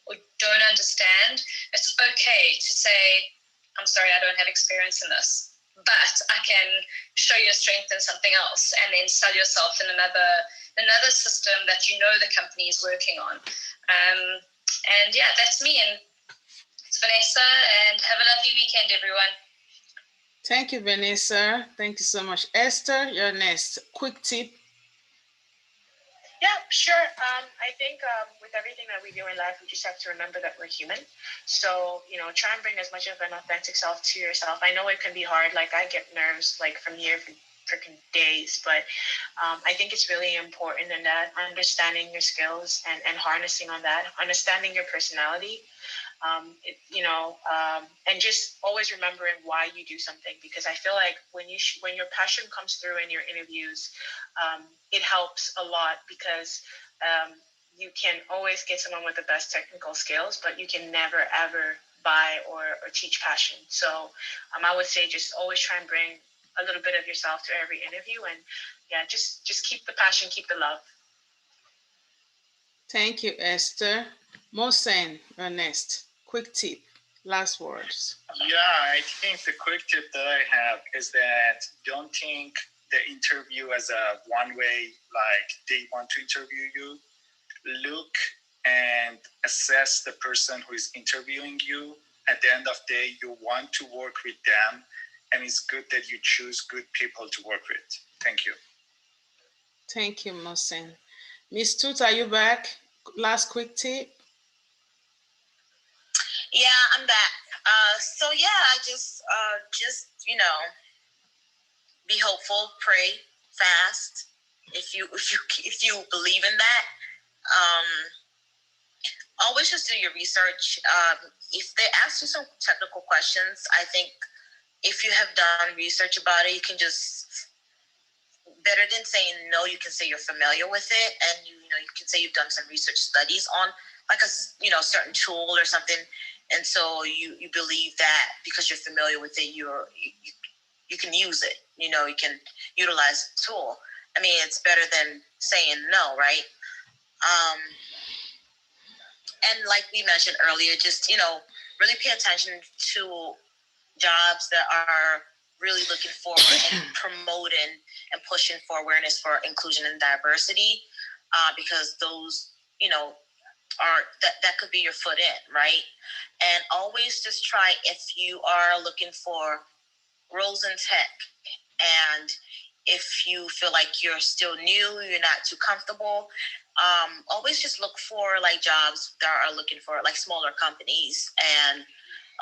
or don't understand, it's okay to say, I'm sorry, I don't have experience in this, but I can show you a strength in something else, and then sell yourself in another system that you know the company is working on. And yeah, that's me. And it's Vanessa, and have a lovely weekend, everyone. Thank you, Vanessa. Thank you so much. Esther, you're next. Quick tip. Yeah, sure. I think with everything that we do in life, we just have to remember that we're human. So, try and bring as much of an authentic self to yourself. I know it can be hard. Like, I get nerves, like, from here for freaking days, but I think it's really important in that understanding your skills and harnessing on that, understanding your personality. And just always remembering why you do something, because I feel like when your passion comes through in your interviews, it helps a lot, because you can always get someone with the best technical skills, but you can never ever buy or teach passion. So I would say just always try and bring a little bit of yourself to every interview, and yeah, just keep the passion, keep the love. Thank you, Esther. Mohsen, you're next. Quick tip, last words. Yeah, I think the quick tip that I have is that don't think the interview as a one way, like they want to interview you. Look and assess the person who is interviewing you. At the end of the day, you want to work with them, and it's good that you choose good people to work with. Thank you. Thank you, Mohsen. Ms. Toots, are you back? Last quick tip. Yeah, I'm back. So yeah, I just be hopeful, pray, fast. If you believe in that, always just do your research. If they ask you some technical questions, I think if you have done research about it, you can just, better than saying no, you can say you're familiar with it, and you can say you've done some research studies on like a certain tool or something, and so you believe that because you're familiar with it, you can use it. You can utilize the tool, I mean, it's better than saying no, right? And like we mentioned earlier, just, really pay attention to jobs that are really looking forward and promoting and pushing for awareness for inclusion and diversity, because those, are that could be your foot in, right? And always just try, if you are looking for roles in tech, and if you feel like you're still new, you're not too comfortable, always just look for like jobs that are looking for like smaller companies. And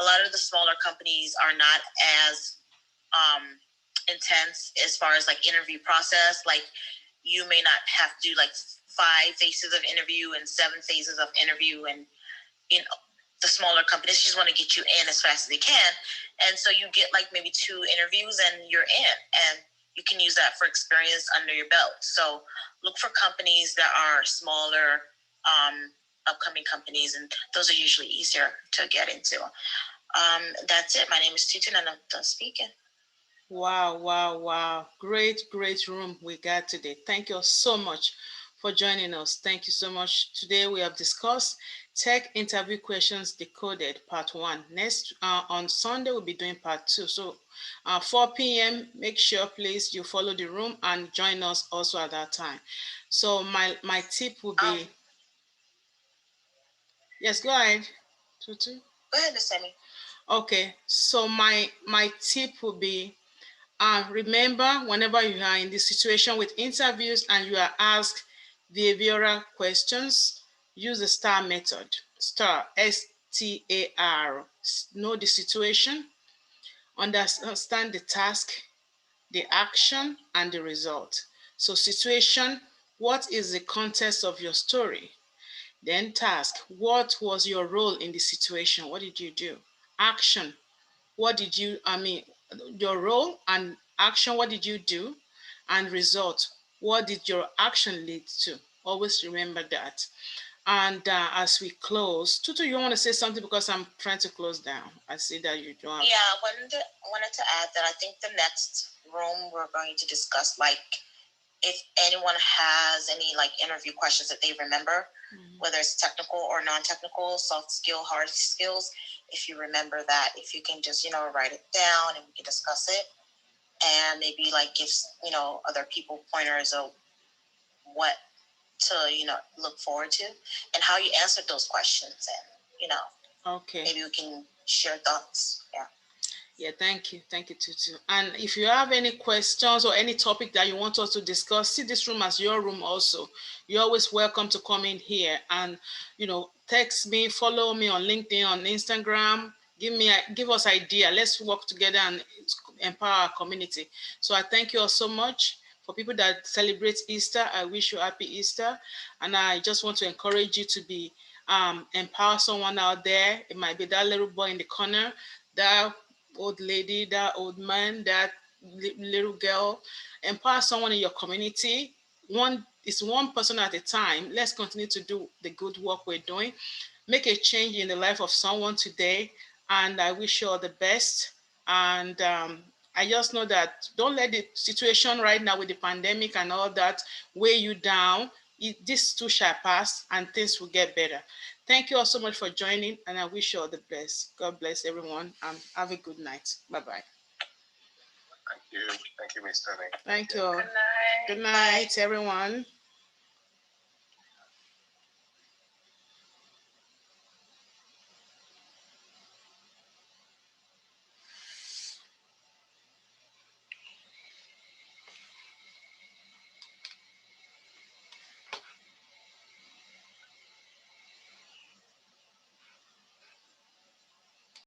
a lot of the smaller companies are not as intense as far as like interview process. Like, you may not have to do like 5 phases of interview and 7 phases of interview, and the smaller companies just want to get you in as fast as they can. And so you get like maybe 2 interviews and you're in, and you can use that for experience under your belt. So look for companies that are smaller, upcoming companies, and those are usually easier to get into. That's it. My name is Tutu, and I'm done speaking. Wow, wow, wow. Great, great room we got today. Thank you so much for joining us. Thank you so much. Today we have discussed Tech Interview Questions Decoded, Part 1. Next, on Sunday, we'll be doing Part 2. So 4 p.m., make sure, please, you follow the room and join us also at that time. So my tip will be... Yes, go ahead, Tutu. Go ahead, Miss Temi. Okay, so my tip will be, remember, whenever you are in this situation with interviews and you are asked behavioral questions, use the STAR method. STAR, S-T-A-R. Know the situation, understand the task, the action, and the result. So situation, what is the context of your story? Then task, what was your role in the situation? What did you do? Action, what did you, your role and action, what did you do? And result, what did your action lead to? Always remember that. And as we close, Tutu, you want to say something, because I'm trying to close down. I see that you don't have... Yeah, I wanted to add that I think the next room we're going to discuss, like, if anyone has any like interview questions that they remember, whether it's technical or non-technical, soft skill, hard skills, if you remember that, if you can just, write it down and we can discuss it, and maybe like give, other people pointers of what to, look forward to and how you answered those questions, and, Okay. maybe we can share thoughts. Yeah. Yeah, thank you. Thank you, Tutu. And if you have any questions or any topic that you want us to discuss, see this room as your room also. You're always welcome to come in here and, text me, follow me on LinkedIn, on Instagram. Give us idea. Let's work together and empower our community. So I thank you all so much. For people that celebrate Easter, I wish you happy Easter. And I just want to encourage you to be empower someone out there. It might be that little boy in the corner, that old lady, that old man, that little girl. Empower someone in your community. It's one person at a time. Let's continue to do the good work we're doing. Make a change in the life of someone today. And I wish you all the best. And I just know that don't let the situation right now with the pandemic and all that weigh you down. This too shall pass and things will get better. Thank you all so much for joining, and I wish you all the best. God bless everyone, and have a good night. Bye-bye. Thank you. Thank you, Ms. Temi. Thank you all. Good night. Good night, everyone.